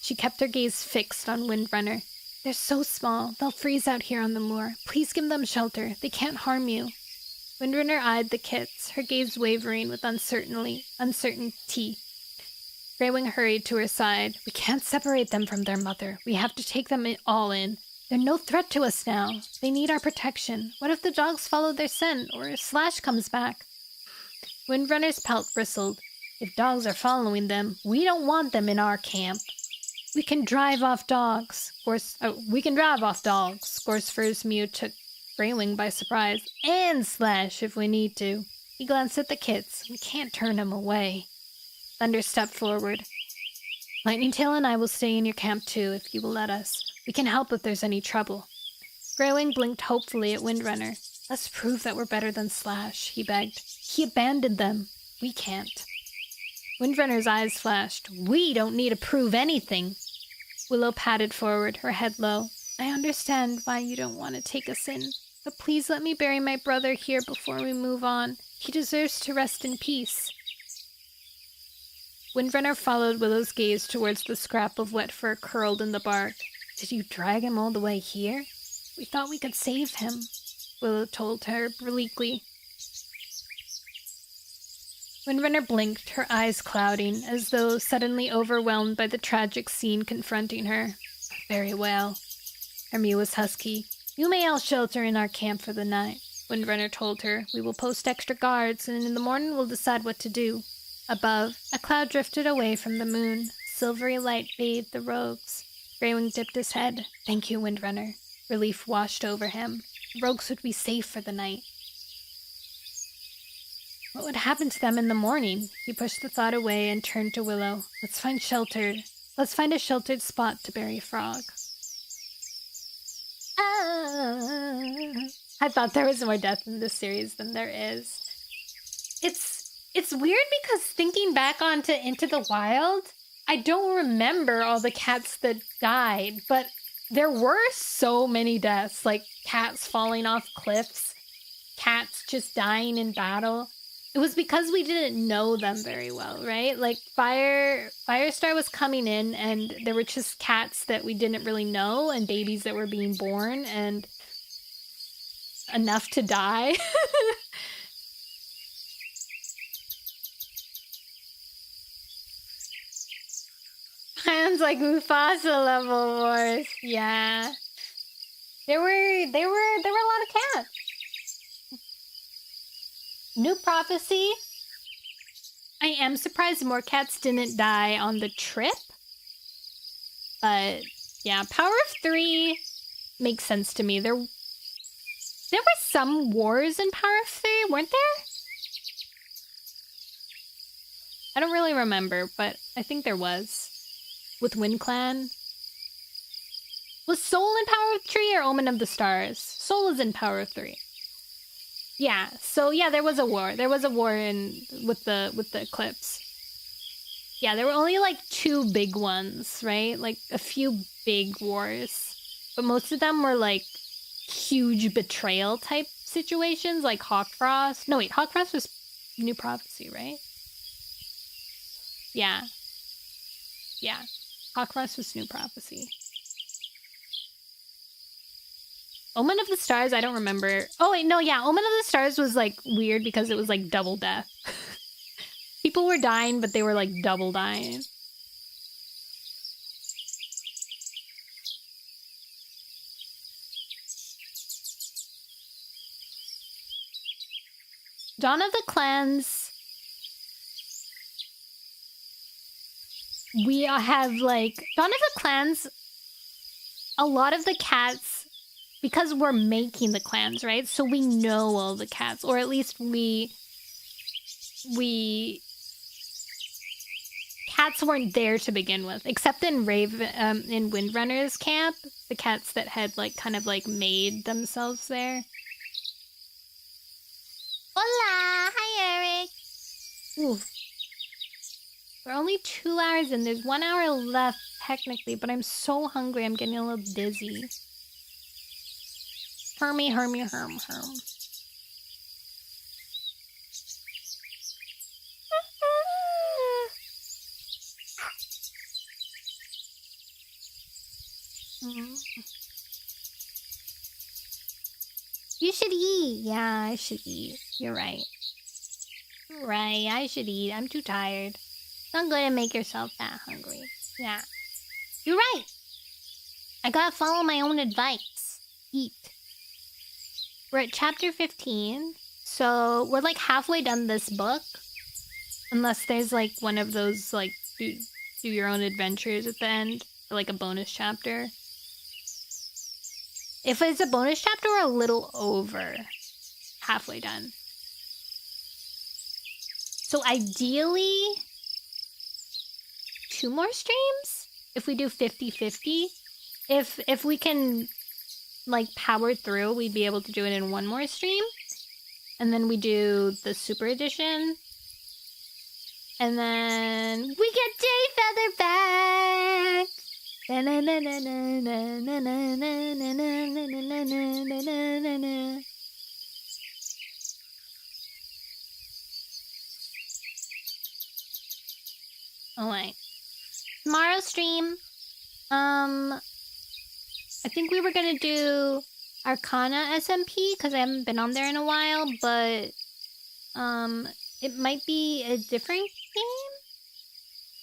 She kept her gaze fixed on Windrunner. They're so small. They'll freeze out here on the moor. Please give them shelter. They can't harm you. Windrunner eyed the kits, her gaze wavering with uncertainty. Greywing hurried to her side. We can't separate them from their mother. We have to take them all in. They're no threat to us now. They need our protection. What if the dogs follow their scent, or if Slash comes back? Windrunner's pelt bristled. If dogs are following them, we don't want them in our camp. We can drive off dogs. Gorsfur's mew took Greywing by surprise. And Slash, if we need to. He glanced at the kits. We can't turn him away. Thunder stepped forward. Lightningtail and I will stay in your camp too, if you will let us. We can help if there's any trouble. Greywing blinked hopefully at Windrunner. Let's prove that we're better than Slash, he begged. He abandoned them. We can't. Windrunner's eyes flashed. We don't need to prove anything. Willow padded forward, her head low. I understand why you don't want to take us in, but please let me bury my brother here before we move on. He deserves to rest in peace. Windrunner followed Willow's gaze towards the scrap of wet fur curled in the bark. Did you drag him all the way here? We thought we could save him, Willow told her bleakly. Windrunner blinked, her eyes clouding, as though suddenly overwhelmed by the tragic scene confronting her. Very well. Her mew was husky. You may all shelter in our camp for the night, Windrunner told her. We will post extra guards, and in the morning we'll decide what to do. Above, a cloud drifted away from the moon. Silvery light bathed the rogues. Greywing dipped his head. Thank you, Windrunner. Relief washed over him. The rogues would be safe for the night. What would happen to them in the morning? He pushed the thought away and turned to Willow. Let's find a sheltered spot to bury Frog. I thought there was more death in this series than there is. It's weird because thinking back onto Into the Wild, I don't remember all the cats that died, but there were so many deaths, like cats falling off cliffs, cats just dying in battle. It was because we didn't know them very well, right? Like Firestar was coming in and there were just cats that we didn't really know and babies that were being born and enough to die. Sounds like Mufasa level wars. Yeah. There were a lot of cats. New prophecy. I am surprised more cats didn't die on the trip. But yeah, Power of 3 makes sense to me. There were some wars in Power of 3, weren't there? I don't really remember, but I think there was. With Wind Clan. Was Soul in Power of 3 or Omen of the Stars? Soul is in Power of 3. Yeah, so yeah, there was a war. There was a war with the eclipse. Yeah, there were only like 2 big ones, right? Like a few big wars. But most of them were like huge betrayal type situations, like Hawkfrost. No, wait, Hawkfrost was New Prophecy, right? Yeah. Yeah. Hawkfrost was New Prophecy. Omen of the Stars, I don't remember. Oh, wait, no, yeah. Omen of the Stars was, like, weird because it was, like, double death. People were dying, but they were, like, double dying. Dawn of the Clans. We have, like... Dawn of the Clans, a lot of the cats... Because we're making the clans, right? So we know all the cats, or at least we cats weren't there to begin with, except in in Windrunner's camp, the cats that had like kind of like made themselves there. Hola, hi Eric. Ooh. We're only 2 hours in. There's 1 hour left technically, but I'm so hungry. I'm getting a little dizzy. Hermy. You should eat. Yeah, I should eat. You're right. You're right, I should eat. I'm too tired. It's not good to make yourself that hungry. Yeah. You're right. I gotta follow my own advice. Eat. We're at chapter 15, so we're like halfway done this book. Unless there's like one of those like do your own adventures at the end, or like a bonus chapter. If it's a bonus chapter, we're a little over halfway done. So ideally, 2 more streams? If we do 50-50? If we can... like powered through, we'd be able to do it in 1 more stream, and then we do the super edition, and then we get Day Feather back. All right, tomorrow's stream. I think we were gonna do Arcana SMP because I haven't been on there in a while, but it might be a different game.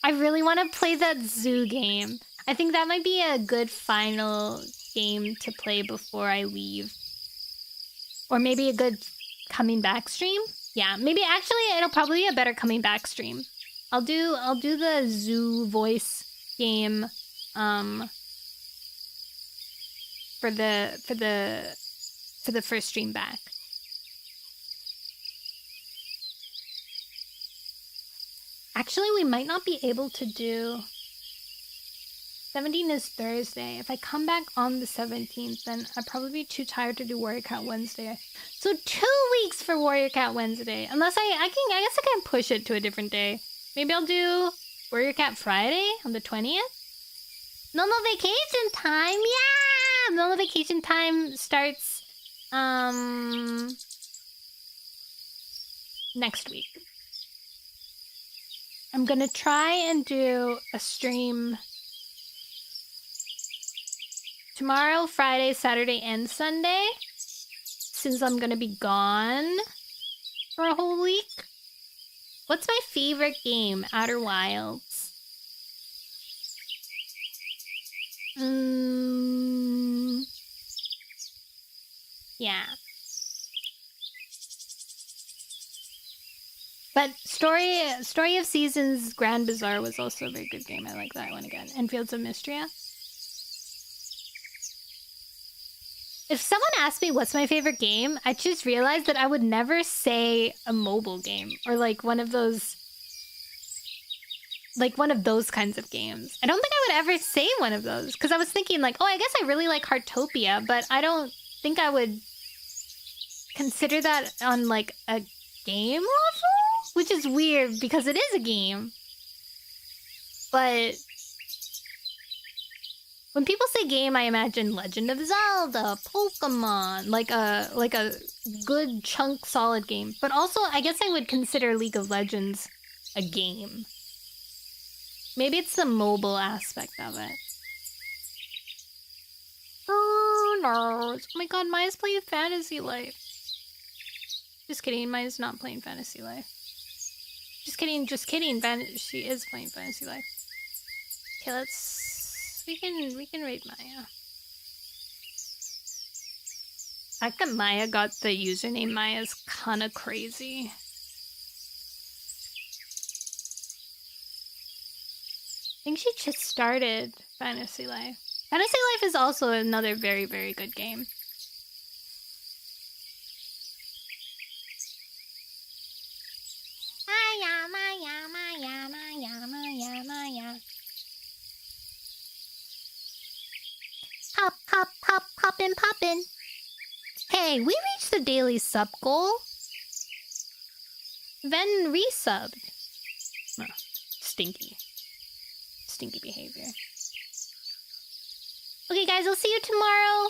I really want to play that zoo game. I think that might be a good final game to play before I leave. Or maybe a good coming back stream. Yeah, maybe actually it'll probably be a better coming back stream. I'll do the zoo voice game for the first stream back. Actually, we might not be able to do... 17 is Thursday. If I come back on the 17th, then I'd probably be too tired to do Warrior Cat Wednesday. So 2 weeks for Warrior Cat Wednesday. Unless I guess I can push it to a different day. Maybe I'll do Warrior Cat Friday on the 20th? Nono Vacation Time! Yeah! Nono Vacation Time starts, next week. I'm gonna try and do a stream tomorrow, Friday, Saturday, and Sunday, since I'm gonna be gone for a whole week. What's my favorite game? Outer Wilds. Yeah. But Story of Seasons Grand Bazaar was also a very good game. I like that one again. And Fields of Mystria. If someone asked me what's my favorite game, I just realized that I would never say a mobile game or like one of those kinds of games. I don't think I would ever say one of those because I was thinking like, oh, I guess I really like Heartopia, but I don't think I would consider that on like a game level, which is weird because it is a game. But when people say game, I imagine Legend of Zelda, Pokemon, like a good chunk solid game. But also, I guess I would consider League of Legends a game. Maybe it's the mobile aspect of it. Oh no! Oh my god, Maya's playing Fantasy Life. Just kidding, Maya's not playing Fantasy Life. Just kidding. She is playing Fantasy Life. Okay, let's... We can rate Maya. The fact that Maya got the username Maya is kinda crazy. I think she just started Fantasy Life. Fantasy Life is also another very, very good game. Maya. Poppin'. Hey, we reached the daily sub goal. Then resubbed. Oh, stinky behavior. Okay, guys, I'll see you tomorrow.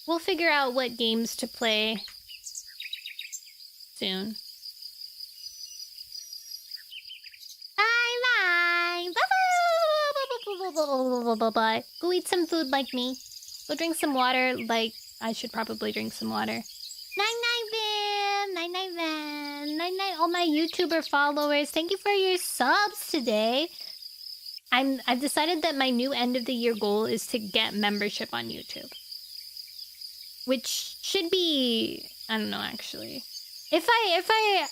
We'll figure out what games to play soon. Bye. Go eat some food like me. Go drink some water like I should probably drink some water. Night, Van. Night, all my YouTuber followers. Thank you for your subs today. I've decided that my new end of the year goal is to get membership on YouTube. Which should be... I don't know, actually. If I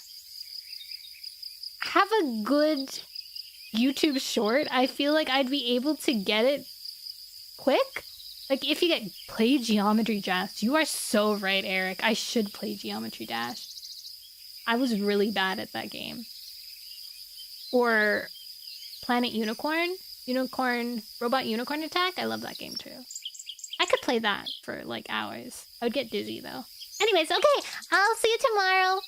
have a good YouTube short, I feel like I'd be able to get it quick. Like, if you get play Geometry Dash. You are so right, Eric. I should play Geometry Dash. I was really bad at that game. Or Planet Unicorn. Robot Unicorn Attack. I love that game too. I could play that for like hours. I would get dizzy though. Anyways, okay. I'll see you tomorrow.